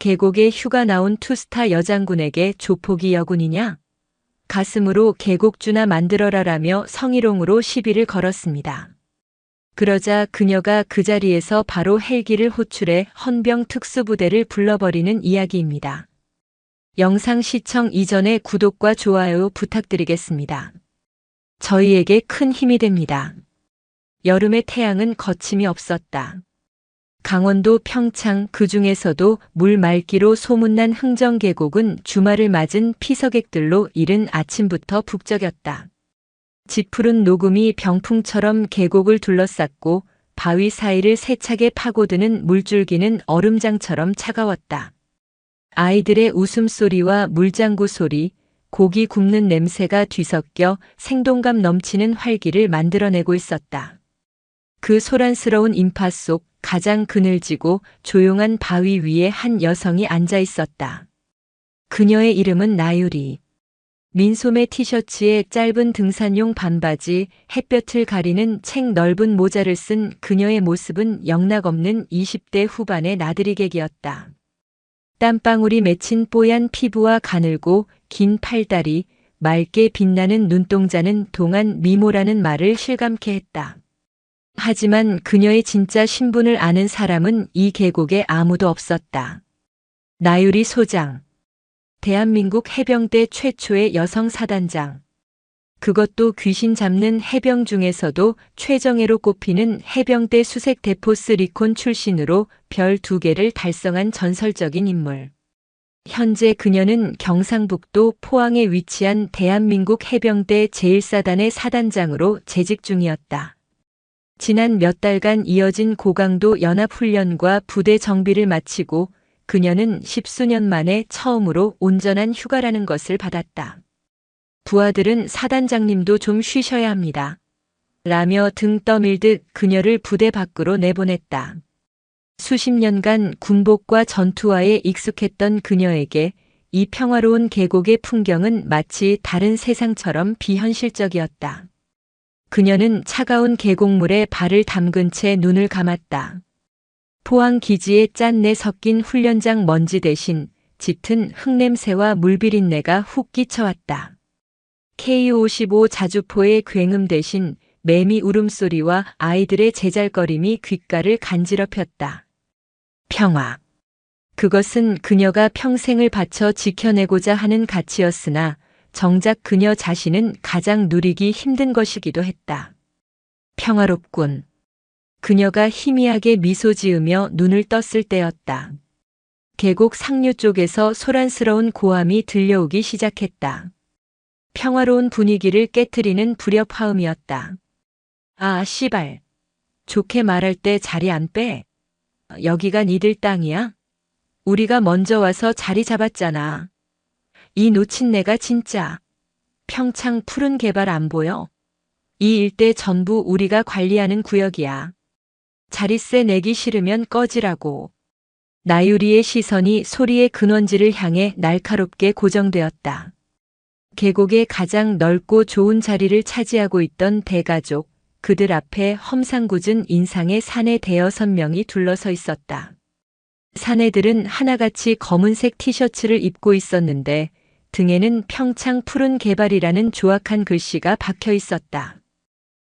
계곡에 휴가 나온 투스타 여장군에게 조폭이 여군이냐? 가슴으로 계곡주나 만들어라라며 성희롱으로 시비를 걸었습니다. 그러자 그녀가 그 자리에서 바로 헬기를 호출해 헌병 특수부대를 불러버리는 이야기입니다. 영상 시청 이전에 구독과 좋아요 부탁드리겠습니다. 저희에게 큰 힘이 됩니다. 여름의 태양은 거침이 없었다. 강원도 평창 그 중에서도 물 맑기로 소문난 흥정계곡은 주말을 맞은 피서객들로 이른 아침부터 북적였다. 짙푸른 녹음이 병풍처럼 계곡을 둘러쌌고 바위 사이를 세차게 파고드는 물줄기는 얼음장처럼 차가웠다. 아이들의 웃음소리와 물장구 소리, 고기 굽는 냄새가 뒤섞여 생동감 넘치는 활기를 만들어내고 있었다. 그 소란스러운 인파 속 가장 그늘지고 조용한 바위 위에 한 여성이 앉아 있었다. 그녀의 이름은 나유리. 민소매 티셔츠에 짧은 등산용 반바지, 햇볕을 가리는 책 넓은 모자를 쓴 그녀의 모습은 영락없는 20대 후반의 나들이객이었다. 땀방울이 맺힌 뽀얀 피부와 가늘고 긴 팔다리, 맑게 빛나는 눈동자는 동안 미모라는 말을 실감케 했다. 하지만 그녀의 진짜 신분을 아는 사람은 이 계곡에 아무도 없었다. 나유리 소장. 대한민국 해병대 최초의 여성 사단장. 그것도 귀신 잡는 해병 중에서도 최정예로 꼽히는 해병대 수색 대포스 리콘 출신으로 별 2개를 달성한 전설적인 인물. 현재 그녀는 경상북도 포항에 위치한 대한민국 해병대 제1사단의 사단장으로 재직 중이었다. 지난 몇 달간 이어진 고강도 연합훈련과 부대 정비를 마치고 그녀는 10수년 만에 처음으로 온전한 휴가라는 것을 받았다. 부하들은 사단장님도 좀 쉬셔야 합니다. 라며 등 떠밀듯 그녀를 부대 밖으로 내보냈다. 수십 년간 군복과 전투화에 익숙했던 그녀에게 이 평화로운 계곡의 풍경은 마치 다른 세상처럼 비현실적이었다. 그녀는 차가운 계곡물에 발을 담근 채 눈을 감았다. 포항 기지에 짠내 섞인 훈련장 먼지 대신 짙은 흙냄새와 물비린내가 훅 끼쳐왔다. K-55 자주포의 굉음 대신 매미 울음소리와 아이들의 제잘거림이 귓가를 간지럽혔다. 평화. 그것은 그녀가 평생을 바쳐 지켜내고자 하는 가치였으나 정작 그녀 자신은 가장 누리기 힘든 것이기도 했다. 평화롭군. 그녀가 희미하게 미소 지으며 눈을 떴을 때였다. 계곡 상류 쪽에서 소란스러운 고함이 들려오기 시작했다. 평화로운 분위기를 깨트리는 불협화음이었다. 아, 씨발. 좋게 말할 때 자리 안 빼. 여기가 니들 땅이야? 우리가 먼저 와서 자리 잡았잖아. 이 노친네가 진짜. 평창 푸른 개발 안 보여? 이 일대 전부 우리가 관리하는 구역이야. 자릿세 내기 싫으면 꺼지라고. 나유리의 시선이 소리의 근원지를 향해 날카롭게 고정되었다. 계곡의 가장 넓고 좋은 자리를 차지하고 있던 대가족, 그들 앞에 험상궂은 인상의 사내 대여섯 명이 둘러서 있었다. 사내들은 하나같이 검은색 티셔츠를 입고 있었는데 등에는 평창 푸른 개발이라는 조악한 글씨가 박혀 있었다.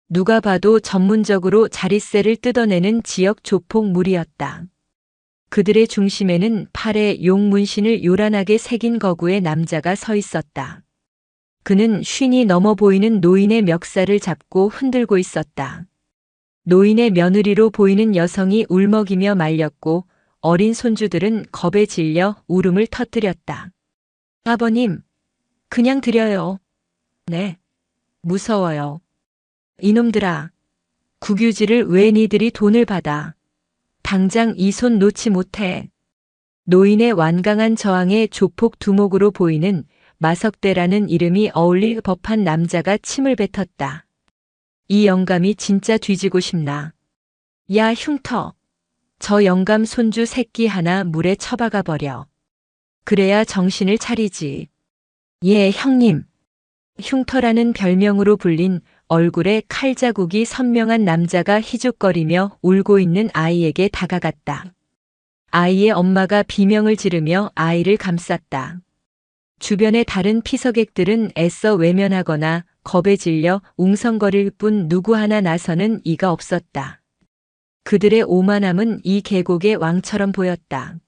누가 봐도 전문적으로 자릿세를 뜯어내는 지역 조폭 무리였다. 그들의 중심에는 팔에 용 문신을 요란하게 새긴 거구의 남자가 서 있었다. 그는 쉰이 넘어 보이는 노인의 멱살을 잡고 흔들고 있었다. 노인의 며느리로 보이는 여성이 울먹이며 말렸고 어린 손주들은 겁에 질려 울음을 터뜨렸다. 아버님, 그냥 드려요. 네, 무서워요. 이놈들아, 국유지를 왜 니들이 돈을 받아? 당장 이 손 놓지 못해. 노인의 완강한 저항에 조폭 두목으로 보이는 마석대라는 이름이 어울릴 법한 남자가 침을 뱉었다. 이 영감이 진짜 뒤지고 싶나. 야 흉터. 저 영감 손주 새끼 하나 물에 처박아 버려. 그래야 정신을 차리지. 예 형님. 흉터라는 별명으로 불린 얼굴에 칼자국이 선명한 남자가 희죽거리며 울고 있는 아이에게 다가갔다. 아이의 엄마가 비명을 지르며 아이를 감쌌다. 주변의 다른 피서객들은 애써 외면하거나 겁에 질려 웅성거릴 뿐 누구 하나 나서는 이가 없었다. 그들의 오만함은 이 계곡의 왕처럼 보였다.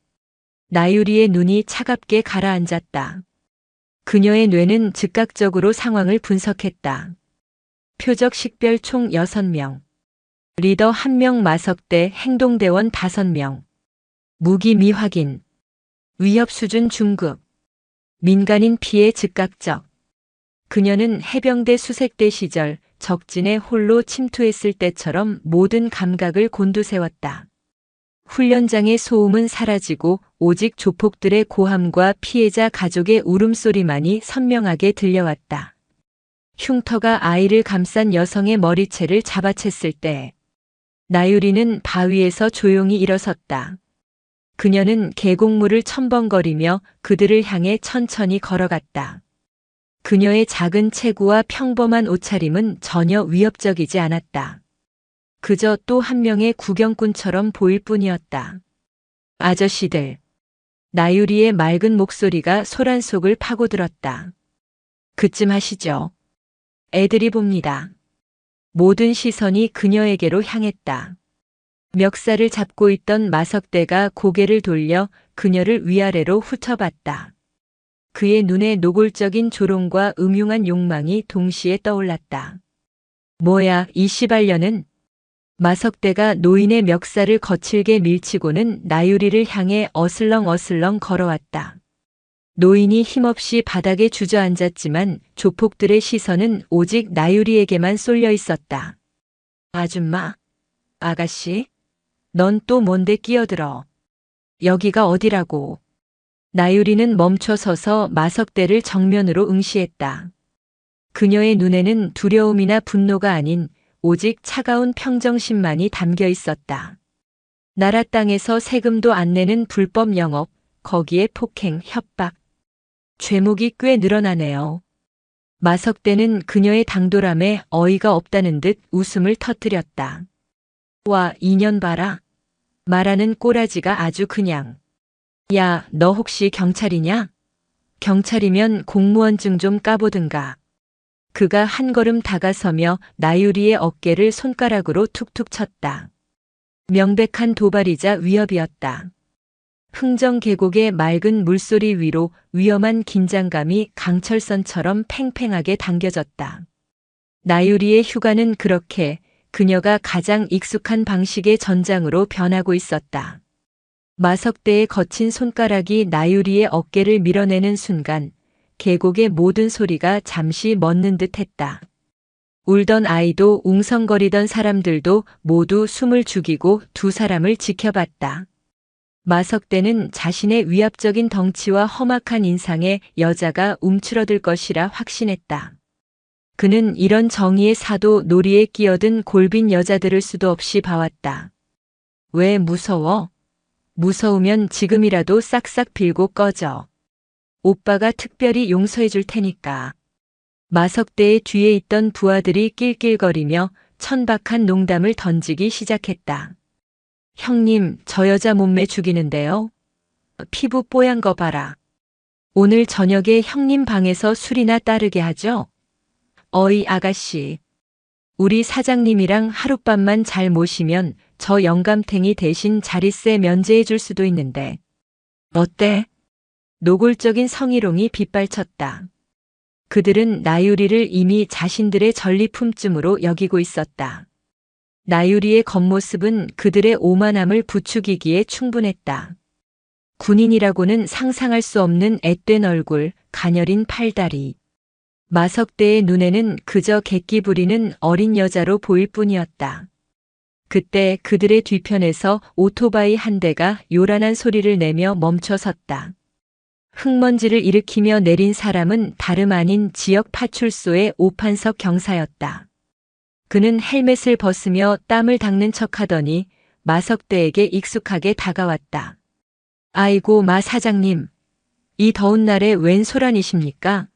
나유리의 눈이 차갑게 가라앉았다. 그녀의 뇌는 즉각적으로 상황을 분석했다. 표적 식별 총 6명. 리더 1명, 마석대 행동대원 5명. 무기 미확인. 위협 수준 중급. 민간인 피해 즉각적. 그녀는 해병대 수색대 시절 적진에 홀로 침투했을 때처럼 모든 감각을 곤두세웠다. 훈련장의 소음은 사라지고 오직 조폭들의 고함과 피해자 가족의 울음소리만이 선명하게 들려왔다. 흉터가 아이를 감싼 여성의 머리채를 잡아챘을 때 나유리는 바위에서 조용히 일어섰다. 그녀는 계곡물을 첨벙거리며 그들을 향해 천천히 걸어갔다. 그녀의 작은 체구와 평범한 옷차림은 전혀 위협적이지 않았다. 그저 또 한 명의 구경꾼처럼 보일 뿐이었다. 아저씨들. 나유리의 맑은 목소리가 소란 속을 파고들었다. 그쯤 하시죠. 애들이 봅니다. 모든 시선이 그녀에게로 향했다. 멱살을 잡고 있던 마석대가 고개를 돌려 그녀를 위아래로 훑어봤다. 그의 눈에 노골적인 조롱과 음흉한 욕망이 동시에 떠올랐다. 뭐야, 이 시발년은? 마석대가 노인의 멱살을 거칠게 밀치고는 나유리를 향해 어슬렁어슬렁 걸어왔다. 노인이 힘없이 바닥에 주저앉았지만 조폭들의 시선은 오직 나유리에게만 쏠려 있었다. 아줌마, 아가씨, 넌 또 뭔데 끼어들어. 여기가 어디라고. 나유리는 멈춰 서서 마석대를 정면으로 응시했다. 그녀의 눈에는 두려움이나 분노가 아닌 오직 차가운 평정심만이 담겨 있었다. 나라 땅에서 세금도 안 내는 불법 영업, 거기에 폭행, 협박. 죄목이 꽤 늘어나네요. 마석대는 그녀의 당돌함에 어이가 없다는 듯 웃음을 터뜨렸다. 와, 이년 봐라. 말하는 꼬라지가 아주 그냥. 야, 너 혹시 경찰이냐? 경찰이면 공무원증 좀 까보든가. 그가 한 걸음 다가서며 나유리의 어깨를 손가락으로 툭툭 쳤다. 명백한 도발이자 위협이었다. 흥정 계곡의 맑은 물소리 위로 위험한 긴장감이 강철선처럼 팽팽하게 당겨졌다. 나유리의 휴가는 그렇게 그녀가 가장 익숙한 방식의 전장으로 변하고 있었다. 마석대의 거친 손가락이 나유리의 어깨를 밀어내는 순간 계곡의 모든 소리가 잠시 멎는 듯했다. 울던 아이도 웅성거리던 사람들도 모두 숨을 죽이고 두 사람을 지켜봤다. 마석대는 자신의 위압적인 덩치와 험악한 인상에 여자가 움츠러들 것이라 확신했다. 그는 이런 정의의 사도 놀이에 끼어든 골빈 여자들을 수도 없이 봐왔다. 왜 무서워? 무서우면 지금이라도 싹싹 빌고 꺼져. 오빠가 특별히 용서해 줄 테니까. 마석대의 뒤에 있던 부하들이 낄낄거리며 천박한 농담을 던지기 시작했다. 형님, 저 여자 몸매 죽이는데요. 피부 뽀얀 거 봐라. 오늘 저녁에 형님 방에서 술이나 따르게 하죠? 어이 아가씨. 우리 사장님이랑 하룻밤만 잘 모시면 저 영감탱이 대신 자릿세 면제해 줄 수도 있는데. 어때? 노골적인 성희롱이 빗발쳤다. 그들은 나유리를 이미 자신들의 전리품쯤으로 여기고 있었다. 나유리의 겉모습은 그들의 오만함을 부추기기에 충분했다. 군인이라고는 상상할 수 없는 앳된 얼굴, 가녀린 팔다리. 마석대의 눈에는 그저 객기 부리는 어린 여자로 보일 뿐이었다. 그때 그들의 뒤편에서 오토바이 한 대가 요란한 소리를 내며 멈춰 섰다. 흙먼지를 일으키며 내린 사람은 다름 아닌 지역 파출소의 오판석 경사였다. 그는 헬멧을 벗으며 땀을 닦는 척하더니 마석대에게 익숙하게 다가왔다. 아이고 마 사장님, 이 더운 날에 웬 소란이십니까?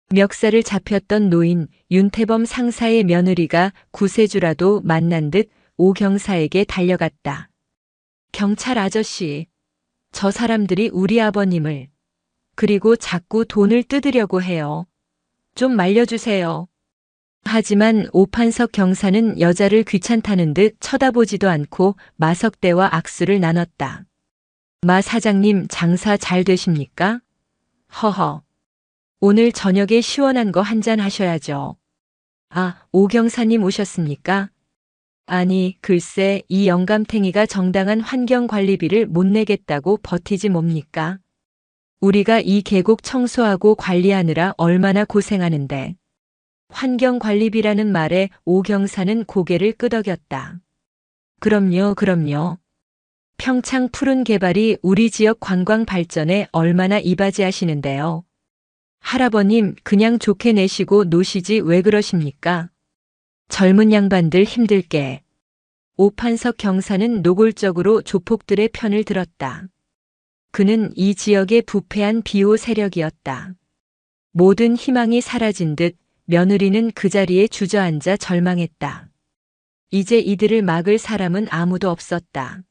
멱살을 잡혔던 노인 윤태범 상사의 며느리가 구세주라도 만난 듯 오 경사에게 달려갔다. 경찰 아저씨, 저 사람들이 우리 아버님을, 그리고 자꾸 돈을 뜯으려고 해요. 좀 말려주세요. 하지만 오판석 경사는 여자를 귀찮다는 듯 쳐다보지도 않고 마석대와 악수를 나눴다. 마 사장님 장사 잘 되십니까? 허허. 오늘 저녁에 시원한 거 한잔 하셔야죠. 아, 오 경사님 오셨습니까? 아니, 글쎄 이 영감탱이가 정당한 환경관리비를 못 내겠다고 버티지 뭡니까? 우리가 이 계곡 청소하고 관리하느라 얼마나 고생하는데. 환경관리비라는 말에 오 경사는 고개를 끄덕였다. 그럼요, 그럼요. 평창 푸른 개발이 우리 지역 관광 발전에 얼마나 이바지하시는데요. 할아버님 그냥 좋게 내시고 노시지 왜 그러십니까? 젊은 양반들 힘들게. 오판석 경사는 노골적으로 조폭들의 편을 들었다. 그는 이 지역의 부패한 비호 세력이었다. 모든 희망이 사라진 듯 며느리는 그 자리에 주저앉아 절망했다. 이제 이들을 막을 사람은 아무도 없었다.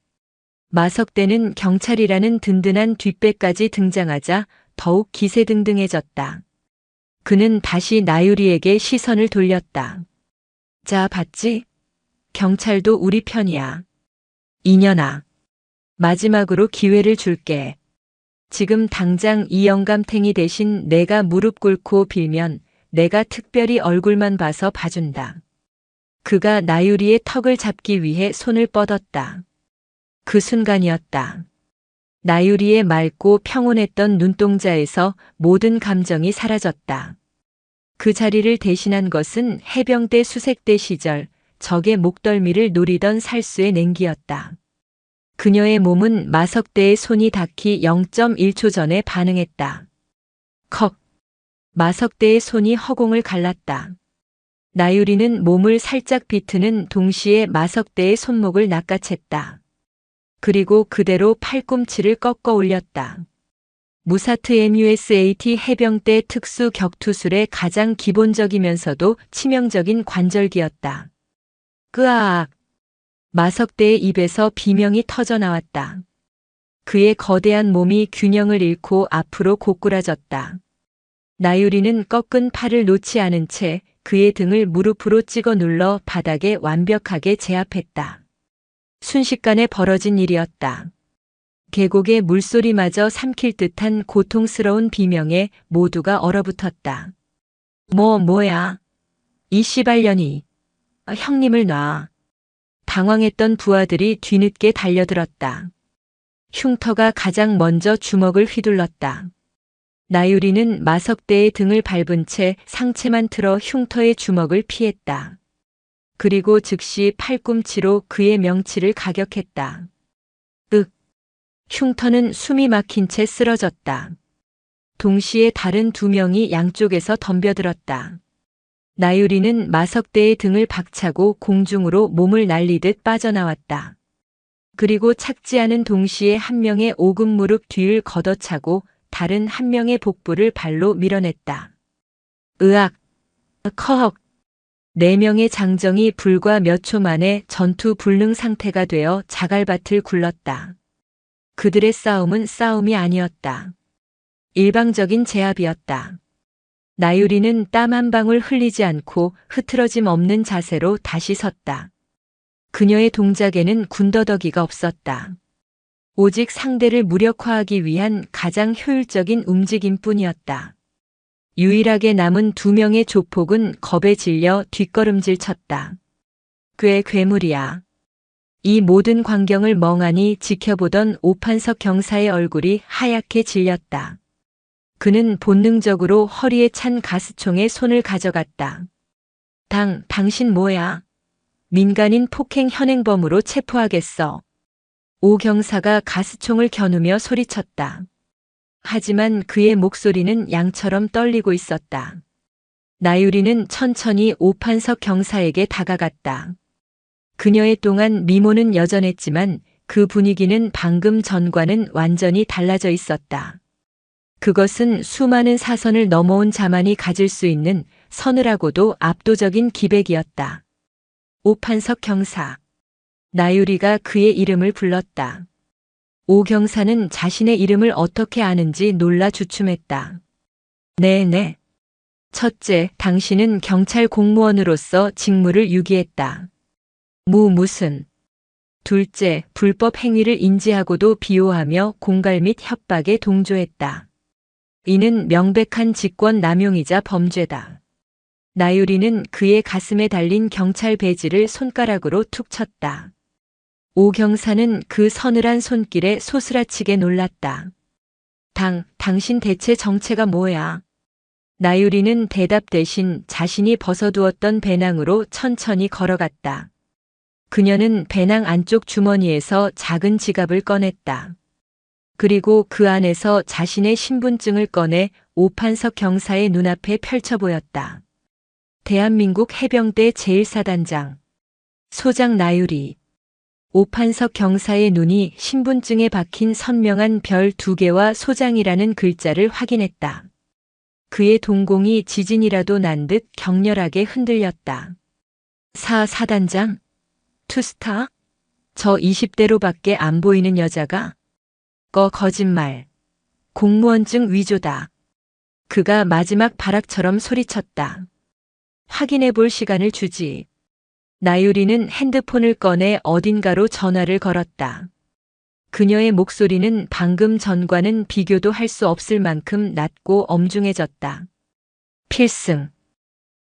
마석대는 경찰이라는 든든한 뒷배까지 등장하자 더욱 기세등등해졌다. 그는 다시 나유리에게 시선을 돌렸다. 자, 봤지? 경찰도 우리 편이야. 이년아. 마지막으로 기회를 줄게. 지금 당장 이 영감탱이 대신 내가 무릎 꿇고 빌면 내가 특별히 얼굴만 봐서 봐준다. 그가 나유리의 턱을 잡기 위해 손을 뻗었다. 그 순간이었다. 나유리의 맑고 평온했던 눈동자에서 모든 감정이 사라졌다. 그 자리를 대신한 것은 해병대 수색대 시절 적의 목덜미를 노리던 살수의 냉기였다. 그녀의 몸은 마석대의 손이 닿기 0.1초 전에 반응했다. 컥! 마석대의 손이 허공을 갈랐다. 나유리는 몸을 살짝 비트는 동시에 마석대의 손목을 낚아챘다. 그리고 그대로 팔꿈치를 꺾어 올렸다. 무사트 MUSAT 해병대 특수 격투술의 가장 기본적이면서도 치명적인 관절기였다. 끄아악! 마석대의 입에서 비명이 터져 나왔다. 그의 거대한 몸이 균형을 잃고 앞으로 고꾸라졌다. 나유리는 꺾은 팔을 놓지 않은 채 그의 등을 무릎으로 찍어 눌러 바닥에 완벽하게 제압했다. 순식간에 벌어진 일이었다. 계곡의 물소리마저 삼킬 듯한 고통스러운 비명에 모두가 얼어붙었다. 뭐야? 이 씨발년이. 형님을 놔. 당황했던 부하들이 뒤늦게 달려들었다. 흉터가 가장 먼저 주먹을 휘둘렀다. 나유리는 마석대의 등을 밟은 채 상체만 틀어 흉터의 주먹을 피했다. 그리고 즉시 팔꿈치로 그의 명치를 가격했다. 흉터는 숨이 막힌 채 쓰러졌다. 동시에 다른 두 명이 양쪽에서 덤벼들었다. 나유리는 마석대의 등을 박차고 공중으로 몸을 날리듯 빠져나왔다. 그리고 착지 않은 동시에 한 명의 오금 무릎 뒤를 걷어차고 다른 한 명의 복부를 발로 밀어냈다. 으악! 커헉! 4명의 장정이 불과 몇 초 만에 전투 불능 상태가 되어 자갈밭을 굴렀다. 그들의 싸움은 싸움이 아니었다. 일방적인 제압이었다. 나유리는 땀 한 방울 흘리지 않고 흐트러짐 없는 자세로 다시 섰다. 그녀의 동작에는 군더더기가 없었다. 오직 상대를 무력화하기 위한 가장 효율적인 움직임뿐이었다. 유일하게 남은 2명의 조폭은 겁에 질려 뒷걸음질 쳤다. 꽤 괴물이야. 이 모든 광경을 멍하니 지켜보던 오판석 경사의 얼굴이 하얗게 질렸다. 그는 본능적으로 허리에 찬 가스총에 손을 가져갔다. 당신 뭐야? 민간인 폭행 현행범으로 체포하겠어. 오 경사가 가스총을 겨누며 소리쳤다. 하지만 그의 목소리는 양처럼 떨리고 있었다. 나유리는 천천히 오판석 경사에게 다가갔다. 그녀의 동안 미모는 여전했지만 그 분위기는 방금 전과는 완전히 달라져 있었다. 그것은 수많은 사선을 넘어온 자만이 가질 수 있는 서늘하고도 압도적인 기백이었다. 오판석 경사. 나유리가 그의 이름을 불렀다. 오 경사는 자신의 이름을 어떻게 아는지 놀라 주춤했다. 네네. 첫째, 당신은 경찰 공무원으로서 직무를 유기했다. 무슨. 둘째, 불법 행위를 인지하고도 비호하며 공갈 및 협박에 동조했다. 이는 명백한 직권 남용이자 범죄다. 나유리는 그의 가슴에 달린 경찰 배지를 손가락으로 툭 쳤다. 오 경사는 그 서늘한 손길에 소스라치게 놀랐다. 당신 대체 정체가 뭐야? 나유리는 대답 대신 자신이 벗어두었던 배낭으로 천천히 걸어갔다. 그녀는 배낭 안쪽 주머니에서 작은 지갑을 꺼냈다. 그리고 그 안에서 자신의 신분증을 꺼내 오판석 경사의 눈앞에 펼쳐 보였다. 대한민국 해병대 제1사단장 소장 나유리. 오판석 경사의 눈이 신분증에 박힌 선명한 별 2개와 소장이라는 글자를 확인했다. 그의 동공이 지진이라도 난 듯 격렬하게 흔들렸다. 사단장? 투스타? 저 20대로밖에 안 보이는 여자가? 거짓말. 공무원증 위조다. 그가 마지막 발악처럼 소리쳤다. 확인해 볼 시간을 주지. 나유리는 핸드폰을 꺼내 어딘가로 전화를 걸었다. 그녀의 목소리는 방금 전과는 비교도 할 수 없을 만큼 낮고 엄중해졌다. 필승.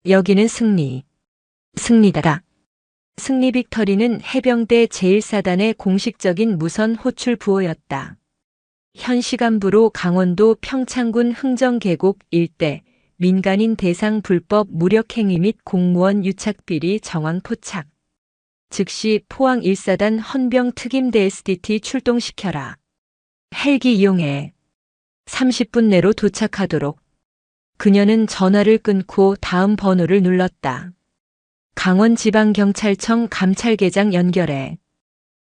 여기는 승리다. 승리 빅터리는 해병대 제1사단의 공식적인 무선 호출 부호였다. 현 시간부로 강원도 평창군 흥정계곡 일대 민간인 대상 불법 무력행위 및 공무원 유착비리 정황 포착. 즉시 포항 1사단 헌병 특임대 SDT 출동시켜라. 헬기 이용해. 30분 내로 도착하도록. 그녀는 전화를 끊고 다음 번호를 눌렀다. 강원지방경찰청 감찰계장 연결해.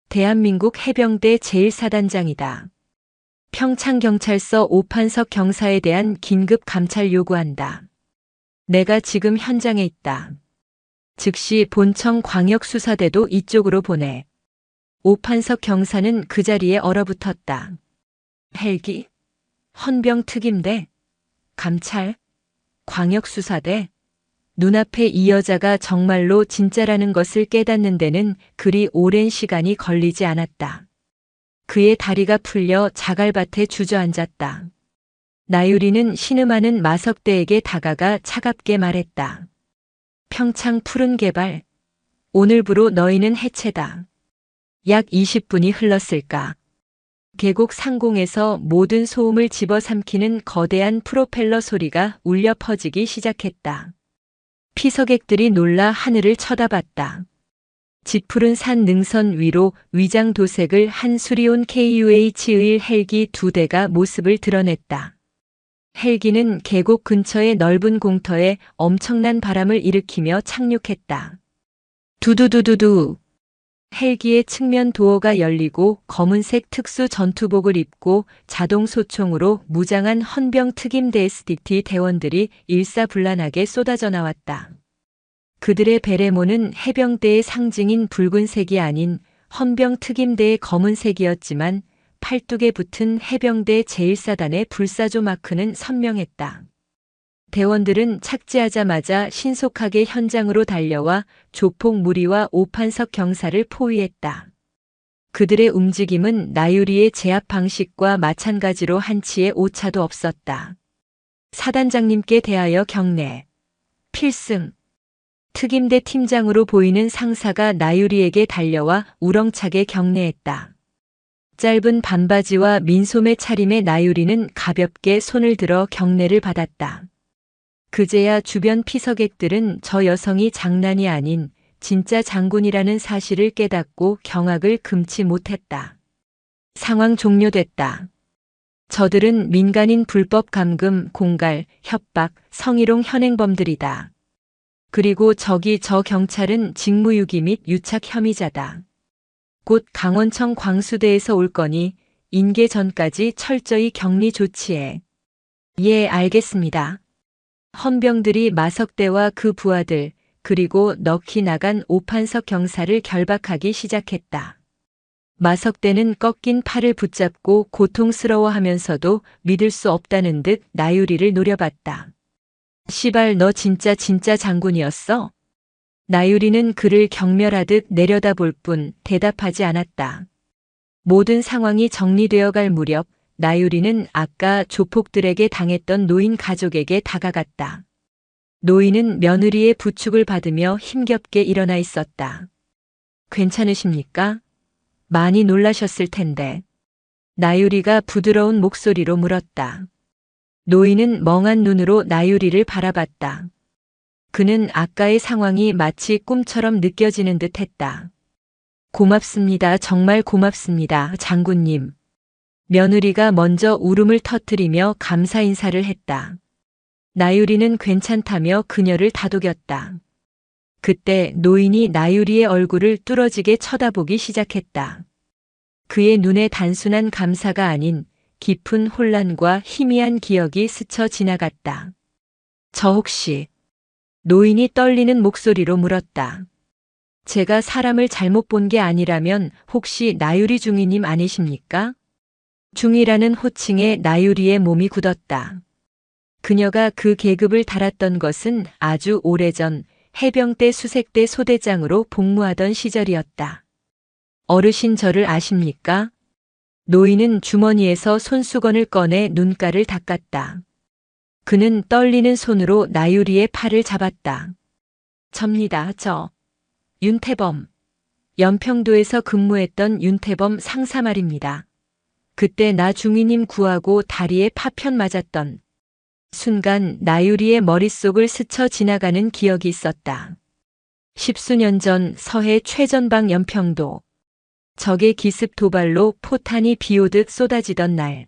대한민국 해병대 제1사단장이다. 평창경찰서 오판석 경사에 대한 긴급 감찰 요구한다. 내가 지금 현장에 있다. 즉시 본청 광역수사대도 이쪽으로 보내. 오판석 경사는 그 자리에 얼어붙었다. 헬기? 헌병 특임대? 감찰? 광역수사대? 눈앞에 이 여자가 정말로 진짜라는 것을 깨닫는 데는 그리 오랜 시간이 걸리지 않았다. 그의 다리가 풀려 자갈밭에 주저앉았다. 나유리는 신음하는 마석대에게 다가가 차갑게 말했다. 평창 푸른 개발. 오늘부로 너희는 해체다. 약 20분이 흘렀을까. 계곡 상공에서 모든 소음을 집어삼키는 거대한 프로펠러 소리가 울려 퍼지기 시작했다. 피서객들이 놀라 하늘을 쳐다봤다. 짙푸른 산 능선 위로 위장 도색을 한 수리온 KUH-1 헬기 2대가 모습을 드러냈다. 헬기는 계곡 근처의 넓은 공터에 엄청난 바람을 일으키며 착륙했다. 두두두두두. 헬기의 측면 도어가 열리고 검은색 특수 전투복을 입고 자동 소총으로 무장한 헌병 특임대 SDT 대원들이 일사불란하게 쏟아져 나왔다. 그들의 베레모는 해병대의 상징인 붉은색이 아닌 헌병 특임대의 검은색이었지만 팔뚝에 붙은 해병대 제1사단의 불사조 마크는 선명했다. 대원들은 착지하자마자 신속하게 현장으로 달려와 조폭 무리와 오판석 경사를 포위했다. 그들의 움직임은 나유리의 제압 방식과 마찬가지로 한치의 오차도 없었다. 사단장님께 대하여 경례. 필승. 특임대 팀장으로 보이는 상사가 나유리에게 달려와 우렁차게 경례했다. 짧은 반바지와 민소매 차림의 나유리는 가볍게 손을 들어 경례를 받았다. 그제야 주변 피서객들은 저 여성이 장난이 아닌 진짜 장군이라는 사실을 깨닫고 경악을 금치 못했다. 상황 종료됐다. 저들은 민간인 불법 감금, 공갈, 협박, 성희롱 현행범들이다. 그리고 저기 저 경찰은 직무유기 및 유착 혐의자다. 곧 강원청 광수대에서 올 거니 인계 전까지 철저히 격리 조치해. 예, 알겠습니다. 헌병들이 마석대와 그 부하들, 그리고 넋이 나간 오판석 경사를 결박하기 시작했다. 마석대는 꺾인 팔을 붙잡고 고통스러워하면서도 믿을 수 없다는 듯 나유리를 노려봤다. 시발 너 진짜 장군이었어? 나유리는 그를 경멸하듯 내려다볼 뿐 대답하지 않았다. 모든 상황이 정리되어 갈 무렵 나유리는 아까 조폭들에게 당했던 노인 가족에게 다가갔다. 노인은 며느리의 부축을 받으며 힘겹게 일어나 있었다. 괜찮으십니까? 많이 놀라셨을 텐데. 나유리가 부드러운 목소리로 물었다. 노인은 멍한 눈으로 나유리를 바라봤다. 그는 아까의 상황이 마치 꿈처럼 느껴지는 듯 했다. 고맙습니다. 정말 고맙습니다. 장군님. 며느리가 먼저 울음을 터뜨리며 감사 인사를 했다. 나유리는 괜찮다며 그녀를 다독였다. 그때 노인이 나유리의 얼굴을 뚫어지게 쳐다보기 시작했다. 그의 눈에 단순한 감사가 아닌 깊은 혼란과 희미한 기억이 스쳐 지나갔다. 저 혹시 노인이 떨리는 목소리로 물었다. 제가 사람을 잘못 본 게 아니라면 혹시 나유리 중위님 아니십니까? 중위라는 호칭에 나유리의 몸이 굳었다. 그녀가 그 계급을 달았던 것은 아주 오래전 해병대 수색대 소대장으로 복무하던 시절이었다. 어르신 저를 아십니까? 노인은 주머니에서 손수건을 꺼내 눈가를 닦았다. 그는 떨리는 손으로 나유리의 팔을 잡았다. 접니다. 저 윤태범. 연평도에서 근무했던 윤태범 상사 말입니다. 그때 나 중위님 구하고 다리에 파편 맞았던 순간 나유리의 머릿속을 스쳐 지나가는 기억이 있었다. 십수년 전 서해 최전방 연평도. 적의 기습 도발로 포탄이 비오듯 쏟아지던 날.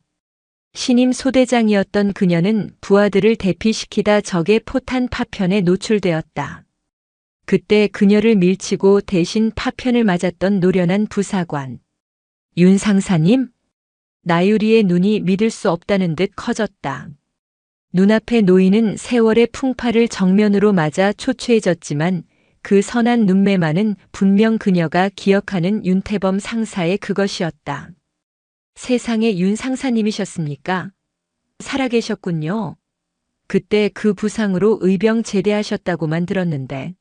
신임 소대장이었던 그녀는 부하들을 대피시키다 적의 포탄 파편에 노출되었다. 그때 그녀를 밀치고 대신 파편을 맞았던 노련한 부사관. 윤 상사님? 나유리의 눈이 믿을 수 없다는 듯 커졌다. 눈앞의 노인은 세월의 풍파를 정면으로 맞아 초췌해졌지만 그 선한 눈매만은 분명 그녀가 기억하는 윤태범 상사의 그것이었다. 세상에 윤 상사님이셨습니까? 살아계셨군요. 그때 그 부상으로 의병 제대하셨다고만 들었는데.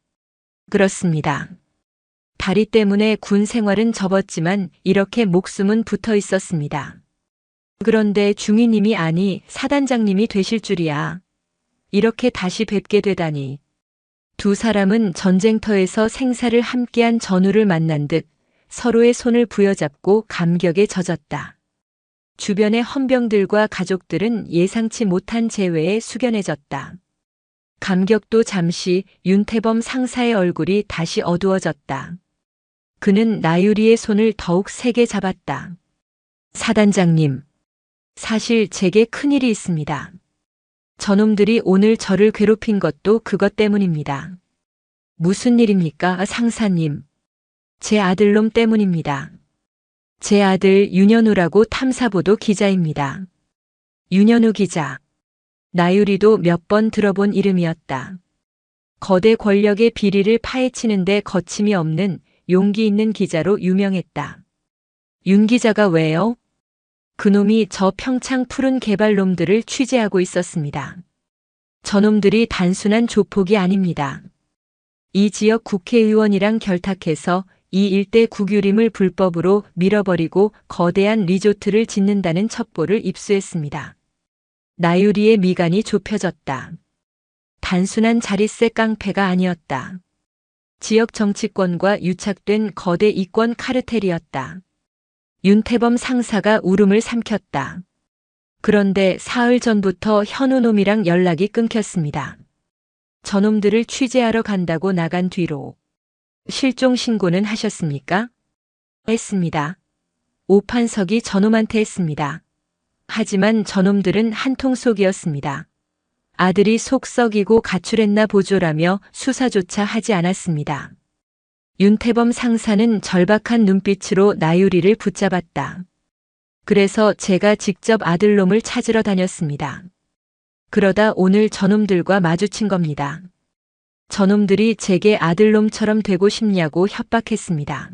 그렇습니다. 다리 때문에 군 생활은 접었지만 이렇게 목숨은 붙어 있었습니다. 그런데 중위님이 아니 사단장님이 되실 줄이야. 이렇게 다시 뵙게 되다니. 두 사람은 전쟁터에서 생사를 함께한 전우를 만난 듯 서로의 손을 부여잡고 감격에 젖었다. 주변의 헌병들과 가족들은 예상치 못한 재회에 숙연해졌다. 감격도 잠시 윤태범 상사의 얼굴이 다시 어두워졌다. 그는 나유리의 손을 더욱 세게 잡았다. 사단장님, 사실 제게 큰일이 있습니다. 저놈들이 오늘 저를 괴롭힌 것도 그것 때문입니다. 무슨 일입니까, 상사님? 제 아들놈 때문입니다. 제 아들 윤현우라고 탐사보도 기자입니다. 윤현우 기자. 나유리도 몇 번 들어본 이름이었다. 거대 권력의 비리를 파헤치는데 거침이 없는 용기 있는 기자로 유명했다. 윤 기자가 왜요? 그놈이 저 평창 푸른 개발놈들을 취재하고 있었습니다. 저놈들이 단순한 조폭이 아닙니다. 이 지역 국회의원이랑 결탁해서 이 일대 국유림을 불법으로 밀어버리고 거대한 리조트를 짓는다는 첩보를 입수했습니다. 나유리의 미간이 좁혀졌다. 단순한 자릿세 깡패가 아니었다. 지역 정치권과 유착된 거대 이권 카르텔이었다. 윤태범 상사가 울음을 삼켰다. 그런데 사흘 전부터 현우놈이랑 연락이 끊겼습니다. 저놈들을 취재하러 간다고 나간 뒤로. 실종 신고는 하셨습니까? 했습니다. 오판석이 저놈한테 했습니다. 하지만 저놈들은 한통속이었습니다. 아들이 속 썩이고 가출했나 보조라며 수사조차 하지 않았습니다. 윤태범 상사는 절박한 눈빛으로 나유리를 붙잡았다. 그래서 제가 직접 아들놈을 찾으러 다녔습니다. 그러다 오늘 저놈들과 마주친 겁니다. 저놈들이 제게 아들놈처럼 되고 싶냐고 협박했습니다.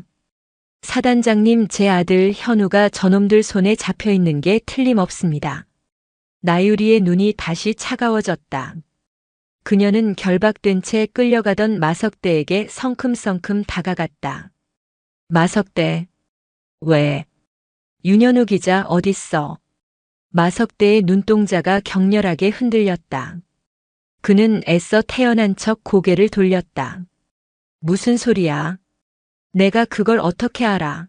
사단장님, 제 아들 현우가 저놈들 손에 잡혀 있는 게 틀림없습니다. 나유리의 눈이 다시 차가워졌다. 그녀는 결박된 채 끌려가던 마석대에게 성큼성큼 다가갔다. 마석대. 왜? 윤현우 기자 어딨어? 마석대의 눈동자가 격렬하게 흔들렸다. 그는 애써 태어난 척 고개를 돌렸다. 무슨 소리야? 내가 그걸 어떻게 알아?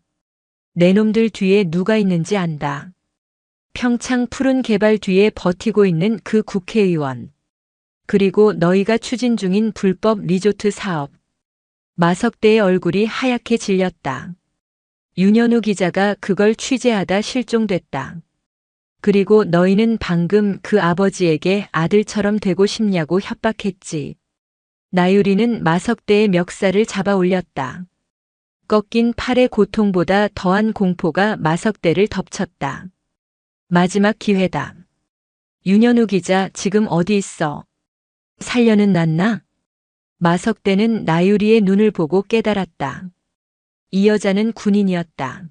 내 놈들 뒤에 누가 있는지 안다. 평창 푸른 개발 뒤에 버티고 있는 그 국회의원. 그리고 너희가 추진 중인 불법 리조트 사업. 마석대의 얼굴이 하얗게 질렸다. 윤현우 기자가 그걸 취재하다 실종됐다. 그리고 너희는 방금 그 아버지에게 아들처럼 되고 싶냐고 협박했지. 나유리는 마석대의 멱살을 잡아 올렸다. 꺾인 팔의 고통보다 더한 공포가 마석대를 덮쳤다. 마지막 기회다. 윤현우 기자 지금 어디 있어? 살려는 났나? 마석대는 나유리의 눈을 보고 깨달았다. 이 여자는 군인이었다.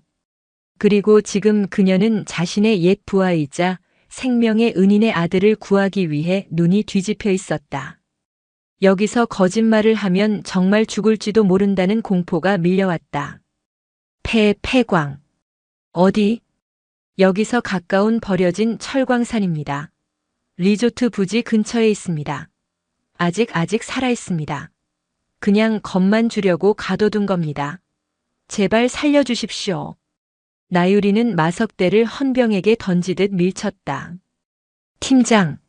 그리고 지금 그녀는 자신의 옛 부하이자 생명의 은인의 아들을 구하기 위해 눈이 뒤집혀 있었다. 여기서 거짓말을 하면 정말 죽을지도 모른다는 공포가 밀려왔다. 폐광. 어디? 여기서 가까운 버려진 철광산입니다. 리조트 부지 근처에 있습니다. 아직 살아 있습니다. 그냥 겁만 주려고 가둬둔 겁니다. 제발 살려주십시오. 나유리는 마석대를 헌병에게 던지듯 밀쳤다. 팀장.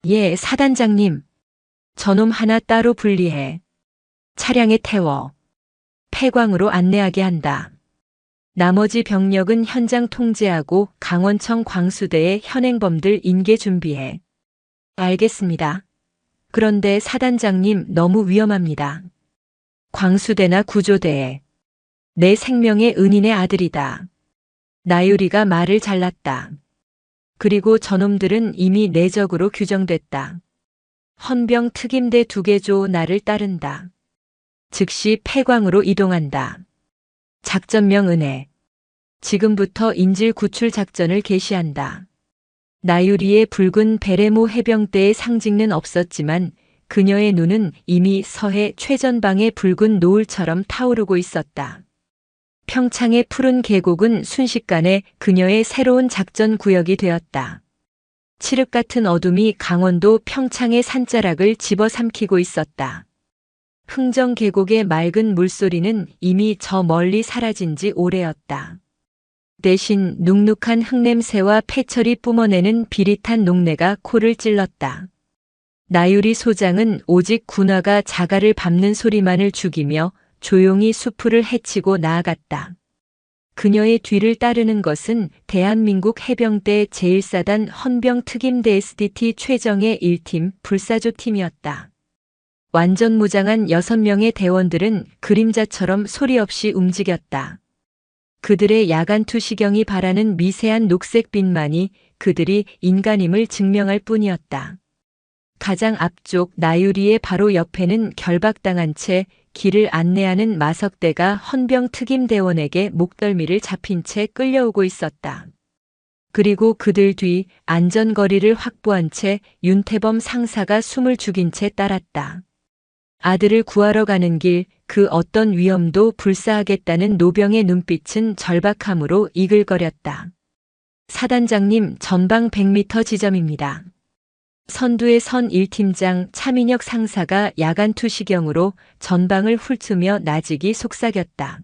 예, 사단장님. 저놈 하나 따로 분리해. 차량에 태워. 폐광으로 안내하게 한다. 나머지 병력은 현장 통제하고 강원청 광수대에 현행범들 인계 준비해. 알겠습니다. 그런데 사단장님 너무 위험합니다. 광수대나 구조대에. 내 생명의 은인의 아들이다. 나유리가 말을 잘랐다. 그리고 저놈들은 이미 내적으로 규정됐다. 헌병 특임대 2개 조 나를 따른다. 즉시 폐광으로 이동한다. 작전명 은혜. 지금부터 인질 구출 작전을 개시한다. 나유리의 붉은 베레모 해병대의 상징은 없었지만 그녀의 눈은 이미 서해 최전방의 붉은 노을처럼 타오르고 있었다. 평창의 푸른 계곡은 순식간에 그녀의 새로운 작전 구역이 되었다. 칠흑 같은 어둠이 강원도 평창의 산자락을 집어삼키고 있었다. 흥정 계곡의 맑은 물소리는 이미 저 멀리 사라진 지 오래였다. 대신 눅눅한 흙냄새와 폐철이 뿜어내는 비릿한 녹내가 코를 찔렀다. 나유리 소장은 오직 군화가 자갈을 밟는 소리만을 죽이며 조용히 수풀을 헤치고 나아갔다. 그녀의 뒤를 따르는 것은 대한민국 해병대 제1사단 헌병 특임대 SDT 최정예 1팀 불사조팀이었다. 완전 무장한 6명의 대원들은 그림자처럼 소리 없이 움직였다. 그들의 야간 투시경이 바라는 미세한 녹색빛만이 그들이 인간임을 증명할 뿐이었다. 가장 앞쪽 나유리의 바로 옆에는 결박당한 채 길을 안내하는 마석대가 헌병 특임대원에게 목덜미를 잡힌 채 끌려오고 있었다. 그리고 그들 뒤 안전거리를 확보한 채 윤태범 상사가 숨을 죽인 채 따랐다. 아들을 구하러 가는 길 그 어떤 위험도 불사하겠다는 노병의 눈빛은 절박함으로 이글거렸다. 사단장님, 전방 100m 지점입니다. 선두의 선 1팀장 차민혁 상사가 야간 투시경으로 전방을 훑으며 나직이 속삭였다.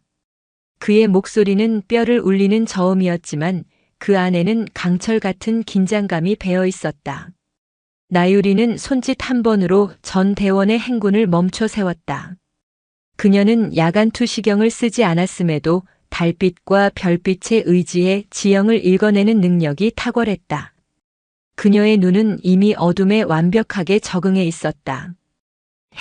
그의 목소리는 뼈를 울리는 저음이었지만 그 안에는 강철 같은 긴장감이 배어 있었다. 나유리는 손짓 한 번으로 전 대원의 행군을 멈춰 세웠다. 그녀는 야간 투시경을 쓰지 않았음에도 달빛과 별빛에 의지해 지형을 읽어내는 능력이 탁월했다. 그녀의 눈은 이미 어둠에 완벽하게 적응해 있었다.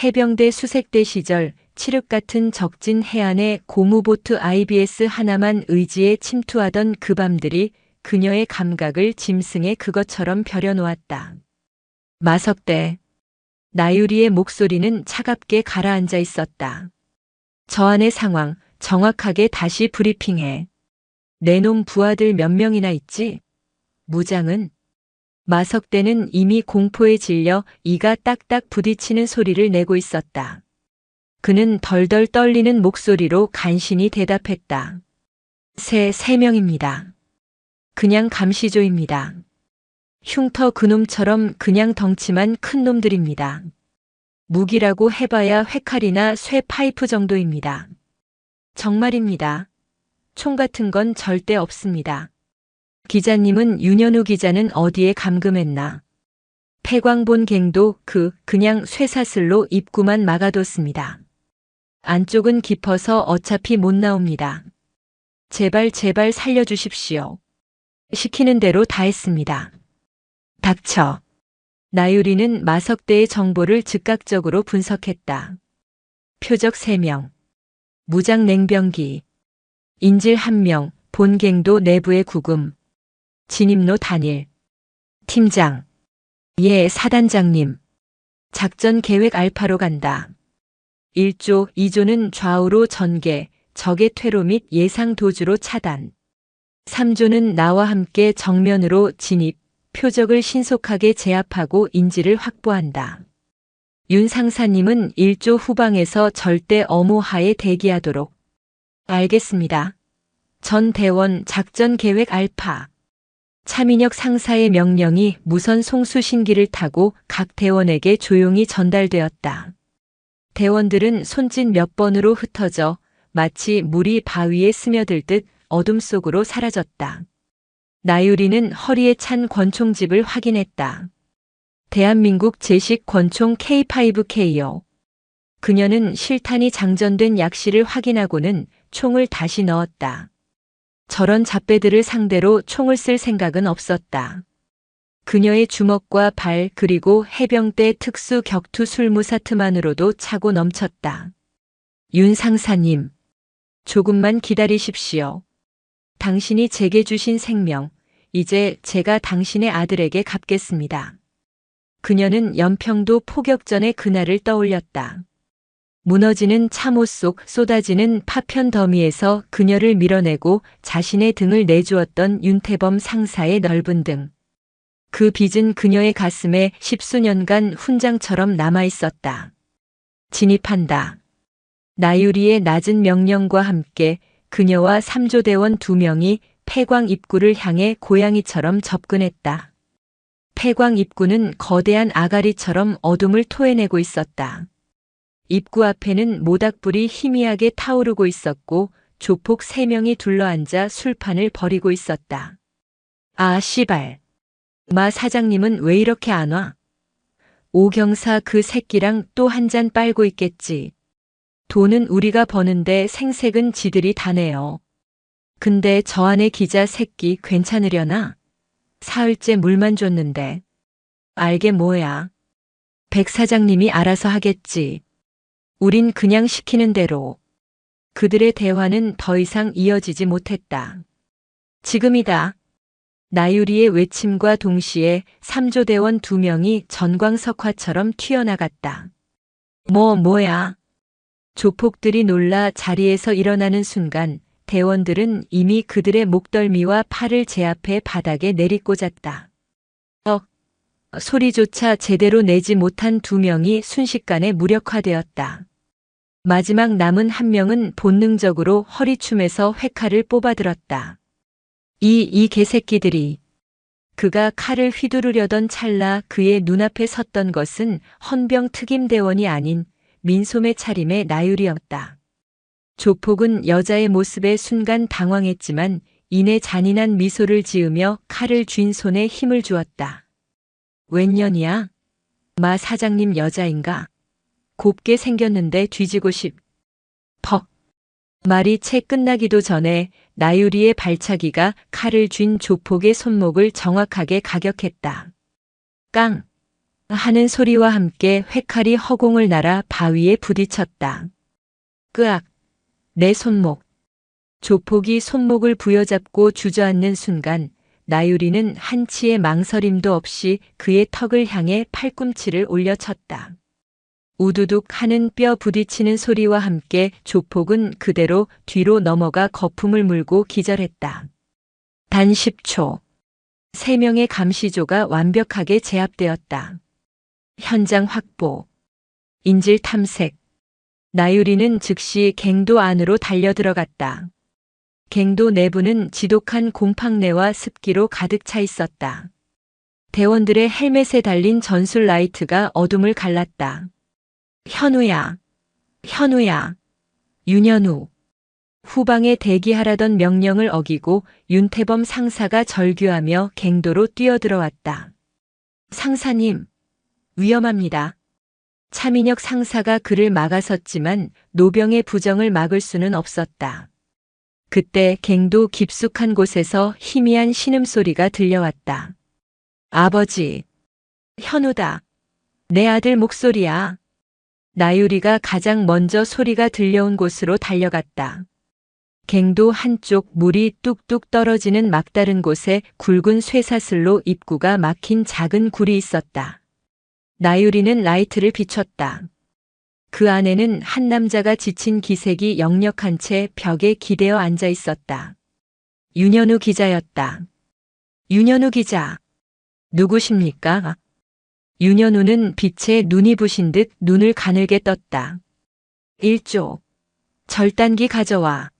해병대 수색대 시절 칠흑 같은 적진 해안에 고무보트 IBS 하나만 의지해 침투하던 그 밤들이 그녀의 감각을 짐승의 그것처럼 벼려놓았다. 마석대. 나유리의 목소리는 차갑게 가라앉아 있었다. 저 안의 상황, 정확하게 다시 브리핑해. 내 놈 부하들 몇 명이나 있지? 무장은? 마석대는 이미 공포에 질려 이가 딱딱 부딪히는 소리를 내고 있었다. 그는 덜덜 떨리는 목소리로 간신히 대답했다. 세 명입니다. 그냥 감시조입니다. 흉터 그놈처럼 그냥 덩치만 큰 놈들입니다. 무기라고 해봐야 회칼이나 쇠 파이프 정도입니다. 정말입니다. 총 같은 건 절대 없습니다. 기자님은 윤현우 기자는 어디에 감금했나? 폐광본 갱도 그냥 쇠사슬로 입구만 막아뒀습니다. 안쪽은 깊어서 어차피 못 나옵니다. 제발 살려주십시오. 시키는 대로 다 했습니다. 닥쳐. 나유리는 마석대의 정보를 즉각적으로 분석했다. 표적 3명, 무장 냉병기, 인질 1명, 본갱도 내부의 구금, 진입로 단일, 팀장, 예 사단장님, 작전 계획 알파로 간다. 1조, 2조는 좌우로 전개, 적의 퇴로 및 예상 도주로 차단. 3조는 나와 함께 정면으로 진입, 표적을 신속하게 제압하고 인지를 확보한다. 윤 상사님은 1조 후방에서 절대 엄호하에 대기하도록. 알겠습니다. 전 대원 작전 계획 알파. 차민혁 상사의 명령이 무선 송수신기를 타고 각 대원에게 조용히 전달되었다. 대원들은 손짓 몇 번으로 흩어져 마치 물이 바위에 스며들 듯 어둠 속으로 사라졌다. 나유리는 허리에 찬 권총집을 확인했다. 대한민국 제식 권총 K5K요. 그녀는 실탄이 장전된 약실을 확인하고는 총을 다시 넣었다. 저런 잡배들을 상대로 총을 쓸 생각은 없었다. 그녀의 주먹과 발 그리고 해병대 특수 격투 술무사트만으로도 차고 넘쳤다. 윤 상사님, 조금만 기다리십시오. 당신이 제게 주신 생명, 이제 제가 당신의 아들에게 갚겠습니다. 그녀는 연평도 포격전의 그날을 떠올렸다. 무너지는 참호 속 쏟아지는 파편 더미에서 그녀를 밀어내고 자신의 등을 내주었던 윤태범 상사의 넓은 등. 그 빚은 그녀의 가슴에 10수년간 훈장처럼 남아있었다. 진입한다. 나유리의 낮은 명령과 함께 그녀와 3조 대원 2명이 폐광 입구를 향해 고양이처럼 접근했다. 폐광 입구는 거대한 아가리처럼 어둠을 토해내고 있었다. 입구 앞에는 모닥불이 희미하게 타오르고 있었고 조폭 3명이 둘러앉아 술판을 벌이고 있었다. 아 씨발. 마 사장님은 왜 이렇게 안 와? 오경사 그 새끼랑 또 한 잔 빨고 있겠지. 돈은 우리가 버는데 생색은 지들이 다 내요. 근데 저 안에 기자 새끼 괜찮으려나? 사흘째 물만 줬는데. 알게 뭐야. 백 사장님이 알아서 하겠지. 우린 그냥 시키는 대로. 그들의 대화는 더 이상 이어지지 못했다. 지금이다. 나유리의 외침과 동시에 3조 대원 2명이 전광석화처럼 튀어나갔다. 뭐야. 조폭들이 놀라 자리에서 일어나는 순간 대원들은 이미 그들의 목덜미와 팔을 제압해 바닥에 내리꽂았다. 소리조차 제대로 내지 못한 2명이 순식간에 무력화되었다. 마지막 남은 1명은 본능적으로 허리춤에서 회칼을 뽑아들었다. 이 개새끼들이. 그가 칼을 휘두르려던 찰나 그의 눈앞에 섰던 것은 헌병 특임 대원이 아닌 민소매 차림의 나유리였다. 조폭은 여자의 모습에 순간 당황했지만 이내 잔인한 미소를 지으며 칼을 쥔 손에 힘을 주었다. 웬년이야? 마 사장님 여자인가? 곱게 생겼는데 뒤지고 퍽. 말이 채 끝나기도 전에 나유리의 발차기가 칼을 쥔 조폭의 손목을 정확하게 가격했다. 깡! 하는 소리와 함께 회칼이 허공을 날아 바위에 부딪혔다. 끄악! 내 손목. 조폭이 손목을 부여잡고 주저앉는 순간 나유리는 한치의 망설임도 없이 그의 턱을 향해 팔꿈치를 올려쳤다. 우두둑 하는 뼈 부딪히는 소리와 함께 조폭은 그대로 뒤로 넘어가 거품을 물고 기절했다. 단 10초. 3명의 감시조가 완벽하게 제압되었다. 현장 확보. 인질 탐색. 나유리는 즉시 갱도 안으로 달려들어갔다. 갱도 내부는 지독한 곰팡내와 습기로 가득 차 있었다. 대원들의 헬멧에 달린 전술 라이트가 어둠을 갈랐다. 현우야, 현우야, 윤현우. 후방에 대기하라던 명령을 어기고 윤태범 상사가 절규하며 갱도로 뛰어들어왔다. 상사님, 위험합니다. 차민혁 상사가 그를 막아섰지만 노병의 부정을 막을 수는 없었다. 그때 갱도 깊숙한 곳에서 희미한 신음소리가 들려왔다. 아버지, 현우다. 내 아들 목소리야. 나유리가 가장 먼저 소리가 들려온 곳으로 달려갔다. 갱도 한쪽 물이 뚝뚝 떨어지는 막다른 곳에 굵은 쇠사슬로 입구가 막힌 작은 굴이 있었다. 나유리는 라이트를 비췄다. 그 안에는 한 남자가 지친 기색이 역력한 채 벽에 기대어 앉아 있었다. 윤현우 기자였다. 윤현우 기자. 누구십니까? 윤현우는 빛에 눈이 부신 듯 눈을 가늘게 떴다. 1조. 절단기 가져와.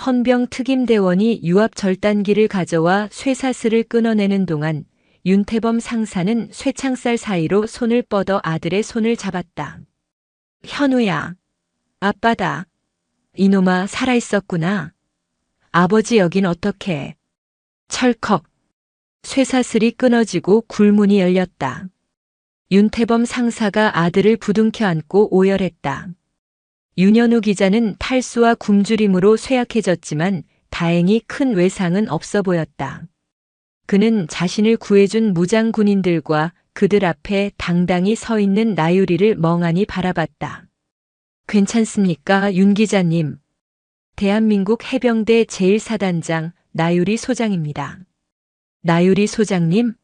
헌병 특임대원이 유압 절단기를 가져와 쇠사슬을 끊어내는 동안 윤태범 상사는 쇠창살 사이로 손을 뻗어 아들의 손을 잡았다. 현우야. 아빠다. 이놈아 살아있었구나. 아버지 여긴 어떡해. 철컥. 쇠사슬이 끊어지고 굴문이 열렸다. 윤태범 상사가 아들을 부둥켜 안고 오열했다. 윤현우 기자는 탈수와 굶주림으로 쇠약해졌지만 다행히 큰 외상은 없어 보였다. 그는 자신을 구해준 무장 군인들과 그들 앞에 당당히 서 있는 나유리를 멍하니 바라봤다. 괜찮습니까, 윤 기자님? 대한민국 해병대 제1사단장 나유리 소장입니다. 나유리 소장님?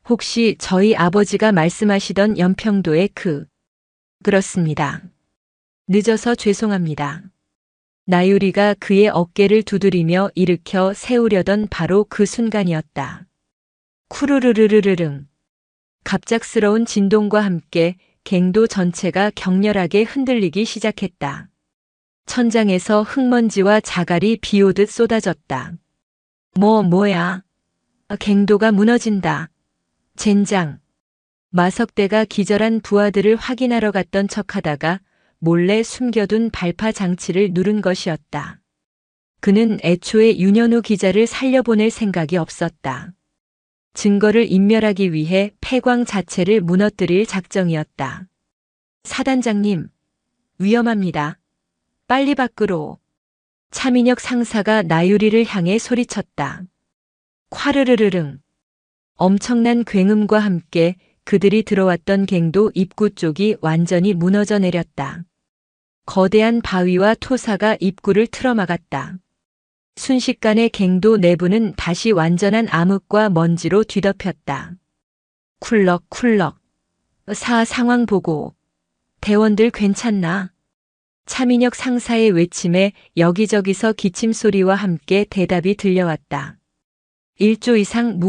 혹시 저희 아버지가 말씀하시던 연평도의 그렇습니다. 늦어서 죄송합니다. 나유리가 그의 어깨를 두드리며 일으켜 세우려던 바로 그 순간이었다. 쿠르르르르르릉. 갑작스러운 진동과 함께 갱도 전체가 격렬하게 흔들리기 시작했다. 천장에서 흙먼지와 자갈이 비오듯 쏟아졌다. 뭐야? 갱도가 무너진다. 젠장. 마석대가 기절한 부하들을 확인하러 갔던 척하다가 몰래 숨겨둔 발파 장치를 누른 것이었다. 그는 애초에 윤현우 기자를 살려보낼 생각이 없었다. 증거를 인멸하기 위해 폐광 자체를 무너뜨릴 작정이었다. 사단장님, 위험합니다. 빨리 밖으로. 차민혁 상사가 나유리를 향해 소리쳤다. 콰르르르릉. 엄청난 굉음과 함께 그들이 들어왔던 갱도 입구 쪽이 완전히 무너져 내렸다. 거대한 바위와 토사가 입구를 틀어막았다. 순식간에 갱도 내부는 다시 완전한 암흑과 먼지로 뒤덮였다. 쿨럭쿨럭. 상황 보고. 대원들 괜찮나? 차민혁 상사의 외침에 여기저기서 기침 소리와 함께 대답이 들려왔다. 1조 이상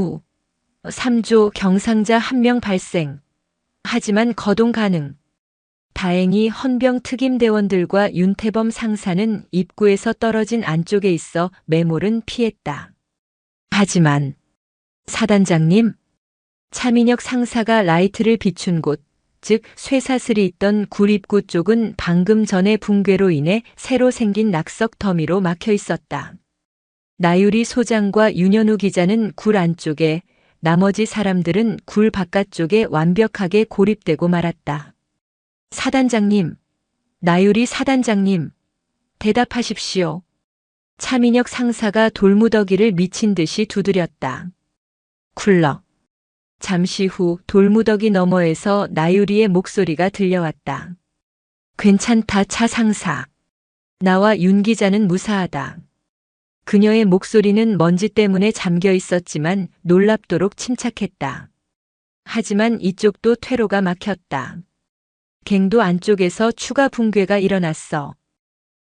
3조 경상자 1명 발생. 하지만 거동 가능. 다행히 헌병 특임대원들과 윤태범 상사는 입구에서 떨어진 안쪽에 있어 매몰은 피했다. 하지만 사단장님, 차민혁 상사가 라이트를 비춘 곳, 즉 쇠사슬이 있던 굴 입구 쪽은 방금 전의 붕괴로 인해 새로 생긴 낙석 더미로 막혀 있었다. 나유리 소장과 윤현우 기자는 굴 안쪽에, 나머지 사람들은 굴 바깥쪽에 완벽하게 고립되고 말았다. 사단장님, 나유리 사단장님, 대답하십시오. 차민혁 상사가 돌무더기를 미친 듯이 두드렸다. 쿨럭. 잠시 후 돌무더기 너머에서 나유리의 목소리가 들려왔다. 괜찮다, 차 상사. 나와 윤 기자는 무사하다. 그녀의 목소리는 먼지 때문에 잠겨 있었지만 놀랍도록 침착했다. 하지만 이쪽도 퇴로가 막혔다. 갱도 안쪽에서 추가 붕괴가 일어났어.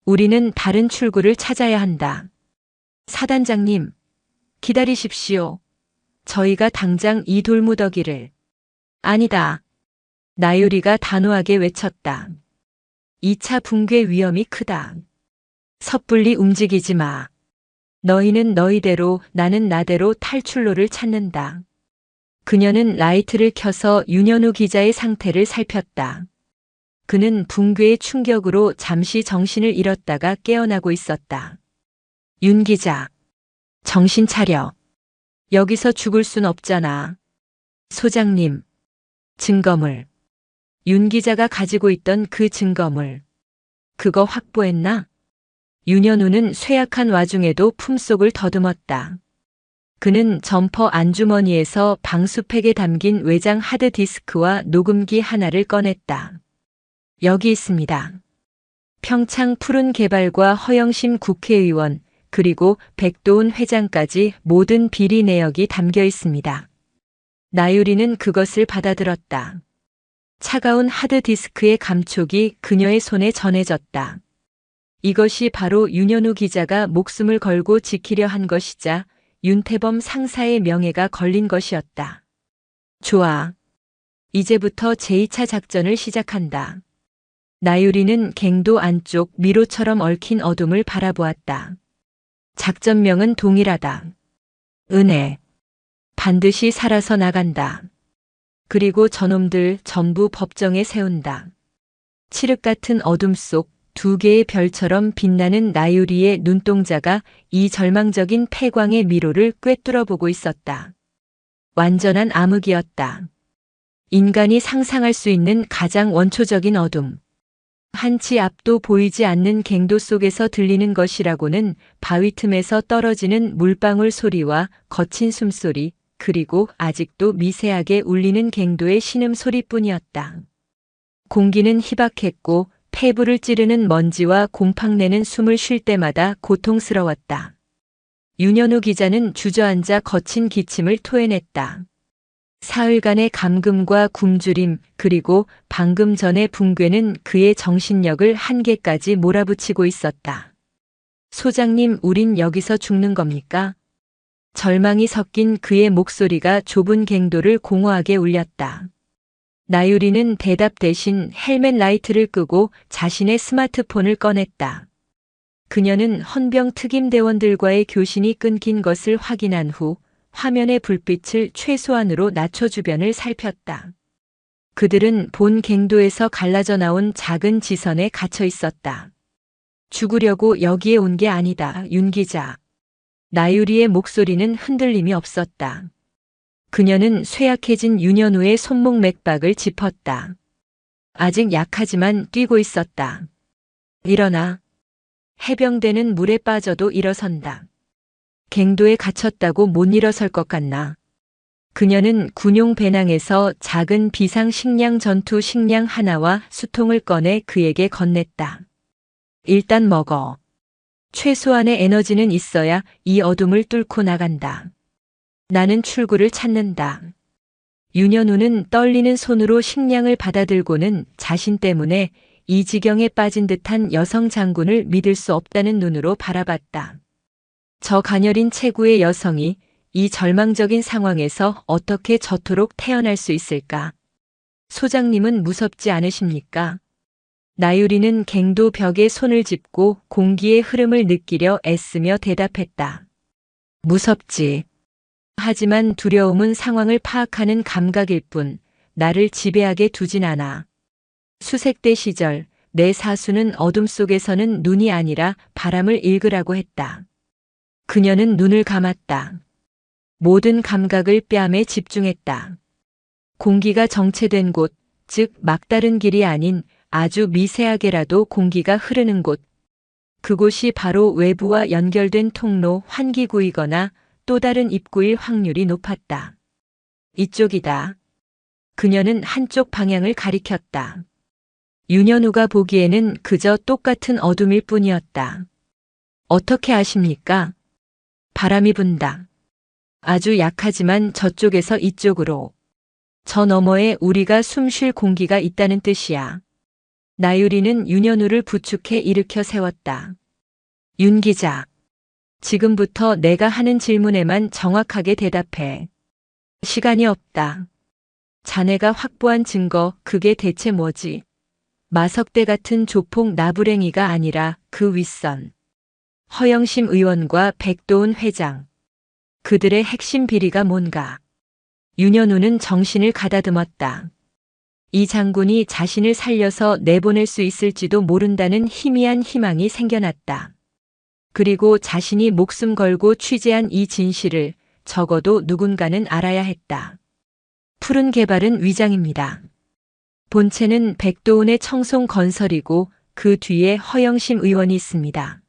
우리는 다른 출구를 찾아야 한다. 사단장님, 기다리십시오. 저희가 당장 이 돌무더기를. 아니다. 나유리가 단호하게 외쳤다. 2차 붕괴 위험이 크다. 섣불리 움직이지 마. 너희는 너희대로 나는 나대로 탈출로를 찾는다. 그녀는 라이트를 켜서 윤현우 기자의 상태를 살폈다. 그는 붕괴의 충격으로 잠시 정신을 잃었다가 깨어나고 있었다. 윤 기자, 정신 차려. 여기서 죽을 순 없잖아. 소장님, 증거물. 윤 기자가 가지고 있던 그 증거물. 그거 확보했나? 윤현우는 쇠약한 와중에도 품속을 더듬었다. 그는 점퍼 안주머니에서 방수팩에 담긴 외장 하드디스크와 녹음기 하나를 꺼냈다. 여기 있습니다. 평창 푸른개발과 허영심 국회의원 그리고 백도훈 회장까지 모든 비리 내역이 담겨 있습니다. 나유리는 그것을 받아들었다. 차가운 하드디스크의 감촉이 그녀의 손에 전해졌다. 이것이 바로 윤현우 기자가 목숨을 걸고 지키려 한 것이자 윤태범 상사의 명예가 걸린 것이었다. 좋아. 이제부터 제2차 작전을 시작한다. 나유리는 갱도 안쪽 미로처럼 얽힌 어둠을 바라보았다. 작전명은 동일하다. 은혜. 반드시 살아서 나간다. 그리고 저놈들 전부 법정에 세운다. 칠흑 같은 어둠 속 두 개의 별처럼 빛나는 나유리의 눈동자가 이 절망적인 폐광의 미로를 꿰뚫어 보고 있었다. 완전한 암흑이었다. 인간이 상상할 수 있는 가장 원초적인 어둠. 한치 앞도 보이지 않는 갱도 속에서 들리는 것이라고는 바위 틈에서 떨어지는 물방울 소리와 거친 숨소리, 그리고 아직도 미세하게 울리는 갱도의 신음소리뿐이었다. 공기는 희박했고 폐부를 찌르는 먼지와 곰팡내는 숨을 쉴 때마다 고통스러웠다. 윤현우 기자는 주저앉아 거친 기침을 토해냈다. 사흘간의 감금과 굶주림 그리고 방금 전의 붕괴는 그의 정신력을 한계까지 몰아붙이고 있었다. 소장님, 우린 여기서 죽는 겁니까? 절망이 섞인 그의 목소리가 좁은 갱도를 공허하게 울렸다. 나유리는 대답 대신 헬멧 라이트를 끄고 자신의 스마트폰을 꺼냈다. 그녀는 헌병 특임대원들과의 교신이 끊긴 것을 확인한 후 화면의 불빛을 최소한으로 낮춰 주변을 살폈다. 그들은 본 갱도에서 갈라져 나온 작은 지선에 갇혀 있었다. 죽으려고 여기에 온 게 아니다, 윤 기자. 나유리의 목소리는 흔들림이 없었다. 그녀는 쇠약해진 윤현우의 손목 맥박을 짚었다. 아직 약하지만 뛰고 있었다. 일어나. 해병대는 물에 빠져도 일어선다. 갱도에 갇혔다고 못 일어설 것 같나. 그녀는 군용 배낭에서 작은 비상 식량 전투 식량 하나와 수통을 꺼내 그에게 건넸다. 일단 먹어. 최소한의 에너지는 있어야 이 어둠을 뚫고 나간다. 나는 출구를 찾는다. 윤현우는 떨리는 손으로 식량을 받아들고는 자신 때문에 이 지경에 빠진 듯한 여성 장군을 믿을 수 없다는 눈으로 바라봤다. 저 가녀린 체구의 여성이 이 절망적인 상황에서 어떻게 저토록 태어날 수 있을까? 소장님은 무섭지 않으십니까? 나유리는 갱도 벽에 손을 짚고 공기의 흐름을 느끼려 애쓰며 대답했다. 무섭지. 하지만 두려움은 상황을 파악하는 감각일 뿐 나를 지배하게 두진 않아. 수색대 시절 내 사수는 어둠 속에서는 눈이 아니라 바람을 읽으라고 했다. 그녀는 눈을 감았다. 모든 감각을 뺨에 집중했다. 공기가 정체된 곳, 즉 막다른 길이 아닌 아주 미세하게라도 공기가 흐르는 곳. 그곳이 바로 외부와 연결된 통로 환기구이거나 또 다른 입구일 확률이 높았다. 이쪽이다. 그녀는 한쪽 방향을 가리켰다. 윤현우가 보기에는 그저 똑같은 어둠일 뿐이었다. 어떻게 아십니까? 바람이 분다. 아주 약하지만 저쪽에서 이쪽으로. 저 너머에 우리가 숨 쉴 공기가 있다는 뜻이야. 나유리는 윤현우를 부축해 일으켜 세웠다. 윤 기자, 지금부터 내가 하는 질문에만 정확하게 대답해. 시간이 없다. 자네가 확보한 증거, 그게 대체 뭐지? 마석대 같은 조폭 나부랭이가 아니라 그 윗선. 허영심 의원과 백도훈 회장. 그들의 핵심 비리가 뭔가. 윤현우는 정신을 가다듬었다. 이 장군이 자신을 살려서 내보낼 수 있을지도 모른다는 희미한 희망이 생겨났다. 그리고 자신이 목숨 걸고 취재한 이 진실을 적어도 누군가는 알아야 했다. 푸른 개발은 위장입니다. 본체는 백도훈의 청송 건설이고 그 뒤에 허영심 의원이 있습니다.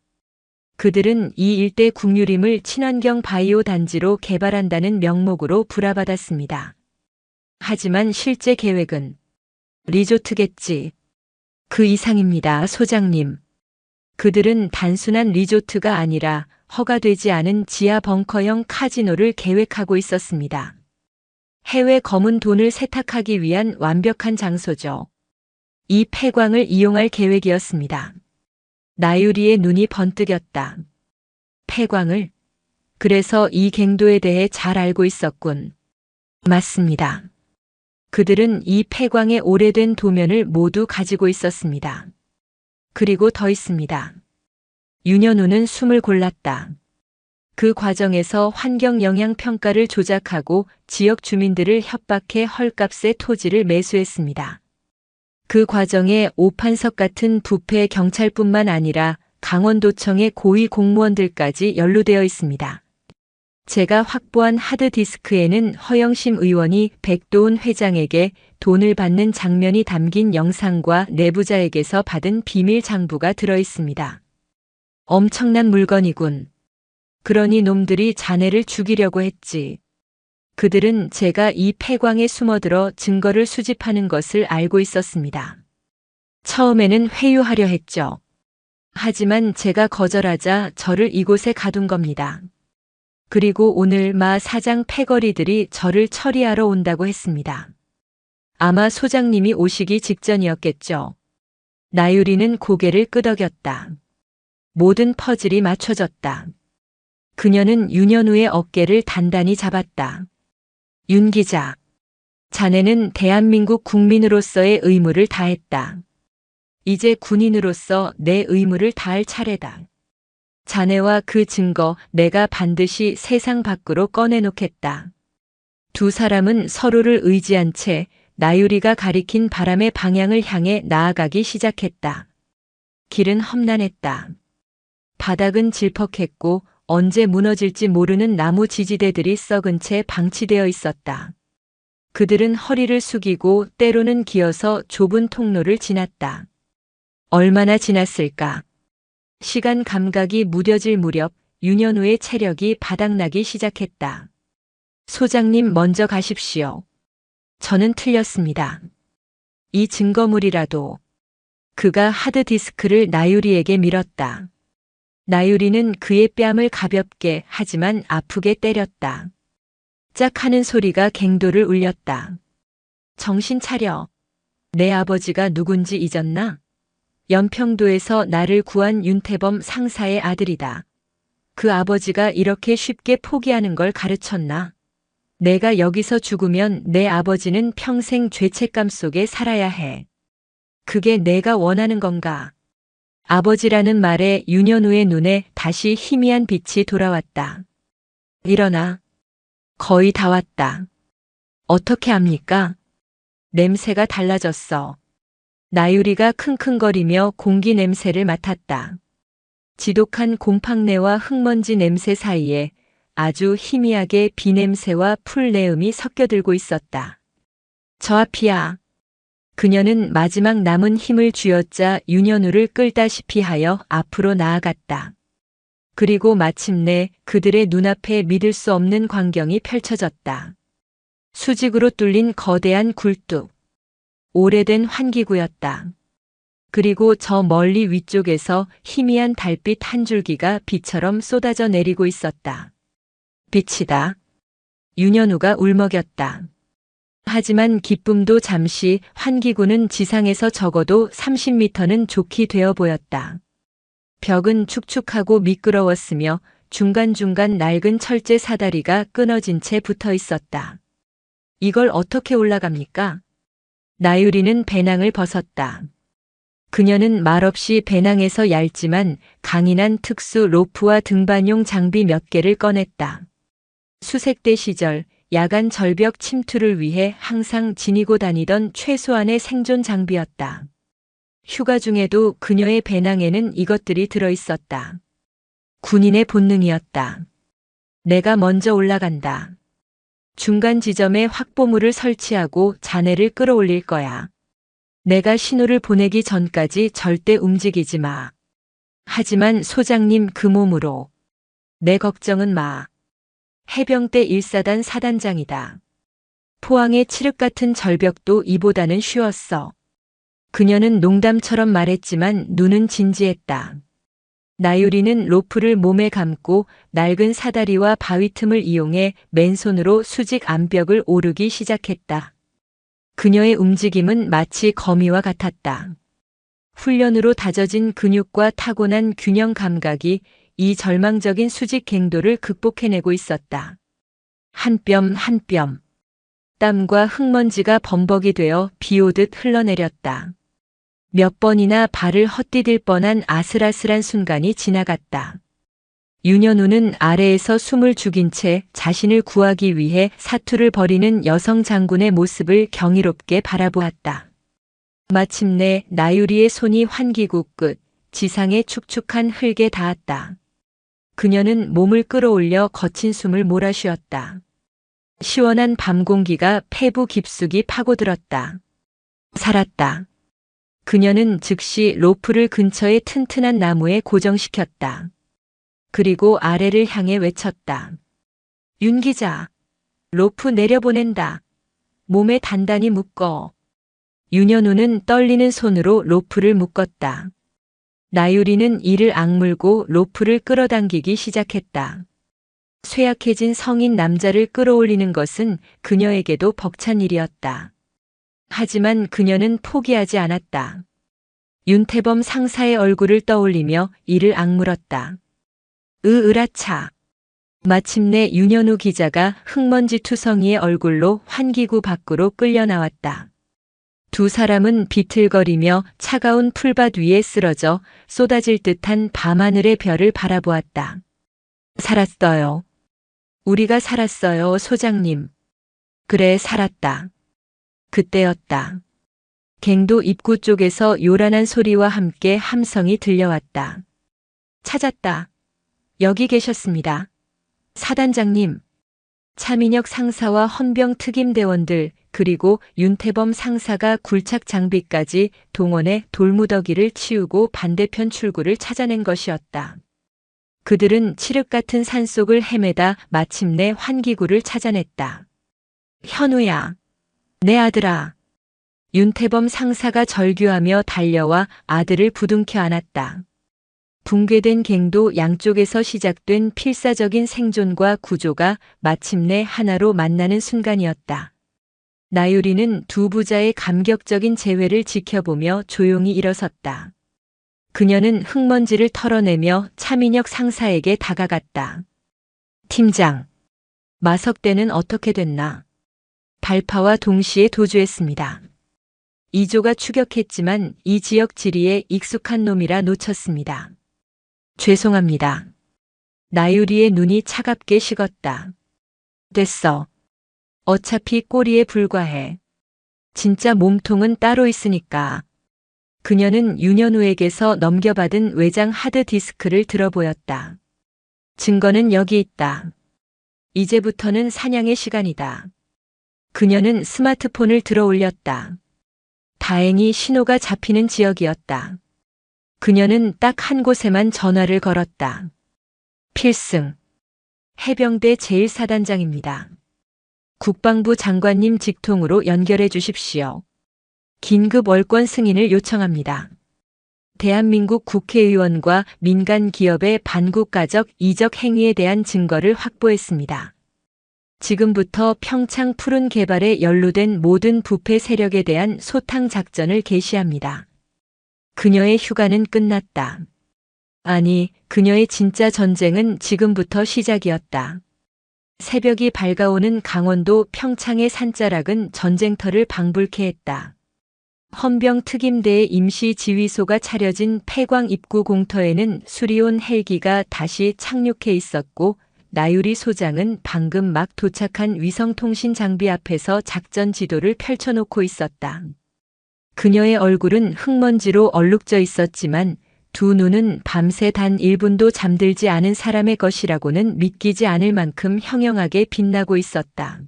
그들은 이 일대 국유림을 친환경 바이오 단지로 개발한다는 명목으로 불화받았습니다. 하지만 실제 계획은 리조트겠지. 그 이상입니다, 소장님. 그들은 단순한 리조트가 아니라 허가되지 않은 지하 벙커형 카지노를 계획하고 있었습니다. 해외 검은 돈을 세탁하기 위한 완벽한 장소죠. 이 폐광을 이용할 계획이었습니다. 나유리의 눈이 번뜩였다. 폐광을? 그래서 이 갱도에 대해 잘 알고 있었군. 맞습니다. 그들은 이 폐광의 오래된 도면을 모두 가지고 있었습니다. 그리고 더 있습니다. 윤현우는 숨을 골랐다. 그 과정에서 환경 영향 평가를 조작하고 지역 주민들을 협박해 헐값에 토지를 매수했습니다. 그 과정에 오판석 같은 부패 경찰뿐만 아니라 강원도청의 고위 공무원들까지 연루되어 있습니다. 제가 확보한 하드디스크에는 허영심 의원이 백도훈 회장에게 돈을 받는 장면이 담긴 영상과 내부자에게서 받은 비밀 장부가 들어 있습니다. 엄청난 물건이군. 그러니 놈들이 자네를 죽이려고 했지. 그들은 제가 이 폐광에 숨어들어 증거를 수집하는 것을 알고 있었습니다. 처음에는 회유하려 했죠. 하지만 제가 거절하자 저를 이곳에 가둔 겁니다. 그리고 오늘 마 사장 패거리들이 저를 처리하러 온다고 했습니다. 아마 소장님이 오시기 직전이었겠죠. 나유리는 고개를 끄덕였다. 모든 퍼즐이 맞춰졌다. 그녀는 윤현우의 어깨를 단단히 잡았다. 윤 기자, 자네는 대한민국 국민으로서의 의무를 다했다. 이제 군인으로서 내 의무를 다할 차례다. 자네와 그 증거 내가 반드시 세상 밖으로 꺼내놓겠다. 두 사람은 서로를 의지한 채 나유리가 가리킨 바람의 방향을 향해 나아가기 시작했다. 길은 험난했다. 바닥은 질퍽했고 언제 무너질지 모르는 나무 지지대들이 썩은 채 방치되어 있었다. 그들은 허리를 숙이고 때로는 기어서 좁은 통로를 지났다. 얼마나 지났을까? 시간 감각이 무뎌질 무렵 윤현우의 체력이 바닥나기 시작했다. 소장님 먼저 가십시오. 저는 틀렸습니다. 이 증거물이라도. 그가 하드디스크를 나유리에게 밀었다. 나유리는 그의 뺨을 가볍게 하지만 아프게 때렸다. 짝 하는 소리가 갱도를 울렸다. 정신 차려. 내 아버지가 누군지 잊었나? 연평도에서 나를 구한 윤태범 상사의 아들이다. 그 아버지가 이렇게 쉽게 포기하는 걸 가르쳤나? 내가 여기서 죽으면 내 아버지는 평생 죄책감 속에 살아야 해. 그게 내가 원하는 건가? 아버지라는 말에 윤현우의 눈에 다시 희미한 빛이 돌아왔다. 일어나. 거의 다 왔다. 어떻게 합니까? 냄새가 달라졌어. 나유리가 킁킁거리며 공기 냄새를 맡았다. 지독한 곰팡내와 흙먼지 냄새 사이에 아주 희미하게 비냄새와 풀내음이 섞여들고 있었다. 저 앞이야. 그녀는 마지막 남은 힘을 쥐어짜 윤현우를 끌다시피 하여 앞으로 나아갔다. 그리고 마침내 그들의 눈앞에 믿을 수 없는 광경이 펼쳐졌다. 수직으로 뚫린 거대한 굴뚝. 오래된 환기구였다. 그리고 저 멀리 위쪽에서 희미한 달빛 한 줄기가 비처럼 쏟아져 내리고 있었다. 빛이다. 윤현우가 울먹였다. 하지만 기쁨도 잠시, 환기구는 지상에서 적어도 30m는 좋게 되어 보였다. 벽은 축축하고 미끄러웠으며 중간중간 낡은 철제 사다리가 끊어진 채 붙어 있었다. 이걸 어떻게 올라갑니까? 나유리는 배낭을 벗었다. 그녀는 말없이 배낭에서 얇지만 강인한 특수 로프와 등반용 장비 몇 개를 꺼냈다. 수색대 시절 야간 절벽 침투를 위해 항상 지니고 다니던 최소한의 생존 장비였다. 휴가 중에도 그녀의 배낭에는 이것들이 들어 있었다. 군인의 본능이었다. 내가 먼저 올라간다. 중간 지점에 확보물을 설치하고 자네를 끌어올릴 거야. 내가 신호를 보내기 전까지 절대 움직이지 마. 하지만 소장님 그 몸으로. 내 걱정은 마. 해병대 1사단 사단장이다. 포항의 칠흑 같은 절벽도 이보다는 쉬웠어. 그녀는 농담처럼 말했지만 눈은 진지했다. 나유리는 로프를 몸에 감고 낡은 사다리와 바위 틈을 이용해 맨손으로 수직 암벽을 오르기 시작했다. 그녀의 움직임은 마치 거미와 같았다. 훈련으로 다져진 근육과 타고난 균형 감각이 이 절망적인 수직 갱도를 극복해내고 있었다. 한 뼘 한 뼘. 땀과 흙먼지가 범벅이 되어 비오듯 흘러내렸다. 몇 번이나 발을 헛디딜 뻔한 아슬아슬한 순간이 지나갔다. 윤현우는 아래에서 숨을 죽인 채 자신을 구하기 위해 사투를 벌이는 여성 장군의 모습을 경이롭게 바라보았다. 마침내 나유리의 손이 환기구 끝, 지상의 축축한 흙에 닿았다. 그녀는 몸을 끌어올려 거친 숨을 몰아쉬었다. 시원한 밤 공기가 폐부 깊숙이 파고들었다. 살았다. 그녀는 즉시 로프를 근처의 튼튼한 나무에 고정시켰다. 그리고 아래를 향해 외쳤다. 윤 기자, 로프 내려보낸다. 몸에 단단히 묶어. 윤현우는 떨리는 손으로 로프를 묶었다. 나유리는 이를 악물고 로프를 끌어당기기 시작했다. 쇠약해진 성인 남자를 끌어올리는 것은 그녀에게도 벅찬 일이었다. 하지만 그녀는 포기하지 않았다. 윤태범 상사의 얼굴을 떠올리며 이를 악물었다. 으라차. 마침내 윤현우 기자가 흙먼지 투성이의 얼굴로 환기구 밖으로 끌려 나왔다. 두 사람은 비틀거리며 차가운 풀밭 위에 쓰러져 쏟아질 듯한 밤하늘의 별을 바라보았다. 살았어요. 우리가 살았어요, 소장님. 그래, 살았다. 그때였다. 갱도 입구 쪽에서 요란한 소리와 함께 함성이 들려왔다. 찾았다. 여기 계셨습니다. 사단장님. 차민혁 상사와 헌병 특임대원들 그리고 윤태범 상사가 굴착 장비까지 동원해 돌무더기를 치우고 반대편 출구를 찾아낸 것이었다. 그들은 칠흑 같은 산속을 헤매다 마침내 환기구를 찾아냈다. 현우야. 내 아들아. 윤태범 상사가 절규하며 달려와 아들을 부둥켜 안았다. 붕괴된 갱도 양쪽에서 시작된 필사적인 생존과 구조가 마침내 하나로 만나는 순간이었다. 나유리는 두 부자의 감격적인 재회를 지켜보며 조용히 일어섰다. 그녀는 흙먼지를 털어내며 차민혁 상사에게 다가갔다. 팀장, 마석대는 어떻게 됐나? 발파와 동시에 도주했습니다. 이조가 추격했지만 이 지역 지리에 익숙한 놈이라 놓쳤습니다. 죄송합니다. 나유리의 눈이 차갑게 식었다. 됐어. 어차피 꼬리에 불과해. 진짜 몸통은 따로 있으니까. 그녀는 윤현우에게서 넘겨받은 외장 하드디스크를 들어보였다. 증거는 여기 있다. 이제부터는 사냥의 시간이다. 그녀는 스마트폰을 들어 올렸다. 다행히 신호가 잡히는 지역이었다. 그녀는 딱 한 곳에만 전화를 걸었다. 필승. 해병대 제1사단장입니다. 국방부 장관님 직통으로 연결해 주십시오. 긴급 월권 승인을 요청합니다. 대한민국 국회의원과 민간 기업의 반국가적 이적 행위에 대한 증거를 확보했습니다. 지금부터 평창 푸른 개발에 연루된 모든 부패 세력에 대한 소탕 작전을 개시합니다. 그녀의 휴가는 끝났다. 아니, 그녀의 진짜 전쟁은 지금부터 시작이었다. 새벽이 밝아오는 강원도 평창의 산자락은 전쟁터를 방불케 했다. 헌병 특임대의 임시 지휘소가 차려진 폐광 입구 공터에는 수리온 헬기가 다시 착륙해 있었고 나유리 소장은 방금 막 도착한 위성통신 장비 앞에서 작전 지도를 펼쳐놓고 있었다. 그녀의 얼굴은 흙먼지로 얼룩져 있었지만 두 눈은 밤새 단 1분도 잠들지 않은 사람의 것이라고는 믿기지 않을 만큼 형형하게 빛나고 있었다.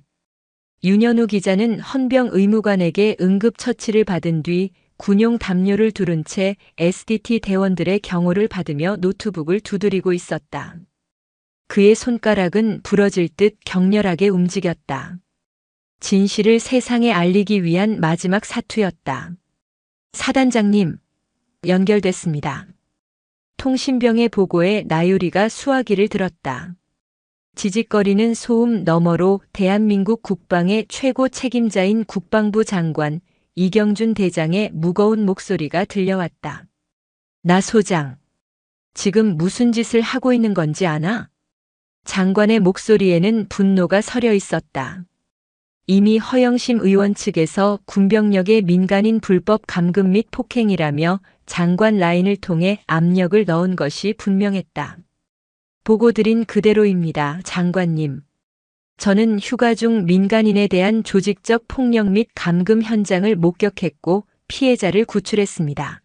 윤현우 기자는 헌병 의무관에게 응급처치를 받은 뒤 군용 담요를 두른 채 SDT 대원들의 경호를 받으며 노트북을 두드리고 있었다. 그의 손가락은 부러질 듯 격렬하게 움직였다. 진실을 세상에 알리기 위한 마지막 사투였다. 사단장님, 연결됐습니다. 통신병의 보고에 나유리가 수화기를 들었다. 지직거리는 소음 너머로 대한민국 국방의 최고 책임자인 국방부 장관 이경준 대장의 무거운 목소리가 들려왔다. 나 소장, 지금 무슨 짓을 하고 있는 건지 아나? 장관의 목소리에는 분노가 서려 있었다. 이미 허영심 의원 측에서 군병력의 민간인 불법 감금 및 폭행이라며 장관 라인을 통해 압력을 넣은 것이 분명했다. 보고 드린 그대로입니다, 장관님. 저는 휴가 중 민간인에 대한 조직적 폭력 및 감금 현장을 목격했고 피해자를 구출했습니다.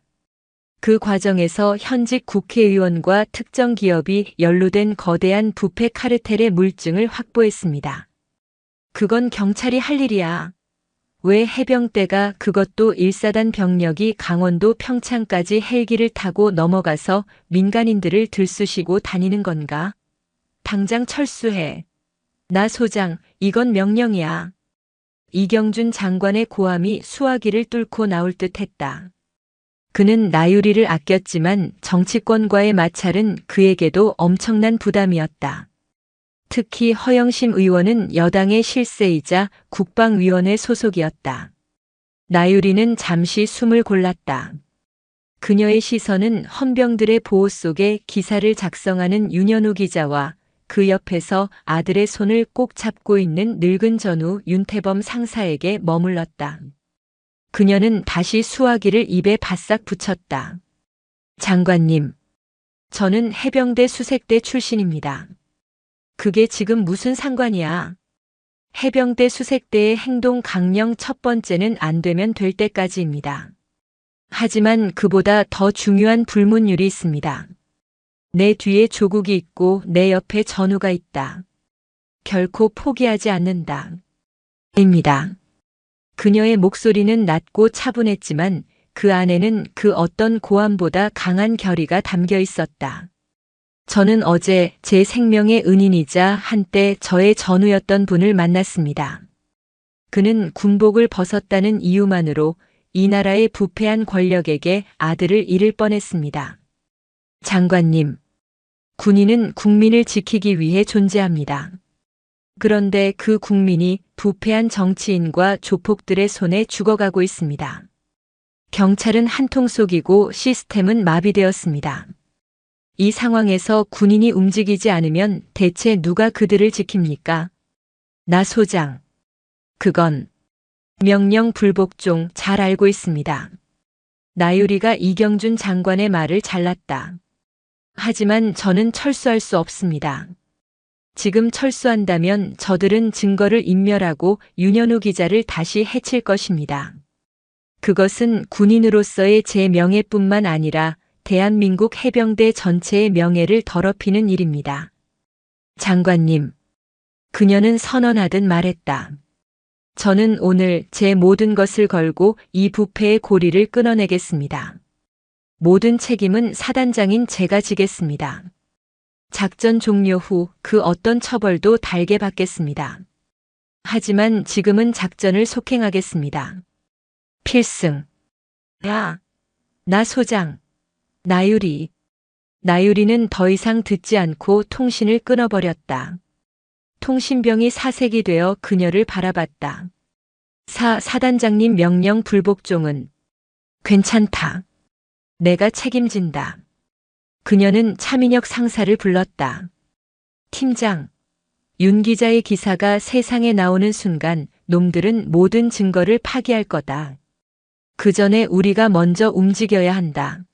그 과정에서 현직 국회의원과 특정 기업이 연루된 거대한 부패 카르텔의 물증을 확보했습니다. 그건 경찰이 할 일이야. 왜 해병대가, 그것도 1사단 병력이 강원도 평창까지 헬기를 타고 넘어가서 민간인들을 들쑤시고 다니는 건가? 당장 철수해. 나 소장, 이건 명령이야. 이경준 장관의 고함이 수화기를 뚫고 나올 듯 했다. 그는 나유리를 아꼈지만 정치권과의 마찰은 그에게도 엄청난 부담이었다. 특히 허영심 의원은 여당의 실세이자 국방위원회 소속이었다. 나유리는 잠시 숨을 골랐다. 그녀의 시선은 헌병들의 보호 속에 기사를 작성하는 윤현우 기자와 그 옆에서 아들의 손을 꼭 잡고 있는 늙은 전우 윤태범 상사에게 머물렀다. 그녀는 다시 수화기를 입에 바싹 붙였다. 장관님, 저는 해병대 수색대 출신입니다. 그게 지금 무슨 상관이야? 해병대 수색대의 행동 강령 첫 번째는 안 되면 될 때까지입니다. 하지만 그보다 더 중요한 불문율이 있습니다. 내 뒤에 조국이 있고 내 옆에 전우가 있다. 결코 포기하지 않는다. 입니다. 그녀의 목소리는 낮고 차분했지만 그 안에는 그 어떤 고함보다 강한 결의가 담겨 있었다. 저는 어제 제 생명의 은인이자 한때 저의 전우였던 분을 만났습니다. 그는 군복을 벗었다는 이유만으로 이 나라의 부패한 권력에게 아들을 잃을 뻔했습니다. 장관님, 군인은 국민을 지키기 위해 존재합니다. 그런데 그 국민이 부패한 정치인과 조폭들의 손에 죽어가고 있습니다. 경찰은 한통속이고 시스템은 마비되었습니다. 이 상황에서 군인이 움직이지 않으면 대체 누가 그들을 지킵니까? 나 소장. 그건 명령 불복종 잘 알고 있습니다. 나유리가 이경준 장관의 말을 잘랐다. 하지만 저는 철수할 수 없습니다. 지금 철수한다면 저들은 증거를 인멸하고 윤현우 기자를 다시 해칠 것입니다. 그것은 군인으로서의 제 명예뿐만 아니라 대한민국 해병대 전체의 명예를 더럽히는 일입니다. 장관님, 그녀는 선언하듯 말했다. 저는 오늘 제 모든 것을 걸고 이 부패의 고리를 끊어내겠습니다. 모든 책임은 사단장인 제가 지겠습니다. 작전 종료 후 그 어떤 처벌도 달게 받겠습니다. 하지만 지금은 작전을 속행하겠습니다. 필승. 야, 나 소장. 나유리. 나유리는 더 이상 듣지 않고 통신을 끊어버렸다. 통신병이 사색이 되어 그녀를 바라봤다. 사단장님 명령 불복종은 괜찮다. 내가 책임진다. 그녀는 차민혁 상사를 불렀다. 팀장, 윤 기자의 기사가 세상에 나오는 순간 놈들은 모든 증거를 파기할 거다. 그 전에 우리가 먼저 움직여야 한다.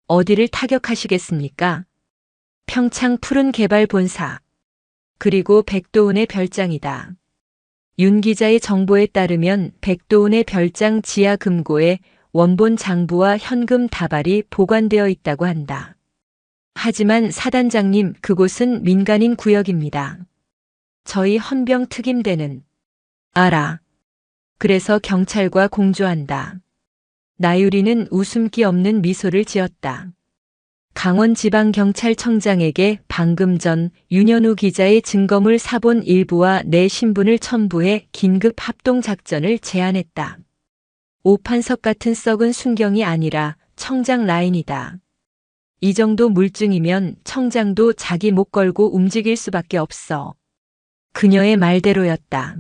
어디를 타격하시겠습니까? 평창 푸른개발본사. 그리고 백도훈의 별장이다. 윤 기자의 정보에 따르면 백도훈의 별장 지하 금고에 원본 장부와 현금 다발이 보관되어 있다고 한다. 하지만 사단장님, 그곳은 민간인 구역입니다. 저희 헌병 특임대는 알아. 그래서 경찰과 공조한다. 나유리는 웃음기 없는 미소를 지었다. 강원지방경찰청장에게 방금 전 윤현우 기자의 증거물 사본 일부와 내 신분을 첨부해 긴급 합동작전을 제안했다. 오판석 같은 썩은 순경이 아니라 청장 라인이다. 이 정도 물증이면 청장도 자기 목 걸고 움직일 수밖에 없어. 그녀의 말대로였다.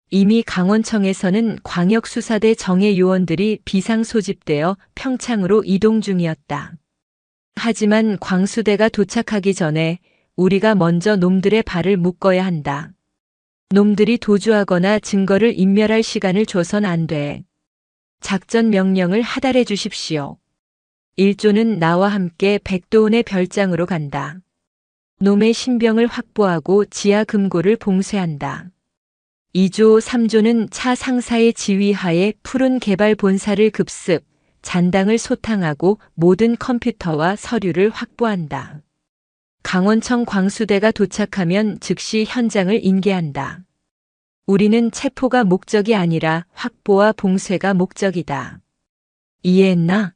이미 강원청에서는 광역수사대 정예 요원들이 비상소집되어 평창으로 이동 중이었다. 하지만 광수대가 도착하기 전에 우리가 먼저 놈들의 발을 묶어야 한다. 놈들이 도주하거나 증거를 인멸할 시간을 줘선 안 돼. 작전 명령을 하달해 주십시오. 1조는 나와 함께 백도훈의 별장으로 간다. 놈의 신병을 확보하고 지하 금고를 봉쇄한다. 2조, 3조는 차 상사의 지휘하에 푸른 개발 본사를 급습, 잔당을 소탕하고 모든 컴퓨터와 서류를 확보한다. 강원청 광수대가 도착하면 즉시 현장을 인계한다. 우리는 체포가 목적이 아니라 확보와 봉쇄가 목적이다. 이해했나?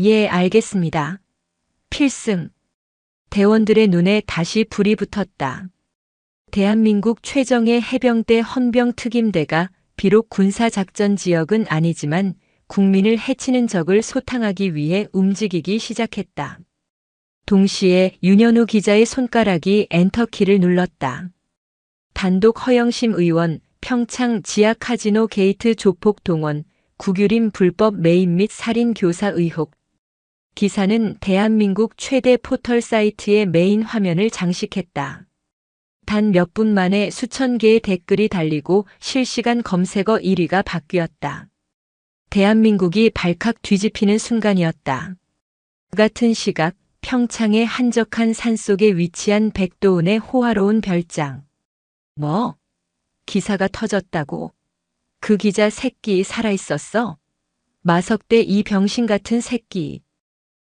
예, 알겠습니다. 필승. 대원들의 눈에 다시 불이 붙었다. 대한민국 최정예 해병대 헌병특임대가 비록 군사작전 지역은 아니지만 국민을 해치는 적을 소탕하기 위해 움직이기 시작했다. 동시에 윤현우 기자의 손가락이 엔터키를 눌렀다. 단독 허영심 의원, 평창 지하 카지노 게이트 조폭 동원, 구규림 불법 매입 및 살인 교사 의혹. 기사는 대한민국 최대 포털 사이트의 메인 화면을 장식했다. 단 몇 분 만에 수천 개의 댓글이 달리고 실시간 검색어 1위가 바뀌었다. 대한민국이 발칵 뒤집히는 순간이었다. 그 같은 시각 평창의 한적한 산속에 위치한 백도훈의 호화로운 별장. 뭐? 기사가 터졌다고? 그 기자 새끼 살아있었어? 마석대 이 병신 같은 새끼.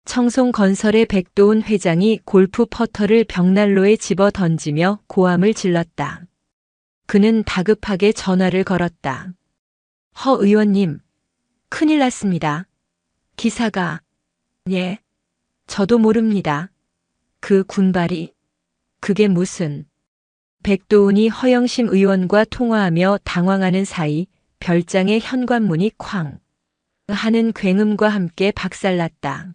청송건설의 백도훈 회장이 골프 퍼터를 벽난로에 집어 던지며 고함을 질렀다. 그는 다급하게 전화를 걸었다. 허 의원님, 큰일 났습니다. 기사가. 예, 저도 모릅니다. 그 군발이. 그게 무슨. 백도훈이 허영심 의원과 통화하며 당황하는 사이 별장의 현관문이 쾅 하는 굉음과 함께 박살났다.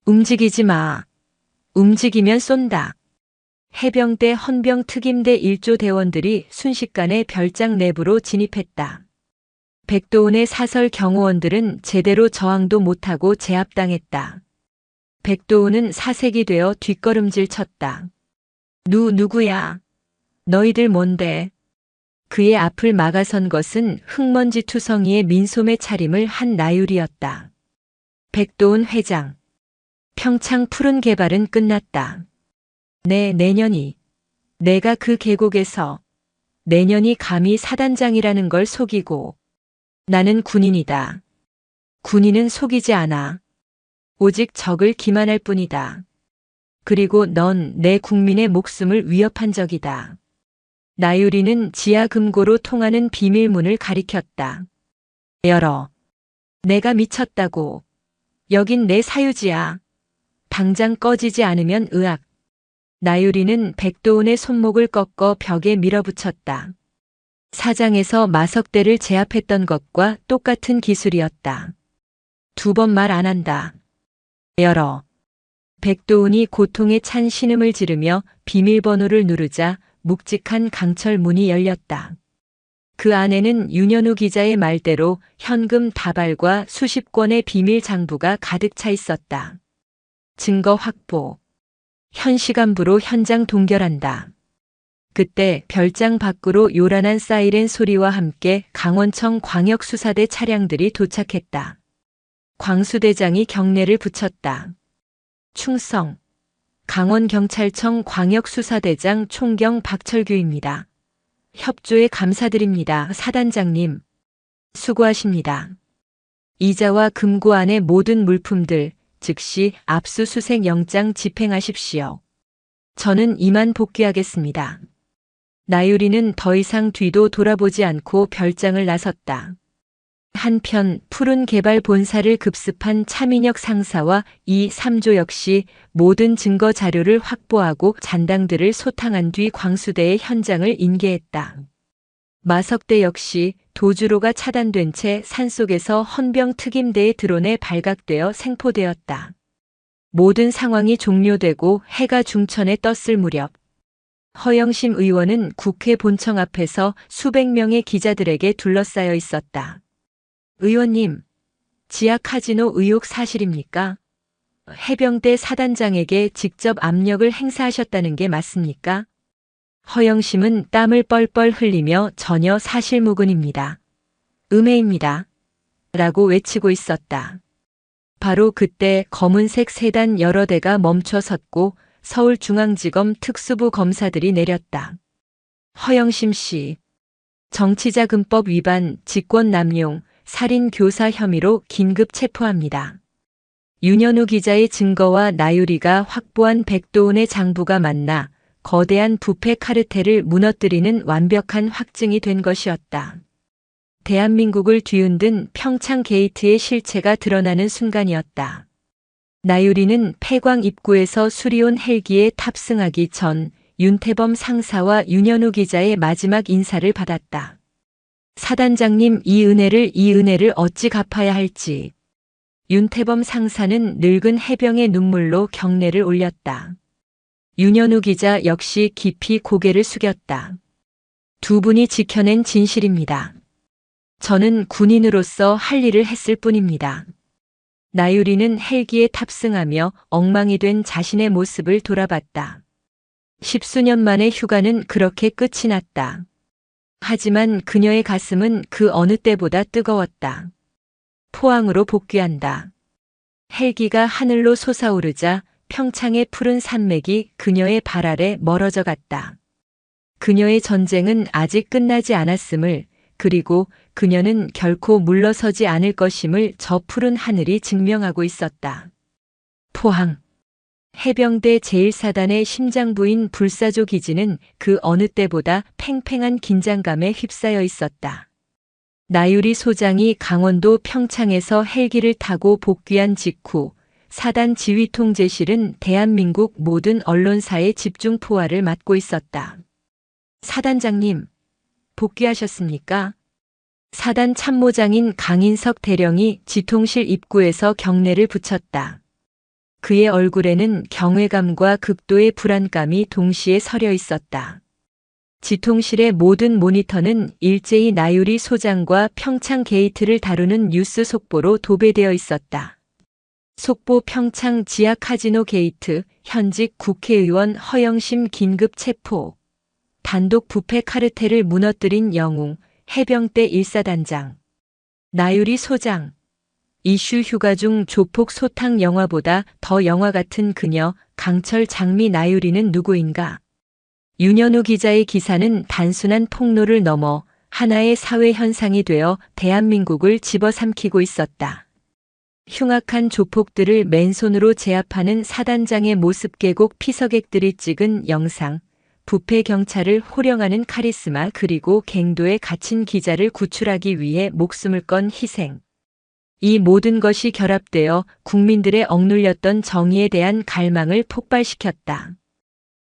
움직이지 마. 움직이면 쏜다. 해병대 헌병특임대 1조 대원들이 순식간에 별장 내부로 진입했다. 백도훈의 사설 경호원들은 제대로 저항도 못하고 제압당했다. 백도훈은 사색이 되어 뒷걸음질 쳤다. 누구야? 너희들 뭔데? 그의 앞을 막아선 것은 흙먼지 투성이의 민소매 차림을 한 나율이었다. 백도훈 회장. 평창 푸른 개발은 끝났다. 내년이. 내가 그 계곡에서 내년이 감히 사단장이라는 걸 속이고. 나는 군인이다. 군인은 속이지 않아. 오직 적을 기만할 뿐이다. 그리고 넌 내 국민의 목숨을 위협한 적이다. 나유리는 지하 금고로 통하는 비밀문을 가리켰다. 열어. 내가 미쳤다고. 여긴 내 사유지야. 당장 꺼지지 않으면 의학. 나유리는 백도훈의 손목을 꺾어 벽에 밀어붙였다. 사장에서 마석대를 제압했던 것과 똑같은 기술이었다. 2번 말 안 한다. 열어. 백도훈이 고통에 찬 신음을 지르며 비밀번호를 누르자 묵직한 강철 문이 열렸다. 그 안에는 윤현우 기자의 말대로 현금 다발과 수십 권의 비밀 장부가 가득 차 있었다. 증거 확보. 현시간부로 현장 동결한다. 그때 별장 밖으로 요란한 사이렌 소리와 함께 강원청 광역수사대 차량들이 도착했다. 광수대장이 경례를 붙였다. 충성. 강원경찰청 광역수사대장 총경 박철규입니다. 협조에 감사드립니다. 사단장님. 수고하십니다. 이자와 금고 안의 모든 물품들 즉시 압수수색 영장 집행하십시오. 저는 이만 복귀하겠습니다. 나유리는 더 이상 뒤도 돌아보지 않고 별장을 나섰다. 한편 푸른 개발 본사를 급습한 차민혁 상사와 이 3조 역시 모든 증거 자료를 확보하고 잔당들을 소탕한 뒤 광수대의 현장을 인계했다. 마석대 역시 도주로가 차단된 채 산속에서 헌병 특임대의 드론에 발각되어 생포되었다. 모든 상황이 종료되고 해가 중천에 떴을 무렵 허영심 의원은 국회 본청 앞에서 수백 명의 기자들에게 둘러싸여 있었다. 의원님, 지하 카지노 의혹 사실입니까? 해병대 사단장에게 직접 압력을 행사하셨다는 게 맞습니까? 허영심은 땀을 뻘뻘 흘리며 전혀 사실무근입니다. 음해입니다. 라고 외치고 있었다. 바로 그때 검은색 세단 여러 대가 멈춰 섰고 서울중앙지검 특수부 검사들이 내렸다. 허영심 씨, 정치자금법 위반, 직권남용, 살인교사 혐의로 긴급 체포합니다. 윤현우 기자의 증거와 나유리가 확보한 백도원의 장부가 만나 거대한 부패 카르텔을 무너뜨리는 완벽한 확증이 된 것이었다. 대한민국을 뒤흔든 평창 게이트의 실체가 드러나는 순간이었다. 나유리는 폐광 입구에서 수리온 헬기에 탑승하기 전 윤태범 상사와 윤현우 기자의 마지막 인사를 받았다. 사단장님, 이 은혜를 어찌 갚아야 할지. 윤태범 상사는 늙은 해병의 눈물로 경례를 올렸다. 윤현우 기자 역시 깊이 고개를 숙였다. 두 분이 지켜낸 진실입니다. 저는 군인으로서 할 일을 했을 뿐입니다. 나유리는 헬기에 탑승하며 엉망이 된 자신의 모습을 돌아봤다. 10수년 만의 휴가는 그렇게 끝이 났다. 하지만 그녀의 가슴은 그 어느 때보다 뜨거웠다. 포항으로 복귀한다. 헬기가 하늘로 솟아오르자 평창의 푸른 산맥이 그녀의 발 아래 멀어져 갔다. 그녀의 전쟁은 아직 끝나지 않았음을, 그리고 그녀는 결코 물러서지 않을 것임을 저 푸른 하늘이 증명하고 있었다. 포항. 해병대 제1사단의 심장부인 불사조 기지는 그 어느 때보다 팽팽한 긴장감에 휩싸여 있었다. 나유리 소장이 강원도 평창에서 헬기를 타고 복귀한 직후 사단 지휘통제실은 대한민국 모든 언론사의 집중 포화를 맞고 있었다. 사단장님, 복귀하셨습니까? 사단 참모장인 강인석 대령이 지통실 입구에서 경례를 붙였다. 그의 얼굴에는 경외감과 극도의 불안감이 동시에 서려 있었다. 지통실의 모든 모니터는 일제히 나유리 소장과 평창 게이트를 다루는 뉴스 속보로 도배되어 있었다. 속보 평창 지하 카지노 게이트, 현직 국회의원 허영심 긴급 체포. 단독 부패 카르텔을 무너뜨린 영웅, 해병대 1사단장. 나유리 소장. 이슈 휴가 중 조폭 소탕 영화보다 더 영화 같은 그녀, 강철 장미 나유리는 누구인가? 윤현우 기자의 기사는 단순한 폭로를 넘어 하나의 사회 현상이 되어 대한민국을 집어삼키고 있었다. 흉악한 조폭들을 맨손으로 제압하는 사단장의 모습 계곡 피서객들이 찍은 영상, 부패 경찰을 호령하는 카리스마, 그리고 갱도에 갇힌 기자를 구출하기 위해 목숨을 건 희생. 이 모든 것이 결합되어 국민들의 억눌렸던 정의에 대한 갈망을 폭발시켰다.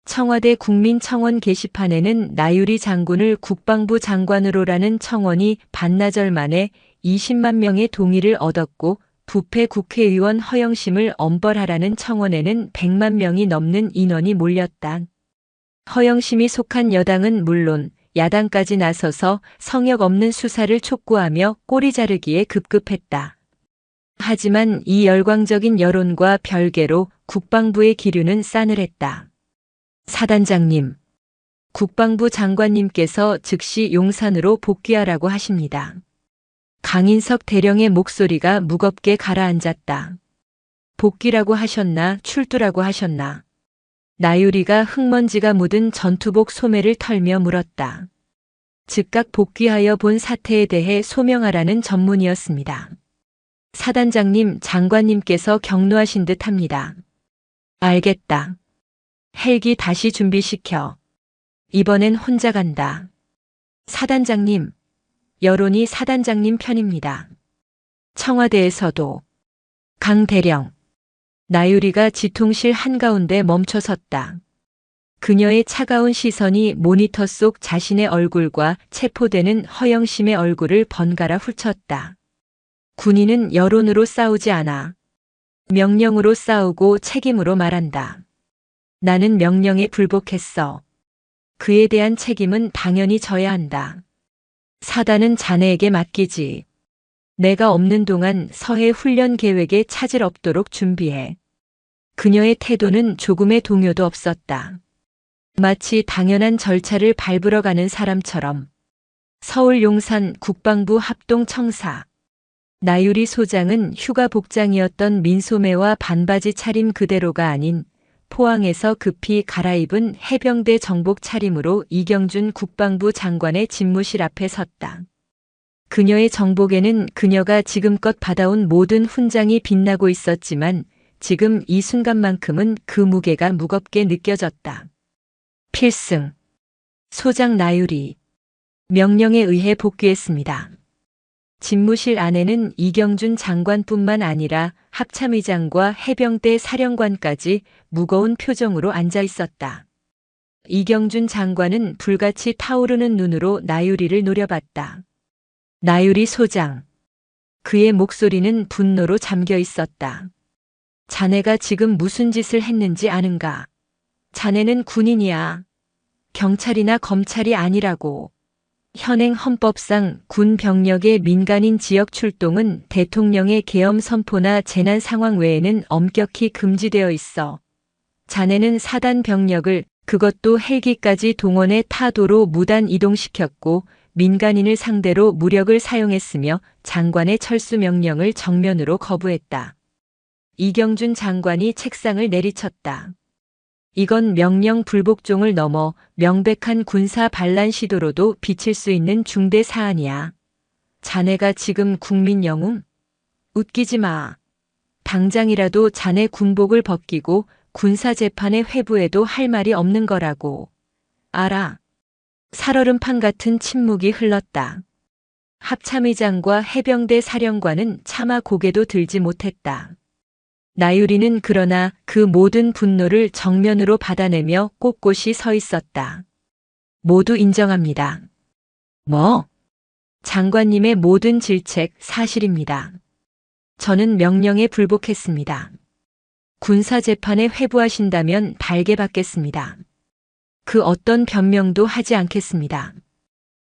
청와대 국민청원 게시판에는 나유리 장군을 국방부 장관으로라는 청원이 반나절 만에 20만 명의 동의를 얻었고, 부패 국회의원 허영심을 엄벌하라는 청원에는 100만 명이 넘는 인원이 몰렸다. 허영심이 속한 여당은 물론 야당까지 나서서 성역 없는 수사를 촉구하며 꼬리 자르기에 급급했다. 하지만 이 열광적인 여론과 별개로 국방부의 기류는 싸늘했다. 사단장님, 국방부 장관님께서 즉시 용산으로 복귀하라고 하십니다. 강인석 대령의 목소리가 무겁게 가라앉았다. 복귀라고 하셨나 출두라고 하셨나? 나유리가 흙먼지가 묻은 전투복 소매를 털며 물었다. 즉각 복귀하여 본 사태에 대해 소명하라는 전문이었습니다. 사단장님, 장관님께서 경로하신 듯 합니다. 알겠다. 헬기 다시 준비시켜. 이번엔 혼자 간다. 사단장님, 여론이 사단장님 편입니다. 청와대에서도. 강 대령. 나유리가 지통실 한가운데 멈춰섰다. 그녀의 차가운 시선이 모니터 속 자신의 얼굴과 체포되는 허영심의 얼굴을 번갈아 훑쳤다. 군인은 여론으로 싸우지 않아. 명령으로 싸우고 책임으로 말한다. 나는 명령에 불복했어. 그에 대한 책임은 당연히 져야 한다. 사단은 자네에게 맡기지. 내가 없는 동안 서해 훈련 계획에 차질 없도록 준비해. 그녀의 태도는 조금의 동요도 없었다. 마치 당연한 절차를 밟으러 가는 사람처럼. 서울 용산 국방부 합동청사. 나유리 소장은 휴가 복장이었던 민소매와 반바지 차림 그대로가 아닌 포항에서 급히 갈아입은 해병대 정복 차림으로 이경준 국방부 장관의 집무실 앞에 섰다. 그녀의 정복에는 그녀가 지금껏 받아온 모든 훈장이 빛나고 있었지만 지금 이 순간만큼은 그 무게가 무겁게 느껴졌다. 필승. 소장 나유리. 명령에 의해 복귀했습니다. 집무실 안에는 이경준 장관뿐만 아니라 합참의장과 해병대 사령관까지 무거운 표정으로 앉아 있었다. 이경준 장관은 불같이 타오르는 눈으로 나유리를 노려봤다. 나유리 소장. 그의 목소리는 분노로 잠겨 있었다. 자네가 지금 무슨 짓을 했는지 아는가? 자네는 군인이야. 경찰이나 검찰이 아니라고. 현행 헌법상 군 병력의 민간인 지역 출동은 대통령의 계엄 선포나 재난 상황 외에는 엄격히 금지되어 있어. 자네는 사단 병력을 그것도 헬기까지 동원해 타도로 무단 이동시켰고 민간인을 상대로 무력을 사용했으며 장관의 철수 명령을 정면으로 거부했다. 이경준 장관이 책상을 내리쳤다. 이건 명령 불복종을 넘어 명백한 군사 반란 시도로도 비칠 수 있는 중대 사안이야. 자네가 지금 국민 영웅? 웃기지 마. 당장이라도 자네 군복을 벗기고 군사재판에 회부해도 할 말이 없는 거라고. 알아. 살얼음판 같은 침묵이 흘렀다. 합참의장과 해병대 사령관은 차마 고개도 들지 못했다. 나유리는 그러나 그 모든 분노를 정면으로 받아내며 꼿꼿이 서 있었다. 모두 인정합니다. 뭐? 장관님의 모든 질책 사실입니다. 저는 명령에 불복했습니다. 군사재판에 회부하신다면 달게 받겠습니다. 그 어떤 변명도 하지 않겠습니다.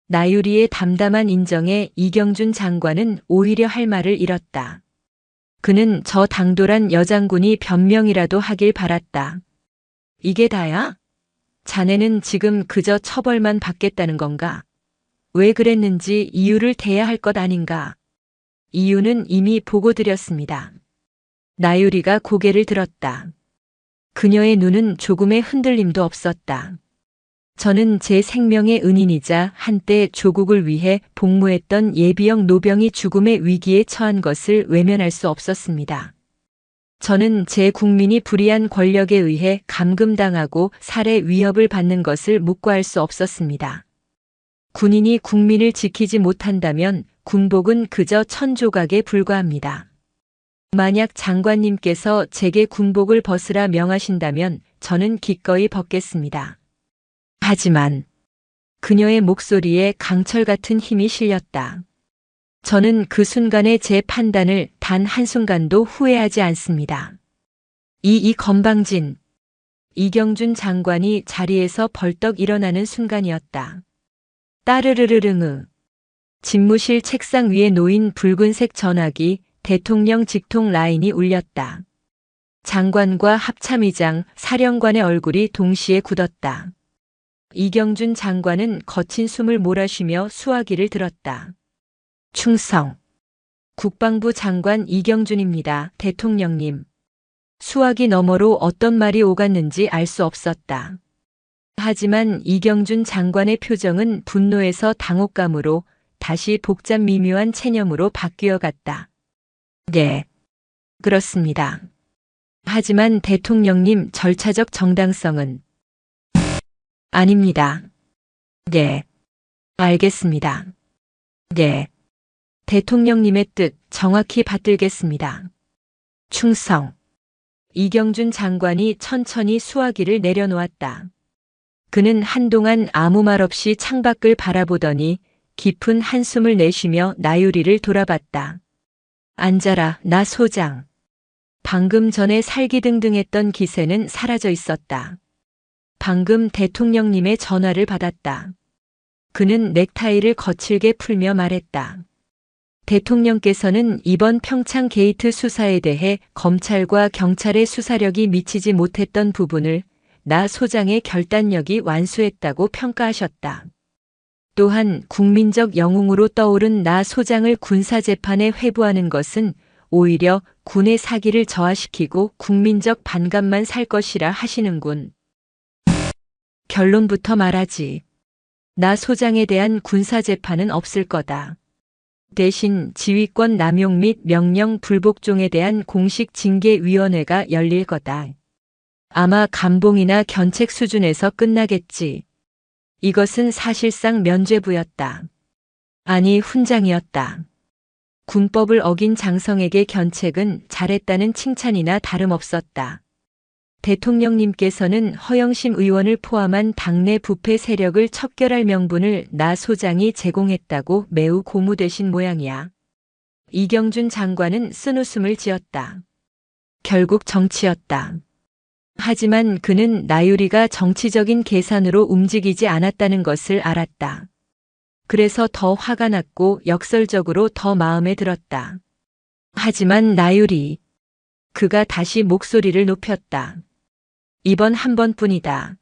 나유리의 담담한 인정에 이경준 장관은 오히려 할 말을 잃었다. 그는 저 당돌한 여장군이 변명이라도 하길 바랐다. 이게 다야? 자네는 지금 그저 처벌만 받겠다는 건가? 왜 그랬는지 이유를 대야 할 것 아닌가? 이유는 이미 보고드렸습니다. 나유리가 고개를 들었다. 그녀의 눈은 조금의 흔들림도 없었다. 저는 제 생명의 은인이자 한때 조국을 위해 복무했던 예비역 노병이 죽음의 위기에 처한 것을 외면할 수 없었습니다. 저는 제 국민이 불의한 권력에 의해 감금당하고 살해 위협을 받는 것을 묵과할 수 없었습니다. 군인이 국민을 지키지 못한다면 군복은 그저 천조각에 불과합니다. 만약 장관님께서 제게 군복을 벗으라 명하신다면 저는 기꺼이 벗겠습니다. 하지만 그녀의 목소리에 강철 같은 힘이 실렸다. 저는 그 순간의 제 판단을 단 한순간도 후회하지 않습니다. 이 건방진 이경준 장관이 자리에서 벌떡 일어나는 순간이었다. 따르르르릉. 집무실 책상 위에 놓인 붉은색 전화기, 대통령 직통 라인이 울렸다. 장관과 합참의장, 사령관의 얼굴이 동시에 굳었다. 이경준 장관은 거친 숨을 몰아쉬며 수화기를 들었다. 충성. 국방부 장관 이경준입니다, 대통령님. 수화기 너머로 어떤 말이 오갔는지 알 수 없었다. 하지만 이경준 장관의 표정은 분노에서 당혹감으로 다시 복잡 미묘한 체념으로 바뀌어 갔다. 네, 그렇습니다. 하지만 대통령님 절차적 정당성은 아닙니다. 네, 알겠습니다. 네, 대통령님의 뜻 정확히 받들겠습니다. 충성. 이경준 장관이 천천히 수화기를 내려놓았다. 그는 한동안 아무 말 없이 창밖을 바라보더니 깊은 한숨을 내쉬며 나유리를 돌아봤다. 앉아라, 나 소장. 방금 전에 살기등등했던 기세는 사라져 있었다. 방금 대통령님의 전화를 받았다. 그는 넥타이를 거칠게 풀며 말했다. 대통령께서는 이번 평창 게이트 수사에 대해 검찰과 경찰의 수사력이 미치지 못했던 부분을 나 소장의 결단력이 완수했다고 평가하셨다. 또한 국민적 영웅으로 떠오른 나 소장을 군사재판에 회부하는 것은 오히려 군의 사기를 저하시키고 국민적 반감만 살 것이라 하시는군. 결론부터 말하지. 나 소장에 대한 군사재판은 없을 거다. 대신 지휘권 남용 및 명령 불복종에 대한 공식 징계위원회가 열릴 거다. 아마 감봉이나 견책 수준에서 끝나겠지. 이것은 사실상 면죄부였다. 아니, 훈장이었다. 군법을 어긴 장성에게 견책은 잘했다는 칭찬이나 다름없었다. 대통령님께서는 허영심 의원을 포함한 당내 부패 세력을 척결할 명분을 나 소장이 제공했다고 매우 고무되신 모양이야. 이경준 장관은 쓴웃음을 지었다. 결국 정치였다. 하지만 그는 나유리가 정치적인 계산으로 움직이지 않았다는 것을 알았다. 그래서 더 화가 났고 역설적으로 더 마음에 들었다. 하지만 나유리. 그가 다시 목소리를 높였다. 이번 한 번뿐이다.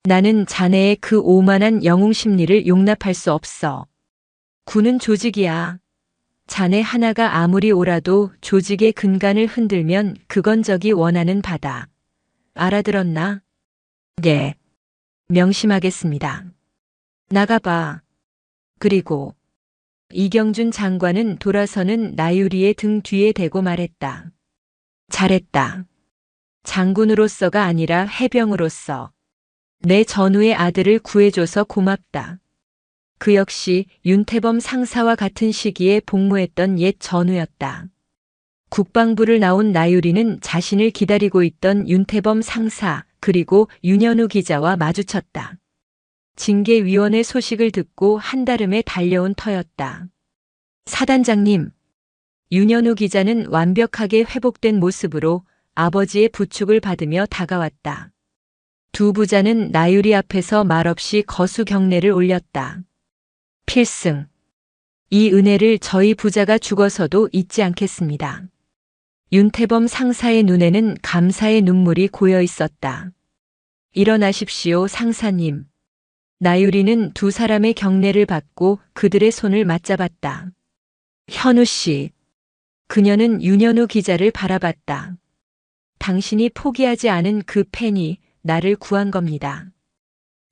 나는 자네의 그 오만한 영웅 심리를 용납할 수 없어. 군은 조직이야. 자네 하나가 아무리 옳아도 조직의 근간을 흔들면 그건 적이 원하는 바다. 알아들었나? 네. 명심하겠습니다. 나가봐. 그리고 이경준 장관은 돌아서는 나유리의 등 뒤에 대고 말했다. 잘했다. 장군으로서가 아니라 해병으로서. 내 전우의 아들을 구해줘서 고맙다. 그 역시 윤태범 상사와 같은 시기에 복무했던 옛 전우였다. 국방부를 나온 나유리는 자신을 기다리고 있던 윤태범 상사 그리고 윤현우 기자와 마주쳤다. 징계위원회 소식을 듣고 한달음에 달려온 터였다. 사단장님. 윤현우 기자는 완벽하게 회복된 모습으로 아버지의 부축을 받으며 다가왔다. 두 부자는 나유리 앞에서 말없이 거수 경례를 올렸다. 필승. 이 은혜를 저희 부자가 죽어서도 잊지 않겠습니다. 윤태범 상사의 눈에는 감사의 눈물이 고여 있었다. 일어나십시오, 상사님. 나유리는 두 사람의 경례를 받고 그들의 손을 맞잡았다. 현우 씨. 그녀는 윤현우 기자를 바라봤다. 당신이 포기하지 않은 그 팬이 나를 구한 겁니다.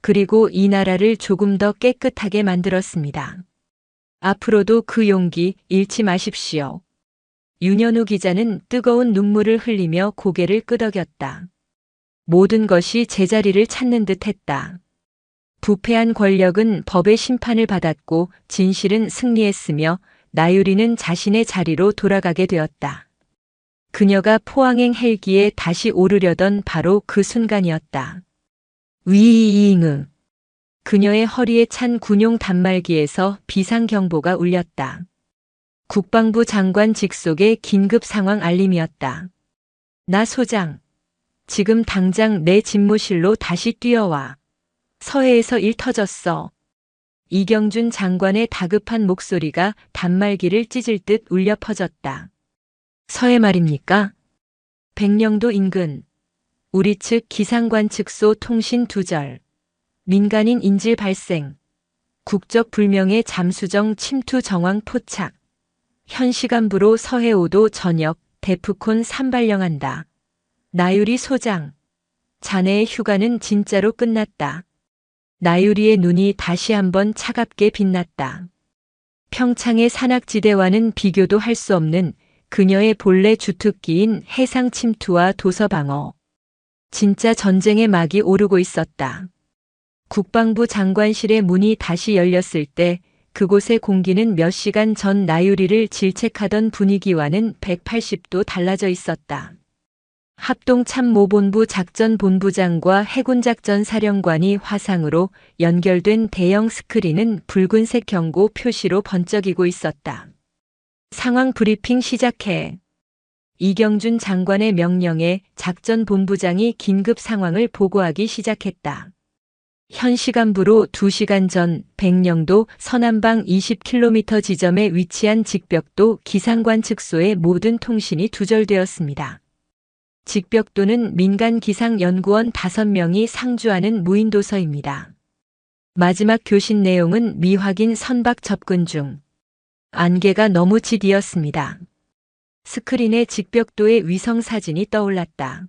그리고 이 나라를 조금 더 깨끗하게 만들었습니다. 앞으로도 그 용기 잃지 마십시오. 윤현우 기자는 뜨거운 눈물을 흘리며 고개를 끄덕였다. 모든 것이 제자리를 찾는 듯 했다. 부패한 권력은 법의 심판을 받았고 진실은 승리했으며 나유리는 자신의 자리로 돌아가게 되었다. 그녀가 포항행 헬기에 다시 오르려던 바로 그 순간이었다. 위잉응. 그녀의 허리에 찬 군용 단말기에서 비상경보가 울렸다. 국방부 장관 직속의 긴급 상황 알림이었다. 나 소장. 지금 당장 내 집무실로 다시 뛰어와. 서해에서 일 터졌어. 이경준 장관의 다급한 목소리가 단말기를 찢을 듯 울려 퍼졌다. 서해 말입니까? 백령도 인근. 우리 측 기상관측소 통신 두절. 민간인 인질 발생. 국적 불명의 잠수정 침투 정황 포착. 현 시간부로 서해 5도 전역 데프콘 3 발령한다. 나유리 소장. 자네의 휴가는 진짜로 끝났다. 나유리의 눈이 다시 한번 차갑게 빛났다. 평창의 산악지대와는 비교도 할 수 없는 그녀의 본래 주특기인 해상 침투와 도서 방어. 진짜 전쟁의 막이 오르고 있었다. 국방부 장관실의 문이 다시 열렸을 때 그곳의 공기는 몇 시간 전 나유리를 질책하던 분위기와는 180도 달라져 있었다. 합동참모본부 작전본부장과 해군작전사령관이 화상으로 연결된 대형 스크린은 붉은색 경고 표시로 번쩍이고 있었다. 상황 브리핑 시작해. 이경준 장관의 명령에 작전본부장이 긴급 상황을 보고하기 시작했다. 현 시간부로 2시간 전 백령도 서남방 20km 지점에 위치한 직벽도 기상관측소의 모든 통신이 두절되었습니다. 직벽도는 민간기상연구원 5명이 상주하는 무인도서입니다. 마지막 교신 내용은 미확인 선박 접근 중. 안개가 너무 짙이었습니다. 스크린에 직벽도의 위성사진이 떠올랐다.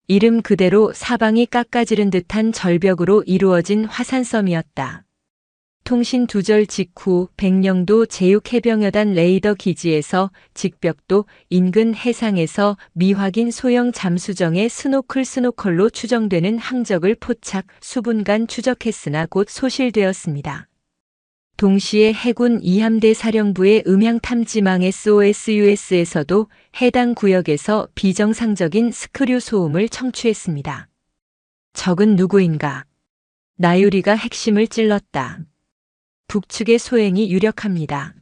이름 그대로 사방이 깎아지른 듯한 절벽으로 이루어진 화산섬이었다. 통신 두절 직후 백령도 제육해병여단 레이더 기지에서 직벽도 인근 해상에서 미확인 소형 잠수정의 스노클로 추정되는 항적을 포착 수분간 추적했으나 곧 소실되었습니다. 동시에 해군 2함대 사령부의 음향탐지망 SOSUS에서도 해당 구역에서 비정상적인 스크류 소음을 청취했습니다. 적은 누구인가? 나유리가 핵심을 찔렀다. 북측의 소행이 유력합니다.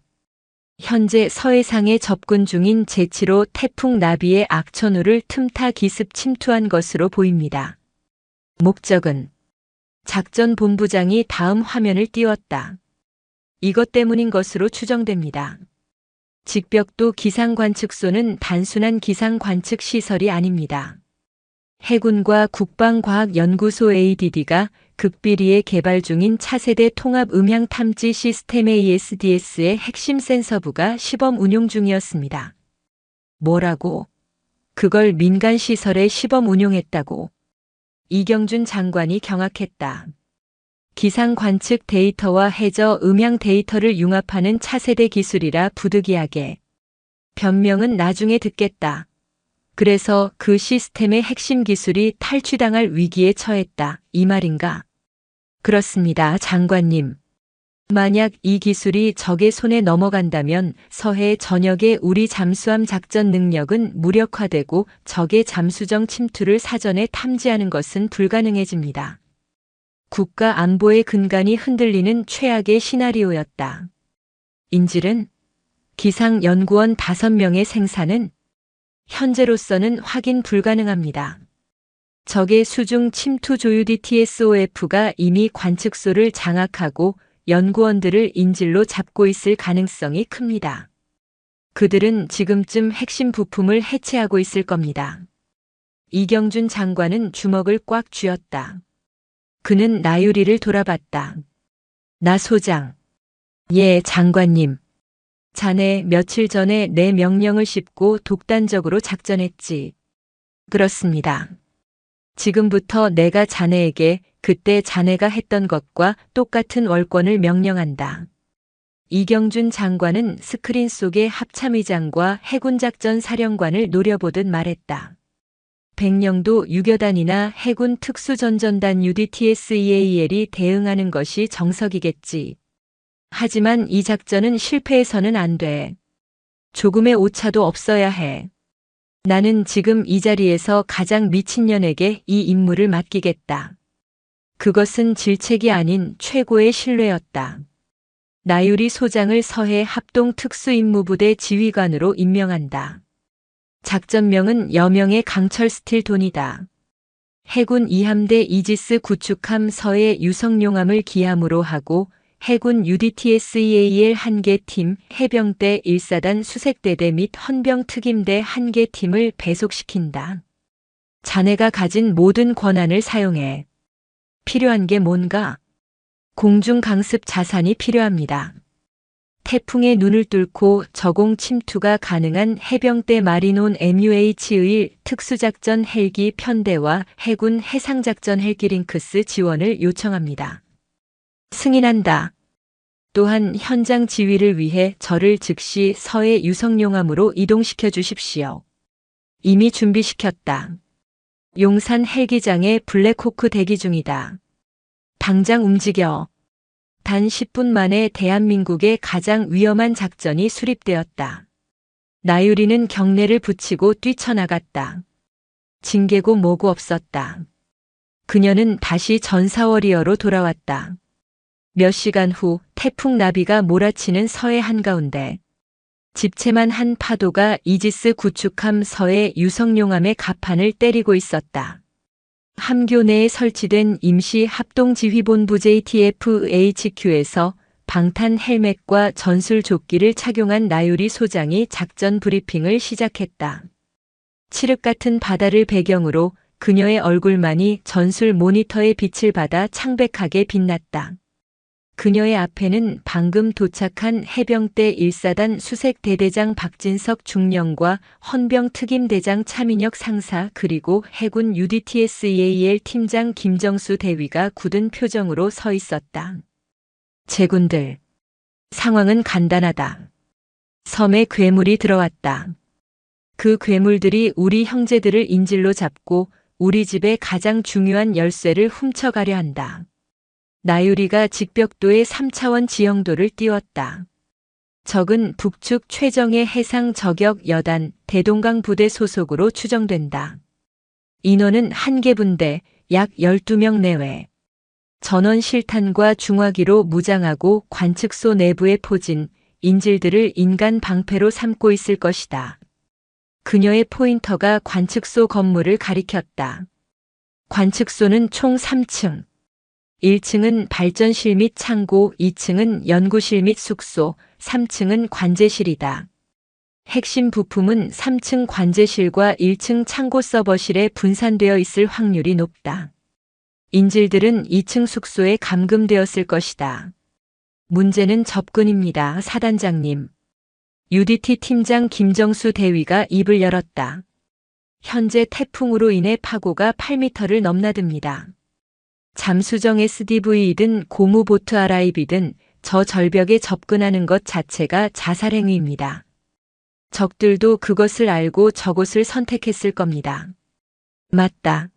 현재 서해상에 접근 중인 제7호 태풍 나비의 악천후를 틈타 기습 침투한 것으로 보입니다. 목적은? 작전본부장이 다음 화면을 띄웠다. 이것 때문인 것으로 추정됩니다. 직벽도 기상관측소는 단순한 기상관측 시설이 아닙니다. 해군과 국방과학연구소 ADD가 극비리에 개발 중인 차세대 통합 음향 탐지 시스템 ASDS의 핵심 센서부가 시범 운용 중이었습니다. 뭐라고? 그걸 민간 시설에 시범 운용했다고. 이경준 장관이 경악했다. 기상 관측 데이터와 해저 음향 데이터를 융합하는 차세대 기술이라 부득이하게. 변명은 나중에 듣겠다. 그래서 그 시스템의 핵심 기술이 탈취당할 위기에 처했다. 이 말인가? 그렇습니다, 장관님. 만약 이 기술이 적의 손에 넘어간다면 서해 전역의 우리 잠수함 작전 능력은 무력화되고 적의 잠수정 침투를 사전에 탐지하는 것은 불가능해집니다. 국가 안보의 근간이 흔들리는 최악의 시나리오였다. 인질은? 기상연구원 5명의 생사는? 현재로서는 확인 불가능합니다. 적의 수중 침투 조유 DTSOF가 이미 관측소를 장악하고 연구원들을 인질로 잡고 있을 가능성이 큽니다. 그들은 지금쯤 핵심 부품을 해체하고 있을 겁니다. 이경준 장관은 주먹을 꽉 쥐었다. 그는 나유리를 돌아봤다. 나 소장. 예, 장관님. 자네 며칠 전에 내 명령을 씹고 독단적으로 작전했지. 그렇습니다. 지금부터 내가 자네에게 그때 자네가 했던 것과 똑같은 월권을 명령한다. 이경준 장관은 스크린 속의 합참의장과 해군작전 사령관을 노려보듯 말했다. 백령도 유교단이나 해군 특수전전단 UDTSEAL이 대응하는 것이 정석이겠지. 하지만 이 작전은 실패해서는 안 돼. 조금의 오차도 없어야 해. 나는 지금 이 자리에서 가장 미친년에게 이 임무를 맡기겠다. 그것은 질책이 아닌 최고의 신뢰였다. 나유리 소장을 서해 합동특수임무부대 지휘관으로 임명한다. 작전명은 여명의 강철 스틸 돈이다. 해군 2함대 이지스 구축함 서해 유성용함을 기함으로 하고 해군 UDTSEAL 1개 팀, 해병대 1사단 수색대대 및 헌병특임대 1개 팀을 배속시킨다. 자네가 가진 모든 권한을 사용해. 필요한 게 뭔가? 공중 강습 자산이 필요합니다. 태풍의 눈을 뚫고 저공 침투가 가능한 해병대 마리논 MUH-1 특수작전 헬기 편대와 해군 해상작전 헬기 링크스 지원을 요청합니다. 승인한다. 또한 현장 지휘를 위해 저를 즉시 서해 유성용함으로 이동시켜 주십시오. 이미 준비시켰다. 용산 헬기장에 블랙호크 대기 중이다. 당장 움직여. 단 10분 만에 대한민국의 가장 위험한 작전이 수립되었다. 나유리는 경례를 붙이고 뛰쳐나갔다. 징계고 뭐고 없었다. 그녀는 다시 전사워리어로 돌아왔다. 몇 시간 후 태풍 나비가 몰아치는 서해 한가운데 집채만 한 파도가 이지스 구축함 서해 유성용함의 갑판을 때리고 있었다. 함교 내에 설치된 임시 합동지휘본부 JTF-HQ에서 방탄 헬멧과 전술 조끼를 착용한 나유리 소장이 작전 브리핑을 시작했다. 칠흑 같은 바다를 배경으로 그녀의 얼굴만이 전술 모니터의 빛을 받아 창백하게 빛났다. 그녀의 앞에는 방금 도착한 해병대 1사단 수색대대장 박진석 중령과 헌병특임대장 차민혁 상사 그리고 해군 UDTSEAL 팀장 김정수 대위가 굳은 표정으로 서 있었다. 제군들, 상황은 간단하다. 섬에 괴물이 들어왔다. 그 괴물들이 우리 형제들을 인질로 잡고 우리 집의 가장 중요한 열쇠를 훔쳐가려 한다. 나유리가 직벽도의 3차원 지형도를 띄웠다. 적은 북측 최정예 해상 저격 여단 대동강 부대 소속으로 추정된다. 인원은 1개 분대 약 12명 내외. 전원 실탄과 중화기로 무장하고 관측소 내부에 포진 인질들을 인간 방패로 삼고 있을 것이다. 그녀의 포인터가 관측소 건물을 가리켰다. 관측소는 총 3층. 1층은 발전실 및 창고, 2층은 연구실 및 숙소, 3층은 관제실이다. 핵심 부품은 3층 관제실과 1층 창고 서버실에 분산되어 있을 확률이 높다. 인질들은 2층 숙소에 감금되었을 것이다. 문제는 접근입니다, 사단장님. UDT 팀장 김정수 대위가 입을 열었다. 현재 태풍으로 인해 파고가 8m를 넘나듭니다. 잠수정 SDV이든 고무보트 RIB든 저 절벽에 접근하는 것 자체가 자살행위입니다. 적들도 그것을 알고 저곳을 선택했을 겁니다. 맞다.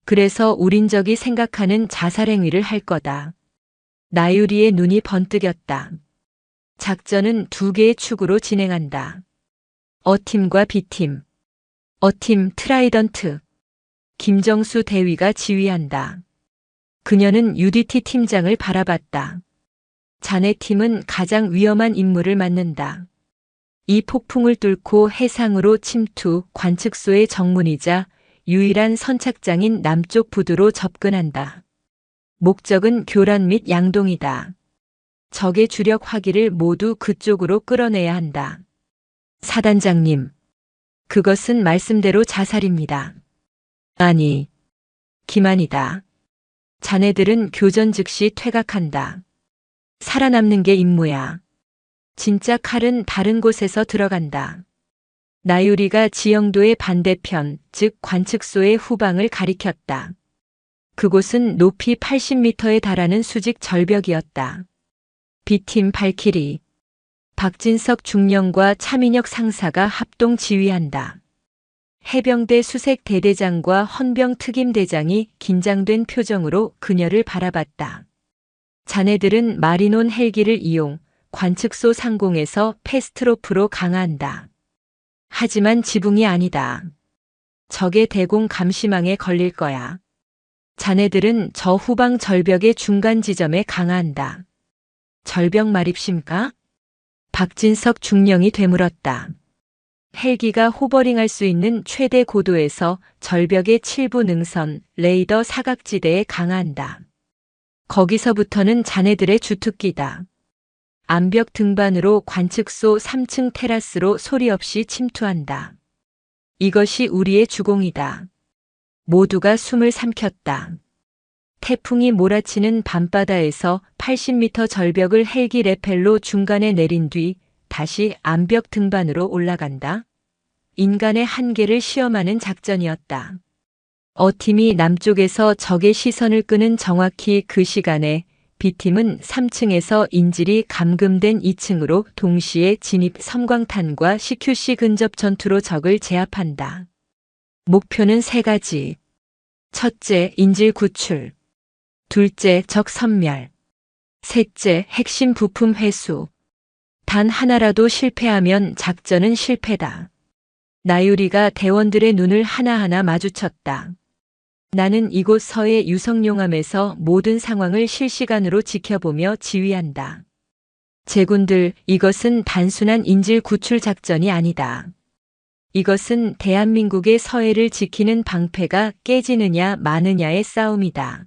그래서 우린 적이 생각하는 자살행위를 할 거다. 나유리의 눈이 번뜩였다. 작전은 2개의 축으로 진행한다. A팀과 B팀. A팀 트라이던트. 김정수 대위가 지휘한다. 그녀는 UDT 팀장을 바라봤다. 자네 팀은 가장 위험한 임무를 맡는다. 이 폭풍을 뚫고 해상으로 침투, 관측소의 정문이자 유일한 선착장인 남쪽 부두로 접근한다. 목적은 교란 및 양동이다. 적의 주력 화기를 모두 그쪽으로 끌어내야 한다. 사단장님, 그것은 말씀대로 자살입니다. 아니, 기만이다. 자네들은 교전 즉시 퇴각한다. 살아남는 게 임무야. 진짜 칼은 다른 곳에서 들어간다. 나유리가 지형도의 반대편, 즉 관측소의 후방을 가리켰다. 그곳은 높이 80m에 달하는 수직 절벽이었다. B팀 발키리. 박진석 중령과 차민혁 상사가 합동 지휘한다. 해병대 수색 대대장과 헌병 특임 대장이 긴장된 표정으로 그녀를 바라봤다. 자네들은 마리논 헬기를 이용 관측소 상공에서 패스트로프로 강화한다. 하지만 지붕이 아니다. 적의 대공 감시망에 걸릴 거야. 자네들은 저 후방 절벽의 중간 지점에 강화한다. 절벽 말입십니까? 박진석 중령이 되물었다. 헬기가 호버링할 수 있는 최대 고도에서 절벽의 7부 능선, 레이더 사각지대에 강화한다. 거기서부터는 자네들의 주특기다. 암벽 등반으로 관측소 3층 테라스로 소리 없이 침투한다. 이것이 우리의 주공이다. 모두가 숨을 삼켰다. 태풍이 몰아치는 밤바다에서 80m 절벽을 헬기 레펠로 중간에 내린 뒤 다시 암벽 등반으로 올라간다. 인간의 한계를 시험하는 작전이었다. A팀이 남쪽에서 적의 시선을 끄는 정확히 그 시간에 B팀은 3층에서 인질이 감금된 2층으로 동시에 진입 섬광탄과 CQC 근접 전투로 적을 제압한다. 목표는 3가지. 첫째, 인질 구출. 둘째, 적 섬멸. 셋째, 핵심 부품 회수. 단 하나라도 실패하면 작전은 실패다. 나유리가 대원들의 눈을 하나하나 마주쳤다. 나는 이곳 서해 유성용암에서 모든 상황을 실시간으로 지켜보며 지휘한다. 제군들, 이것은 단순한 인질 구출 작전이 아니다. 이것은 대한민국의 서해를 지키는 방패가 깨지느냐 마느냐의 싸움이다.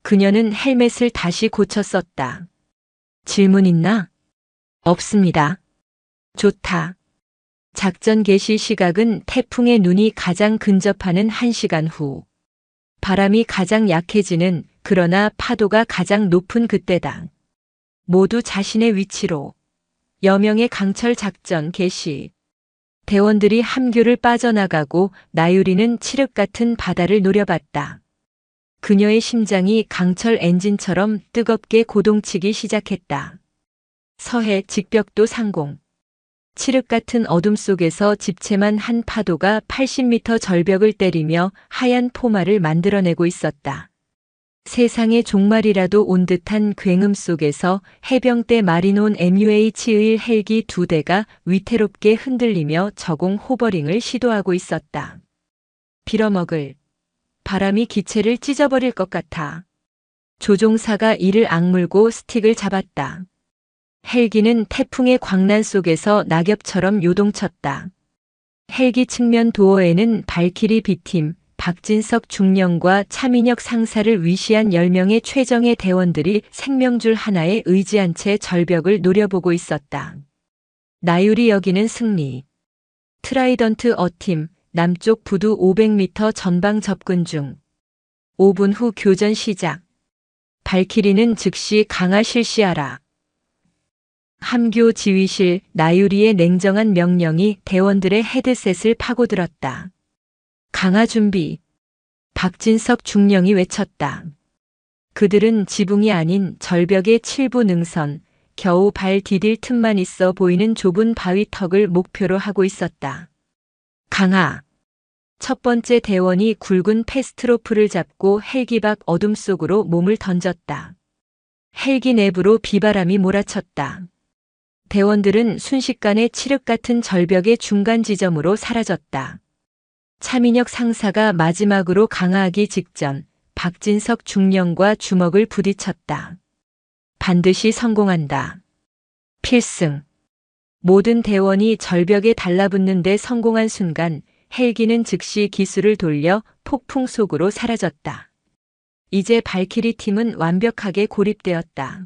그녀는 헬멧을 다시 고쳐 썼다. 질문 있나? 없습니다. 좋다. 작전 개시 시각은 태풍의 눈이 가장 근접하는 1시간 후. 바람이 가장 약해지는 그러나 파도가 가장 높은 그때다. 모두 자신의 위치로. 여명의 강철 작전 개시. 대원들이 함교를 빠져나가고 나유리는 칠흑 같은 바다를 노려봤다. 그녀의 심장이 강철 엔진처럼 뜨겁게 고동치기 시작했다. 서해 직벽도 상공. 칠흑 같은 어둠 속에서 집채만 한 파도가 80m 절벽을 때리며 하얀 포마를 만들어내고 있었다. 세상의 종말이라도 온 듯한 굉음 속에서 해병대 마리논 MUH-1 헬기 2대가 위태롭게 흔들리며 저공 호버링을 시도하고 있었다. 빌어먹을. 바람이 기체를 찢어버릴 것 같아. 조종사가 이를 악물고 스틱을 잡았다. 헬기는 태풍의 광란 속에서 낙엽처럼 요동쳤다. 헬기 측면 도어에는 발키리 B팀, 박진석 중령과 차민혁 상사를 위시한 10명의 최정예 대원들이 생명줄 하나에 의지한 채 절벽을 노려보고 있었다. 나유리 여기는 승리. 트라이던트 A팀, 남쪽 부두 500m 전방 접근 중. 5분 후 교전 시작. 발키리는 즉시 강화 실시하라. 함교 지휘실 나유리의 냉정한 명령이 대원들의 헤드셋을 파고들었다. 강화 준비. 박진석 중령이 외쳤다. 그들은 지붕이 아닌 절벽의 7부 능선, 겨우 발 디딜 틈만 있어 보이는 좁은 바위 턱을 목표로 하고 있었다. 강화. 첫 번째 대원이 굵은 패스트로프를 잡고 헬기 밖 어둠 속으로 몸을 던졌다. 헬기 내부로 비바람이 몰아쳤다. 대원들은 순식간에 칠흑 같은 절벽의 중간 지점으로 사라졌다. 차민혁 상사가 마지막으로 강화하기 직전 박진석 중령과 주먹을 부딪혔다. 반드시 성공한다. 필승. 모든 대원이 절벽에 달라붙는 데 성공한 순간 헬기는 즉시 기술을 돌려 폭풍 속으로 사라졌다. 이제 발키리 팀은 완벽하게 고립되었다.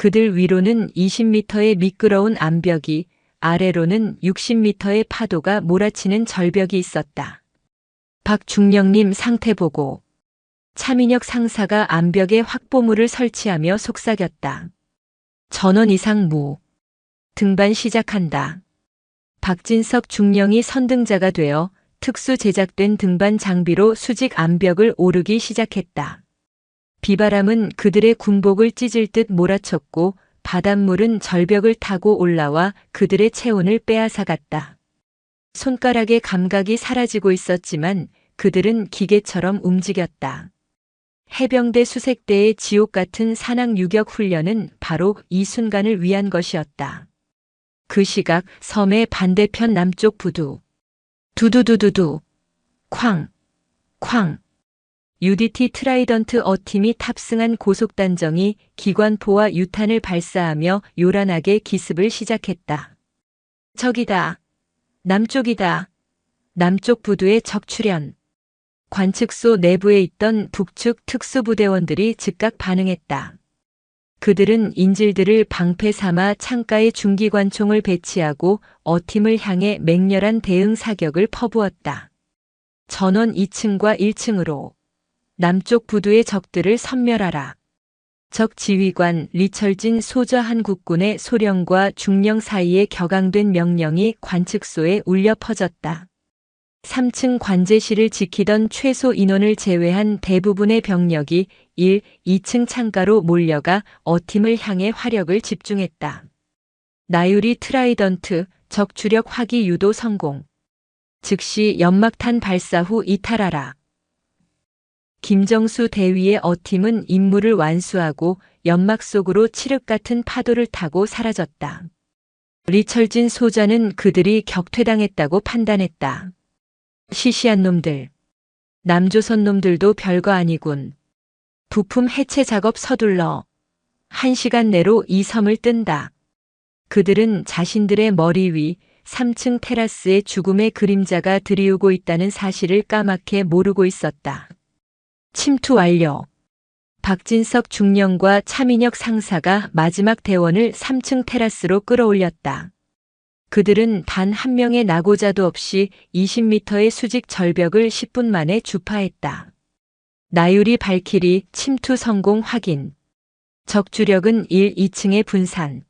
그들 위로는 20m의 미끄러운 암벽이, 아래로는 60m의 파도가 몰아치는 절벽이 있었다. 박 중령님 상태 보고. 차민혁 상사가 암벽에 확보물을 설치하며 속삭였다. 전원 이상 무. 등반 시작한다. 박진석 중령이 선등자가 되어 특수 제작된 등반 장비로 수직 암벽을 오르기 시작했다. 비바람은 그들의 군복을 찢을 듯 몰아쳤고 바닷물은 절벽을 타고 올라와 그들의 체온을 빼앗아갔다. 손가락의 감각이 사라지고 있었지만 그들은 기계처럼 움직였다. 해병대 수색대의 지옥 같은 산악 유격 훈련은 바로 이 순간을 위한 것이었다. 그 시각 섬의 반대편 남쪽 부두. 두두두두두. 쾅. 쾅. UDT 트라이던트 A팀이 탑승한 고속단정이 기관포와 유탄을 발사하며 요란하게 기습을 시작했다. 적이다. 남쪽이다. 남쪽 부두의 적 출현. 관측소 내부에 있던 북측 특수부대원들이 즉각 반응했다. 그들은 인질들을 방패 삼아 창가에 중기관총을 배치하고 어팀을 향해 맹렬한 대응 사격을 퍼부었다. 전원 2층과 1층으로 남쪽 부두의 적들을 섬멸하라. 적 지휘관 리철진 소저 한국군의 소령과 중령 사이에 격앙된 명령이 관측소에 울려 퍼졌다. 3층 관제실을 지키던 최소 인원을 제외한 대부분의 병력이 1, 2층 창가로 몰려가 어팀을 향해 화력을 집중했다. 나유리 트라이던트 적 주력 화기 유도 성공. 즉시 연막탄 발사 후 이탈하라. 김정수 대위의 어팀은 임무를 완수하고 연막 속으로 칠흑 같은 파도를 타고 사라졌다. 리철진 소자는 그들이 격퇴당했다고 판단했다. 시시한 놈들. 남조선 놈들도 별거 아니군. 부품 해체 작업 서둘러. 1시간 내로 이 섬을 뜬다. 그들은 자신들의 머리 위 3층 테라스에 죽음의 그림자가 들이우고 있다는 사실을 까맣게 모르고 있었다. 침투 완료. 박진석 중령과 차민혁 상사가 마지막 대원을 3층 테라스로 끌어올렸다. 그들은 단 한 명의 낙오자도 없이 20m의 수직 절벽을 10분 만에 주파했다. 나유리 발키리 침투 성공 확인. 적 주력은 1, 2층에 분산.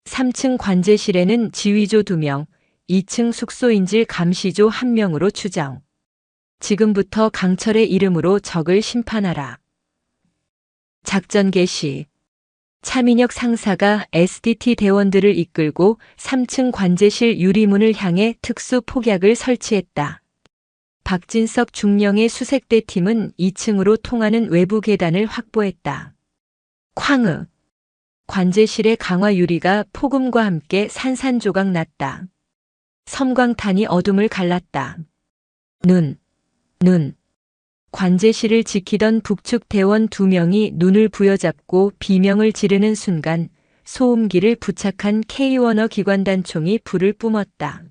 3층 관제실에는 지휘조 2명, 2층 숙소인질 감시조 1명으로 추정. 지금부터 강철의 이름으로 적을 심판하라. 작전 개시. 차민혁 상사가 SDT 대원들을 이끌고 3층 관제실 유리문을 향해 특수 폭약을 설치했다. 박진석 중령의 수색대 팀은 2층으로 통하는 외부 계단을 확보했다. 쾅으. 관제실의 강화 유리가 폭음과 함께 산산조각 났다. 섬광탄이 어둠을 갈랐다. 눈. 관제실을 지키던 북측 대원 2명이 눈을 부여잡고 비명을 지르는 순간 소음기를 부착한 K-워너 기관단총이 불을 뿜었다.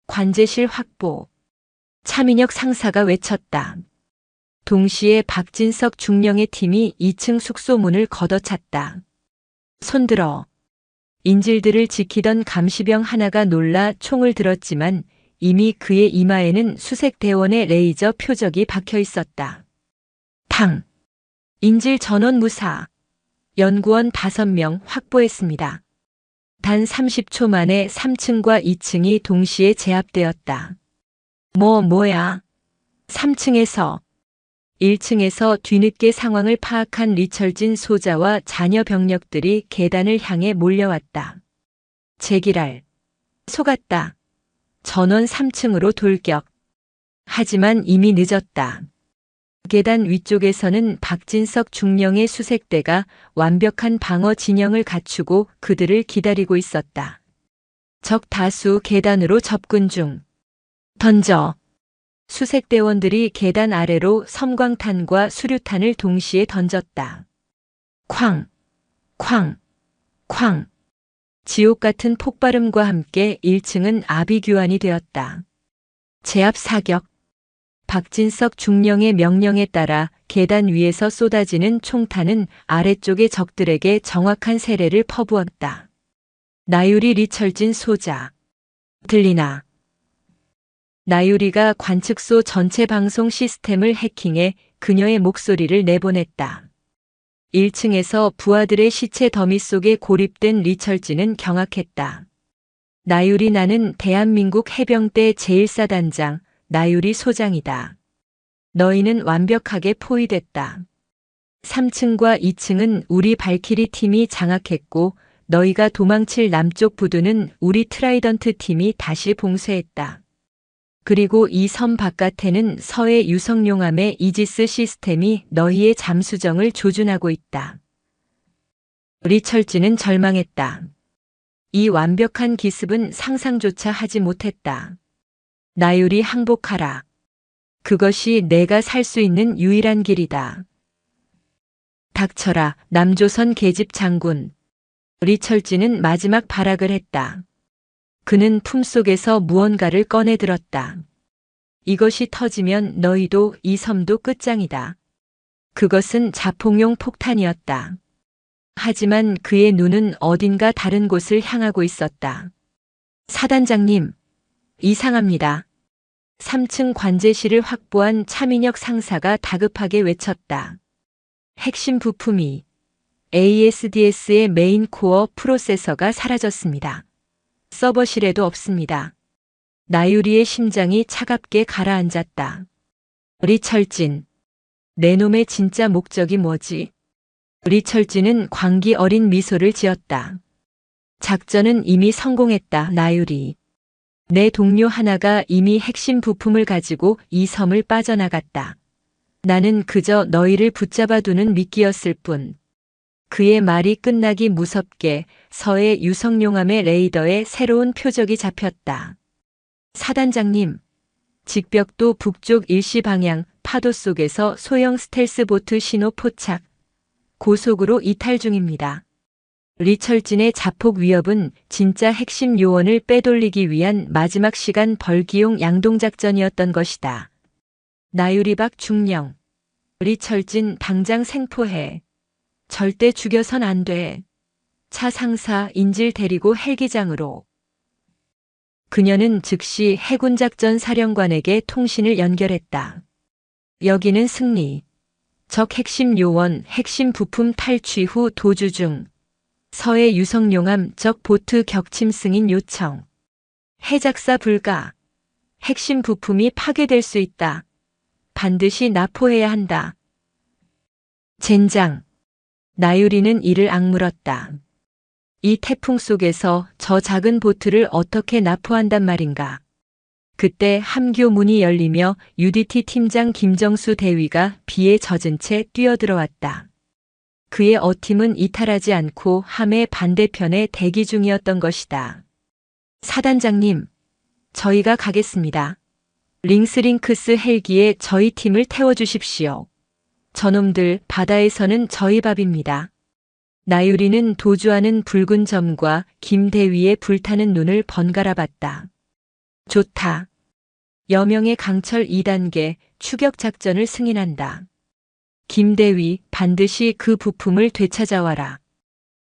관제실 확보. 차민혁 상사가 외쳤다. 동시에 박진석 중령의 팀이 2층 숙소문을 걷어찼다. 손들어. 인질들을 지키던 감시병 하나가 놀라 총을 들었지만 이미 그의 이마에는 수색대원의 레이저 표적이 박혀 있었다. 탕. 인질 전원 무사. 연구원 5명 확보했습니다. 단 30초 만에 3층과 2층이 동시에 제압되었다. 뭐야? 3층에서 1층에서 뒤늦게 상황을 파악한 리철진 소자와 잔여 병력들이 계단을 향해 몰려왔다. 제기랄. 속았다. 전원 3층으로 돌격. 하지만 이미 늦었다. 계단 위쪽에서는 박진석 중령의 수색대가 완벽한 방어 진영을 갖추고 그들을 기다리고 있었다. 적 다수 계단으로 접근 중. 던져. 수색대원들이 계단 아래로 섬광탄과 수류탄을 동시에 던졌다. 쾅, 쾅, 쾅. 지옥 같은 폭발음과 함께 1층은 아비규환이 되었다. 제압 사격. 박진석 중령의 명령에 따라 계단 위에서 쏟아지는 총탄은 아래쪽의 적들에게 정확한 세례를 퍼부었다. 나유리 리철진 소자. 들리나? 나유리가 관측소 전체 방송 시스템을 해킹해 그녀의 목소리를 내보냈다. 1층에서 부하들의 시체 더미 속에 고립된 리철진은 경악했다. 나유리 나는 대한민국 해병대 제1사단장 나유리 소장이다. 너희는 완벽하게 포위됐다. 3층과 2층은 우리 발키리 팀이 장악했고 너희가 도망칠 남쪽 부두는 우리 트라이던트 팀이 다시 봉쇄했다. 그리고 이 섬 바깥에는 서해 유성용함의 이지스 시스템이 너희의 잠수정을 조준하고 있다. 리철진은 절망했다. 이 완벽한 기습은 상상조차 하지 못했다. 나유리 항복하라. 그것이 내가 살 수 있는 유일한 길이다. 닥쳐라, 남조선 계집 장군. 리철진은 마지막 발악을 했다. 그는 품속에서 무언가를 꺼내 들었다. 이것이 터지면 너희도 이 섬도 끝장이다. 그것은 자폭용 폭탄이었다. 하지만 그의 눈은 어딘가 다른 곳을 향하고 있었다. 사단장님, 이상합니다. 3층 관제실을 확보한 차민혁 상사가 다급하게 외쳤다. 핵심 부품이 ASDS의 메인 코어 프로세서가 사라졌습니다. 서버실에도 없습니다. 나유리의 심장이 차갑게 가라앉았다. 리철진, 내 놈의 진짜 목적이 뭐지? 리철진은 광기 어린 미소를 지었다. 작전은 이미 성공했다, 나유리. 내 동료 하나가 이미 핵심 부품을 가지고 이 섬을 빠져나갔다. 나는 그저 너희를 붙잡아두는 미끼였을 뿐. 그의 말이 끝나기 무섭게 서해 유성용암의 레이더에 새로운 표적이 잡혔다. 사단장님, 직벽도 북쪽 일시 방향 파도 속에서 소형 스텔스 보트 신호 포착. 고속으로 이탈 중입니다. 리철진의 자폭 위협은 진짜 핵심 요원을 빼돌리기 위한 마지막 시간 벌기용 양동작전이었던 것이다. 나유리박 중령. 리철진 당장 생포해. 절대 죽여선 안 돼. 차 상사 인질 데리고 헬기장으로. 그녀는 즉시 해군작전 사령관에게 통신을 연결했다. 여기는 승리. 적 핵심 요원, 핵심 부품 탈취 후 도주 중. 서해 유성용암 적 보트 격침 승인 요청. 해작사 불가. 핵심 부품이 파괴될 수 있다. 반드시 납포해야 한다. 젠장. 나유리는 이를 악물었다. 이 태풍 속에서 저 작은 보트를 어떻게 납포한단 말인가. 그때 함교 문이 열리며 UDT 팀장 김정수 대위가 비에 젖은 채 뛰어들어왔다. 그의 어팀은 이탈하지 않고 함의 반대편에 대기 중이었던 것이다. 사단장님, 저희가 가겠습니다. 링스링크스 헬기에 저희 팀을 태워주십시오. 저놈들 바다에서는 저희 밥입니다. 나유리는 도주하는 붉은 점과 김대위의 불타는 눈을 번갈아 봤다. 좋다. 여명의 강철 2단계 추격 작전을 승인한다. 김대위, 반드시 그 부품을 되찾아와라.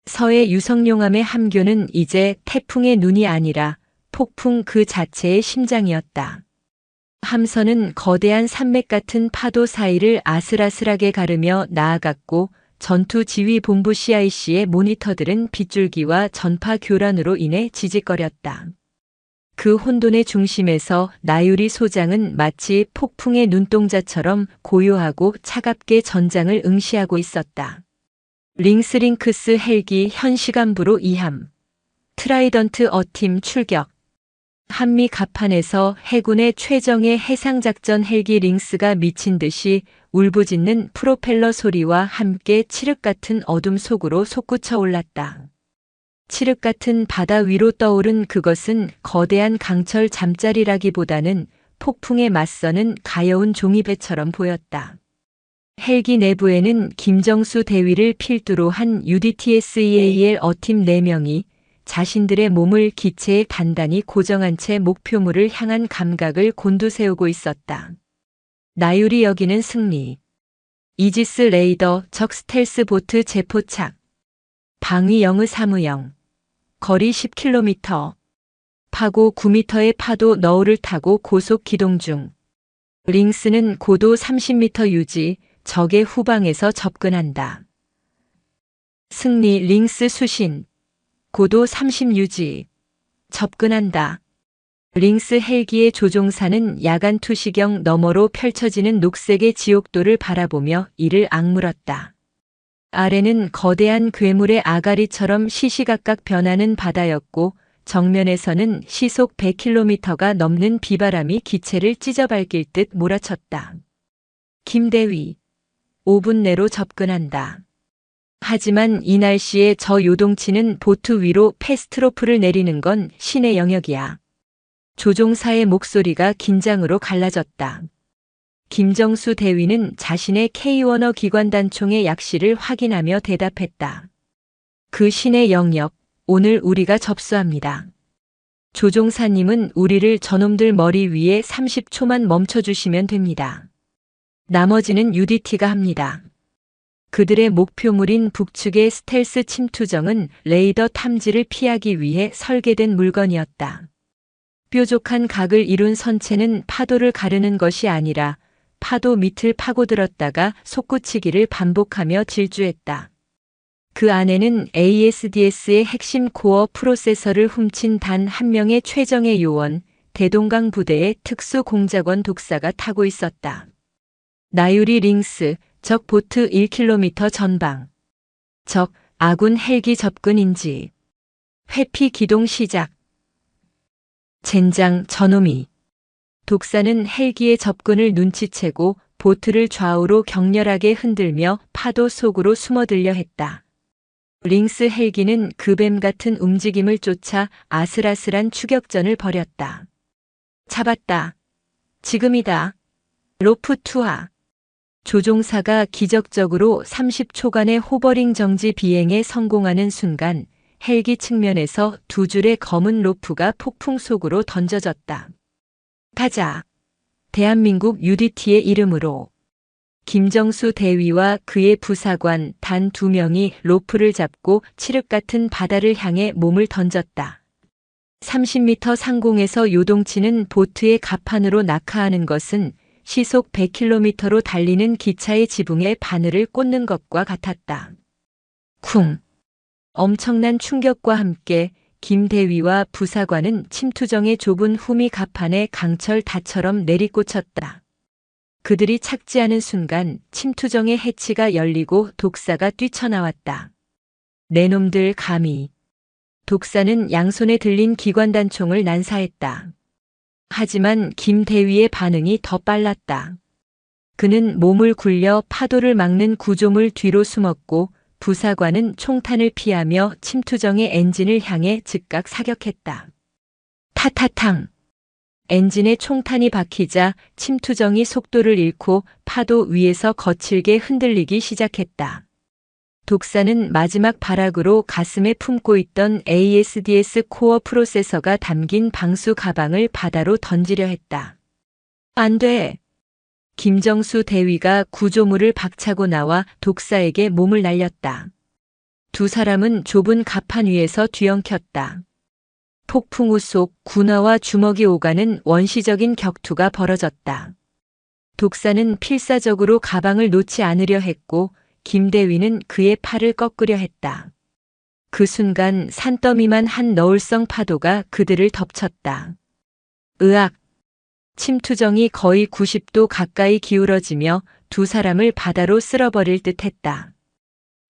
서해 유성용암의 함교는 이제 태풍의 눈이 아니라 폭풍 그 자체의 심장이었다. 함선은 거대한 산맥 같은 파도 사이를 아슬아슬하게 가르며 나아갔고 전투 지휘 본부 CIC의 모니터들은 빗줄기와 전파 교란으로 인해 지직거렸다. 그 혼돈의 중심에서 나유리 소장은 마치 폭풍의 눈동자처럼 고요하고 차갑게 전장을 응시하고 있었다. 링스링크스 헬기 현 시간부로 2함. 트라이던트 어팀 출격. 한미 갑판에서 해군의 최정예 해상작전 헬기 링스가 미친 듯이 울부짖는 프로펠러 소리와 함께 칠흑 같은 어둠 속으로 솟구쳐 올랐다. 칠흑 같은 바다 위로 떠오른 그것은 거대한 강철 잠자리라기보다는 폭풍에 맞서는 가여운 종이배처럼 보였다. 헬기 내부에는 김정수 대위를 필두로 한 UDTSEAL 어팀 4명이 자신들의 몸을 기체에 단단히 고정한 채 목표물을 향한 감각을 곤두세우고 있었다. 나유리 여기는 승리. 이지스 레이더 적 스텔스 보트 재포착. 방위 영의 사무영. 거리 10km. 파고 9m의 파도 너울을 타고 고속 기동 중. 링스는 고도 30m 유지, 적의 후방에서 접근한다. 승리 링스 수신. 고도 30 유지. 접근한다. 링스 헬기의 조종사는 야간 투시경 너머로 펼쳐지는 녹색의 지옥도를 바라보며 이를 악물었다. 아래는 거대한 괴물의 아가리처럼 시시각각 변하는 바다였고 정면에서는 시속 100km가 넘는 비바람이 기체를 찢어밟힐 듯 몰아쳤다. 김대위, 5분 내로 접근한다. 하지만 이 날씨에 저 요동치는 보트 위로 패스트로프를 내리는 건 신의 영역이야. 조종사의 목소리가 긴장으로 갈라졌다. 김정수 대위는 자신의 K-원어 기관단총의 약실을 확인하며 대답했다. 그 신의 영역, 오늘 우리가 접수합니다. 조종사님은 우리를 저놈들 머리 위에 30초만 멈춰주시면 됩니다. 나머지는 UDT가 합니다. 그들의 목표물인 북측의 스텔스 침투정은 레이더 탐지를 피하기 위해 설계된 물건이었다. 뾰족한 각을 이룬 선체는 파도를 가르는 것이 아니라 파도 밑을 파고들었다가 솟구치기를 반복하며 질주했다. 그 안에는 ASDS의 핵심 코어 프로세서를 훔친 단 한 명의 최정예 요원, 대동강 부대의 특수 공작원 독사가 타고 있었다. 나유리 링스, 적 보트 1km 전방. 적 아군 헬기 접근 인지. 회피 기동 시작. 젠장 저놈이. 독사는 헬기의 접근을 눈치채고 보트를 좌우로 격렬하게 흔들며 파도 속으로 숨어들려 했다. 링스 헬기는 그 뱀 같은 움직임을 쫓아 아슬아슬한 추격전을 벌였다. 잡았다. 지금이다. 로프 투하. 조종사가 기적적으로 30초간의 호버링 정지 비행에 성공하는 순간 헬기 측면에서 두 줄의 검은 로프가 폭풍 속으로 던져졌다. 가자. 대한민국 UDT의 이름으로. 김정수 대위와 그의 부사관 단 2명이 로프를 잡고 칠흑 같은 바다를 향해 몸을 던졌다. 30m 상공에서 요동치는 보트의 갑판으로 낙하하는 것은 시속 100km로 달리는 기차의 지붕에 바늘을 꽂는 것과 같았다. 쿵! 엄청난 충격과 함께 김 대위와 부사관은 침투정의 좁은 후미 갑판에 강철 닷처럼 내리꽂혔다. 그들이 착지하는 순간 침투정의 해치가 열리고 독사가 뛰쳐나왔다. 내 놈들 감히. 독사는 양손에 들린 기관단총을 난사했다. 하지만 김 대위의 반응이 더 빨랐다. 그는 몸을 굴려 파도를 막는 구조물 뒤로 숨었고 부사관은 총탄을 피하며 침투정의 엔진을 향해 즉각 사격했다. 타타탕. 엔진에 총탄이 박히자 침투정이 속도를 잃고 파도 위에서 거칠게 흔들리기 시작했다. 독사는 마지막 발악으로 가슴에 품고 있던 ASDS 코어 프로세서가 담긴 방수 가방을 바다로 던지려 했다. 안 돼. 김정수 대위가 구조물을 박차고 나와 독사에게 몸을 날렸다. 두 사람은 좁은 갑판 위에서 뒤엉켰다. 폭풍우 속 군화와 주먹이 오가는 원시적인 격투가 벌어졌다. 독사는 필사적으로 가방을 놓지 않으려 했고 김 대위는 그의 팔을 꺾으려 했다. 그 순간 산더미만 한 너울성 파도가 그들을 덮쳤다. 으악! 침투정이 거의 90도 가까이 기울어지며 두 사람을 바다로 쓸어버릴 듯 했다.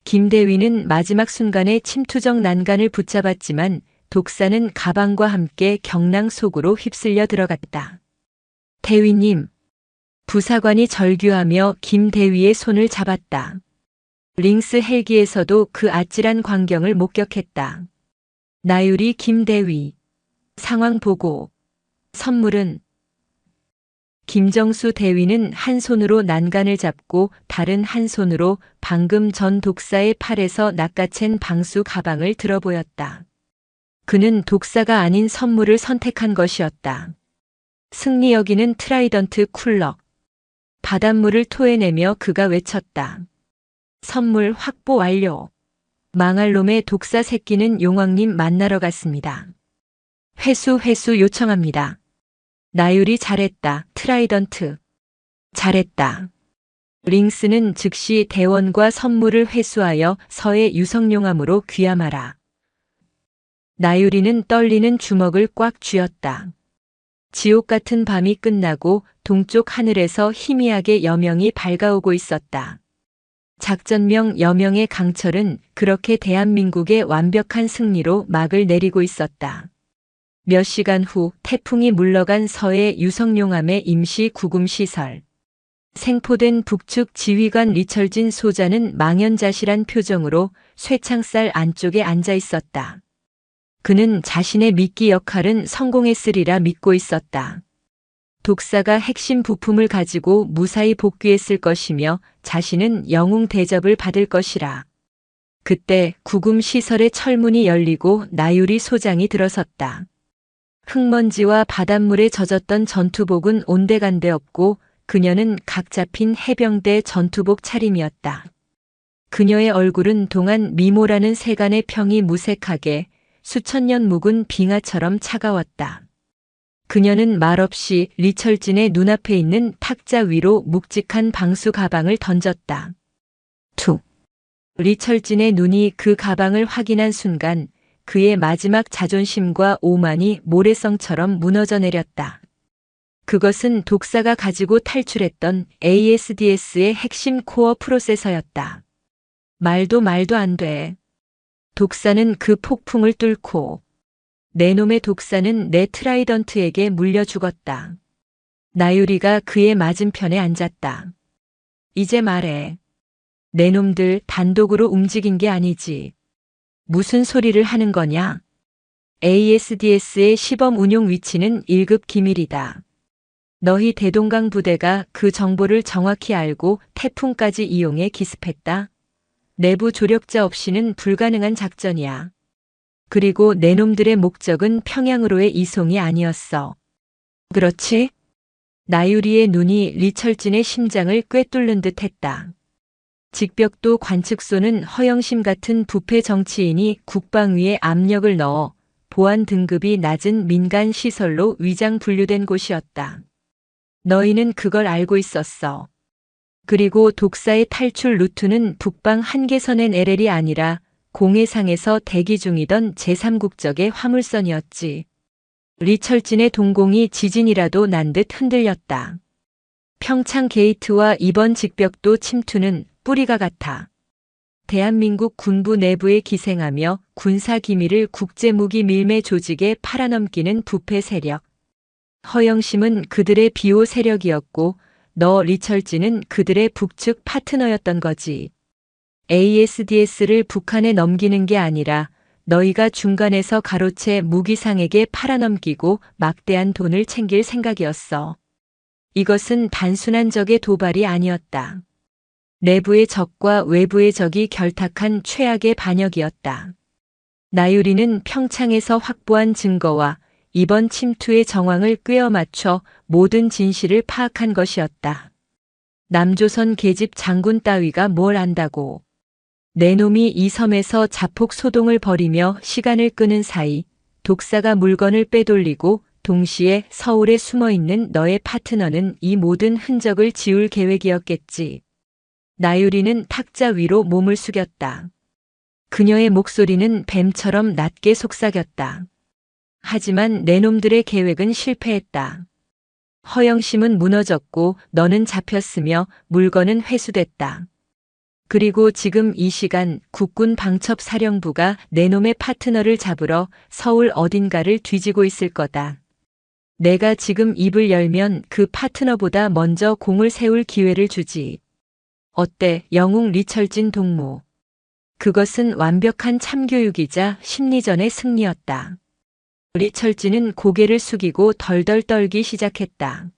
김 대위는 마지막 순간에 침투정 난간을 붙잡았지만 독사는 가방과 함께 경랑 속으로 휩쓸려 들어갔다. 대위님. 부사관이 절규하며 김 대위의 손을 잡았다. 링스 헬기에서도 그 아찔한 광경을 목격했다. 나유리 김 대위. 상황 보고. 선물은. 김정수 대위는 한 손으로 난간을 잡고 다른 한 손으로 방금 전 독사의 팔에서 낚아챈 방수 가방을 들어보였다. 그는 독사가 아닌 선물을 선택한 것이었다. 승리 여기는 트라이던트 쿨럭. 바닷물을 토해내며 그가 외쳤다. 선물 확보 완료. 망할 놈의 독사 새끼는 용왕님 만나러 갔습니다. 회수 요청합니다. 나유리 잘했다. 트라이던트. 잘했다. 링스는 즉시 대원과 선물을 회수하여 서해 유성용암으로 귀함하라. 나유리는 떨리는 주먹을 꽉 쥐었다. 지옥 같은 밤이 끝나고 동쪽 하늘에서 희미하게 여명이 밝아오고 있었다. 작전명 여명의 강철은 그렇게 대한민국의 완벽한 승리로 막을 내리고 있었다. 몇 시간 후 태풍이 물러간 서해 유성용암의 임시 구금시설. 생포된 북측 지휘관 리철진 소자는 망연자실한 표정으로 쇠창살 안쪽에 앉아 있었다. 그는 자신의 미끼 역할은 성공했으리라 믿고 있었다. 독사가 핵심 부품을 가지고 무사히 복귀했을 것이며 자신은 영웅 대접을 받을 것이라. 그때 구금 시설의 철문이 열리고 나유리 소장이 들어섰다. 흙먼지와 바닷물에 젖었던 전투복은 온데간데 없고 그녀는 각 잡힌 해병대 전투복 차림이었다. 그녀의 얼굴은 동안 미모라는 세간의 평이 무색하게 수천 년 묵은 빙하처럼 차가웠다. 그녀는 말없이 리철진의 눈앞에 있는 탁자 위로 묵직한 방수 가방을 던졌다. 툭. 리철진의 눈이 그 가방을 확인한 순간 그의 마지막 자존심과 오만이 모래성처럼 무너져 내렸다. 그것은 독사가 가지고 탈출했던 ASDS의 핵심 코어 프로세서였다. 말도 안 돼. 독사는 그 폭풍을 뚫고 내 놈의 독사는 내 트라이던트에게 물려 죽었다. 나유리가 그의 맞은편에 앉았다. 이제 말해. 내 놈들 단독으로 움직인 게 아니지. 무슨 소리를 하는 거냐? ASDS의 시범 운용 위치는 1급 기밀이다. 너희 대동강 부대가 그 정보를 정확히 알고 태풍까지 이용해 기습했다. 내부 조력자 없이는 불가능한 작전이야. 그리고 내 놈들의 목적은 평양으로의 이송이 아니었어. 그렇지? 나유리의 눈이 리철진의 심장을 꿰뚫는 듯 했다. 직벽도 관측소는 허영심 같은 부패 정치인이 국방위에 압력을 넣어 보안 등급이 낮은 민간 시설로 위장 분류된 곳이었다. 너희는 그걸 알고 있었어. 그리고 독사의 탈출 루트는 북방 한계선의 LL이 아니라 공해상에서 대기 중이던 제3국적의 화물선이었지. 리철진의 동공이 지진이라도 난 듯 흔들렸다. 평창 게이트와 이번 직벽도 침투는 뿌리가 같아. 대한민국 군부 내부에 기생하며 군사 기밀을 국제무기 밀매 조직에 팔아넘기는 부패 세력. 허영심은 그들의 비호 세력이었고 너 리철진은 그들의 북측 파트너였던 거지. ASDS를 북한에 넘기는 게 아니라 너희가 중간에서 가로채 무기상에게 팔아넘기고 막대한 돈을 챙길 생각이었어. 이것은 단순한 적의 도발이 아니었다. 내부의 적과 외부의 적이 결탁한 최악의 반역이었다. 나유리는 평창에서 확보한 증거와 이번 침투의 정황을 꿰어 맞춰 모든 진실을 파악한 것이었다. 남조선 계집 장군 따위가 뭘 안다고. 내 놈이 이 섬에서 자폭 소동을 벌이며 시간을 끄는 사이 독사가 물건을 빼돌리고 동시에 서울에 숨어있는 너의 파트너는 이 모든 흔적을 지울 계획이었겠지. 나유리는 탁자 위로 몸을 숙였다. 그녀의 목소리는 뱀처럼 낮게 속삭였다. 하지만 내 놈들의 계획은 실패했다. 허영심은 무너졌고 너는 잡혔으며 물건은 회수됐다. 그리고 지금 이 시간 국군 방첩사령부가 내 놈의 파트너를 잡으러 서울 어딘가를 뒤지고 있을 거다. 내가 지금 입을 열면 그 파트너보다 먼저 공을 세울 기회를 주지. 어때, 영웅 리철진 동무. 그것은 완벽한 참교육이자 심리전의 승리였다. 리철진은 고개를 숙이고 덜덜 떨기 시작했다.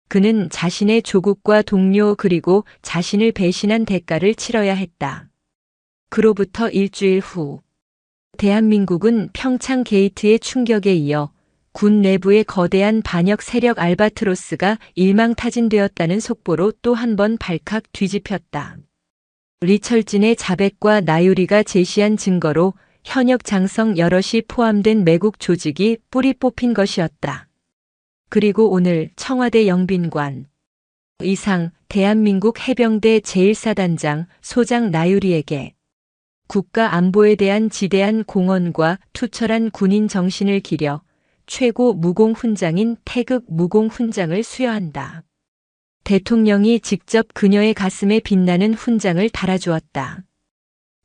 그는 자신의 조국과 동료 그리고 자신을 배신한 대가를 치러야 했다. 그로부터 일주일 후, 대한민국은 평창 게이트의 충격에 이어 군 내부의 거대한 반역 세력 알바트로스가 일망타진되었다는 속보로 또 한 번 발칵 뒤집혔다. 리철진의 자백과 나유리가 제시한 증거로 현역 장성 여럿이 포함된 매국 조직이 뿌리 뽑힌 것이었다. 그리고 오늘 청와대 영빈관 이상 대한민국 해병대 제1사단장 소장 나유리에게 국가 안보에 대한 지대한 공헌과 투철한 군인 정신을 기려 최고 무공훈장인 태극 무공훈장을 수여한다. 대통령이 직접 그녀의 가슴에 빛나는 훈장을 달아주었다.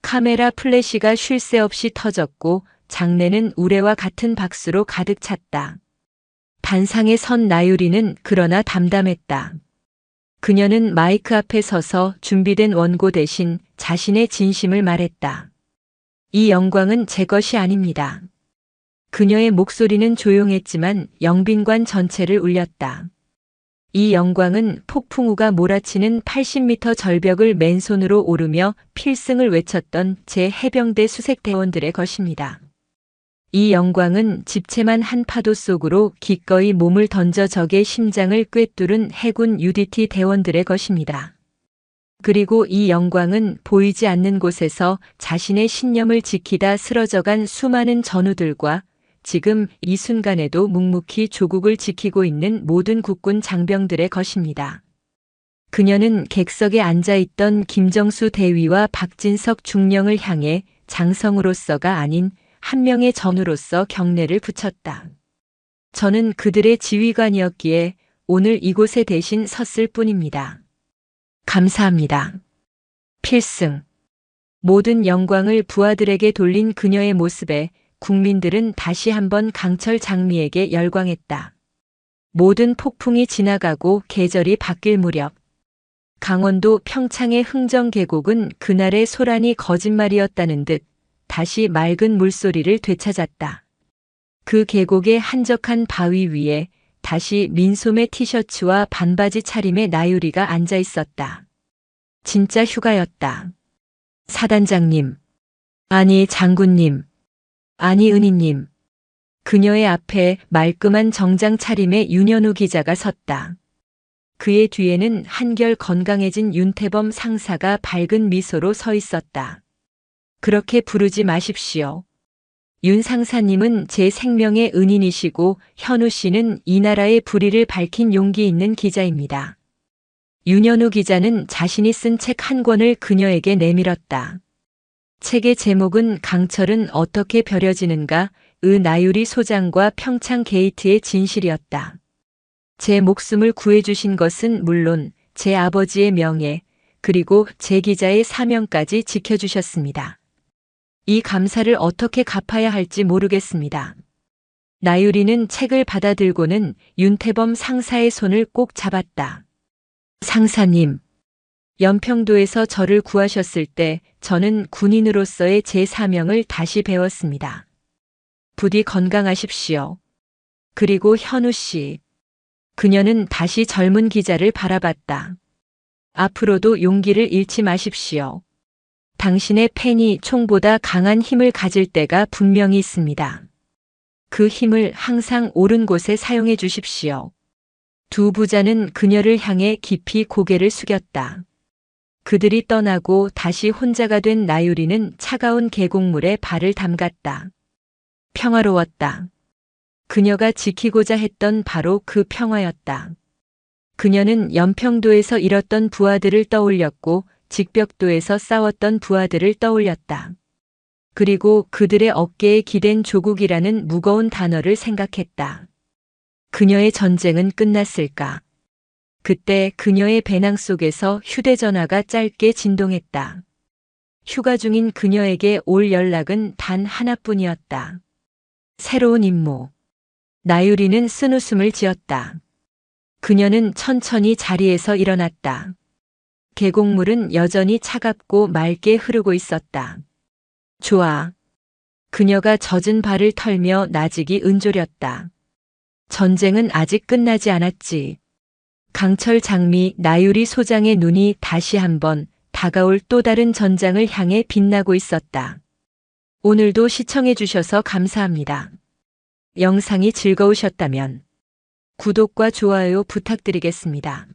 카메라 플래시가 쉴 새 없이 터졌고 장내는 우레와 같은 박수로 가득 찼다. 단상에 선 나유리는 그러나 담담했다. 그녀는 마이크 앞에 서서 준비된 원고 대신 자신의 진심을 말했다. 이 영광은 제 것이 아닙니다. 그녀의 목소리는 조용했지만 영빈관 전체를 울렸다. 이 영광은 폭풍우가 몰아치는 80m 절벽을 맨손으로 오르며 필승을 외쳤던 제 해병대 수색대원들의 것입니다. 이 영광은 집채만 한 파도 속으로 기꺼이 몸을 던져 적의 심장을 꿰뚫은 해군 UDT 대원들의 것입니다. 그리고 이 영광은 보이지 않는 곳에서 자신의 신념을 지키다 쓰러져간 수많은 전우들과 지금 이 순간에도 묵묵히 조국을 지키고 있는 모든 국군 장병들의 것입니다. 그녀는 객석에 앉아있던 김정수 대위와 박진석 중령을 향해 장성으로서가 아닌 한 명의 전우로서 경례를 붙였다. 저는 그들의 지휘관이었기에 오늘 이곳에 대신 섰을 뿐입니다. 감사합니다. 필승. 모든 영광을 부하들에게 돌린 그녀의 모습에 국민들은 다시 한번 강철 장미에게 열광했다. 모든 폭풍이 지나가고 계절이 바뀔 무렵 강원도 평창의 흥정 계곡은 그날의 소란이 거짓말이었다는 듯 다시 맑은 물소리를 되찾았다. 그 계곡의 한적한 바위 위에 다시 민소매 티셔츠와 반바지 차림의 나유리가 앉아 있었다. 진짜 휴가였다. 사단장님. 아니 장군님. 아니 은희님. 그녀의 앞에 말끔한 정장 차림의 윤현우 기자가 섰다. 그의 뒤에는 한결 건강해진 윤태범 상사가 밝은 미소로 서 있었다. 그렇게 부르지 마십시오. 윤 상사님은 제 생명의 은인이시고 현우 씨는 이 나라의 불의를 밝힌 용기 있는 기자입니다. 윤현우 기자는 자신이 쓴 책 한 권을 그녀에게 내밀었다. 책의 제목은 강철은 어떻게 벼려지는가, 나유리 소장과 평창 게이트의 진실이었다. 제 목숨을 구해주신 것은 물론 제 아버지의 명예, 그리고 제 기자의 사명까지 지켜주셨습니다. 이 감사를 어떻게 갚아야 할지 모르겠습니다. 나유리는 책을 받아들고는 윤태범 상사의 손을 꼭 잡았다. 상사님, 연평도에서 저를 구하셨을 때 저는 군인으로서의 제 사명을 다시 배웠습니다. 부디 건강하십시오. 그리고 현우 씨. 그녀는 다시 젊은 기자를 바라봤다. 앞으로도 용기를 잃지 마십시오. 당신의 펜이 총보다 강한 힘을 가질 때가 분명히 있습니다. 그 힘을 항상 옳은 곳에 사용해 주십시오. 두 부자는 그녀를 향해 깊이 고개를 숙였다. 그들이 떠나고 다시 혼자가 된 나유리는 차가운 계곡물에 발을 담갔다. 평화로웠다. 그녀가 지키고자 했던 바로 그 평화였다. 그녀는 연평도에서 잃었던 부하들을 떠올렸고 직벽도에서 싸웠던 부하들을 떠올렸다. 그리고 그들의 어깨에 기댄 조국이라는 무거운 단어를 생각했다. 그녀의 전쟁은 끝났을까? 그때 그녀의 배낭 속에서 휴대전화가 짧게 진동했다. 휴가 중인 그녀에게 올 연락은 단 하나뿐이었다. 새로운 임무. 나유리는 쓴웃음을 지었다. 그녀는 천천히 자리에서 일어났다. 계곡물은 여전히 차갑고 맑게 흐르고 있었다. 좋아. 그녀가 젖은 발을 털며 나직이 은조렸다. 전쟁은 아직 끝나지 않았지. 강철 장미 나유리 소장의 눈이 다시 한번 다가올 또 다른 전장을 향해 빛나고 있었다. 오늘도 시청해 주셔서 감사합니다. 영상이 즐거우셨다면 구독과 좋아요 부탁드리겠습니다.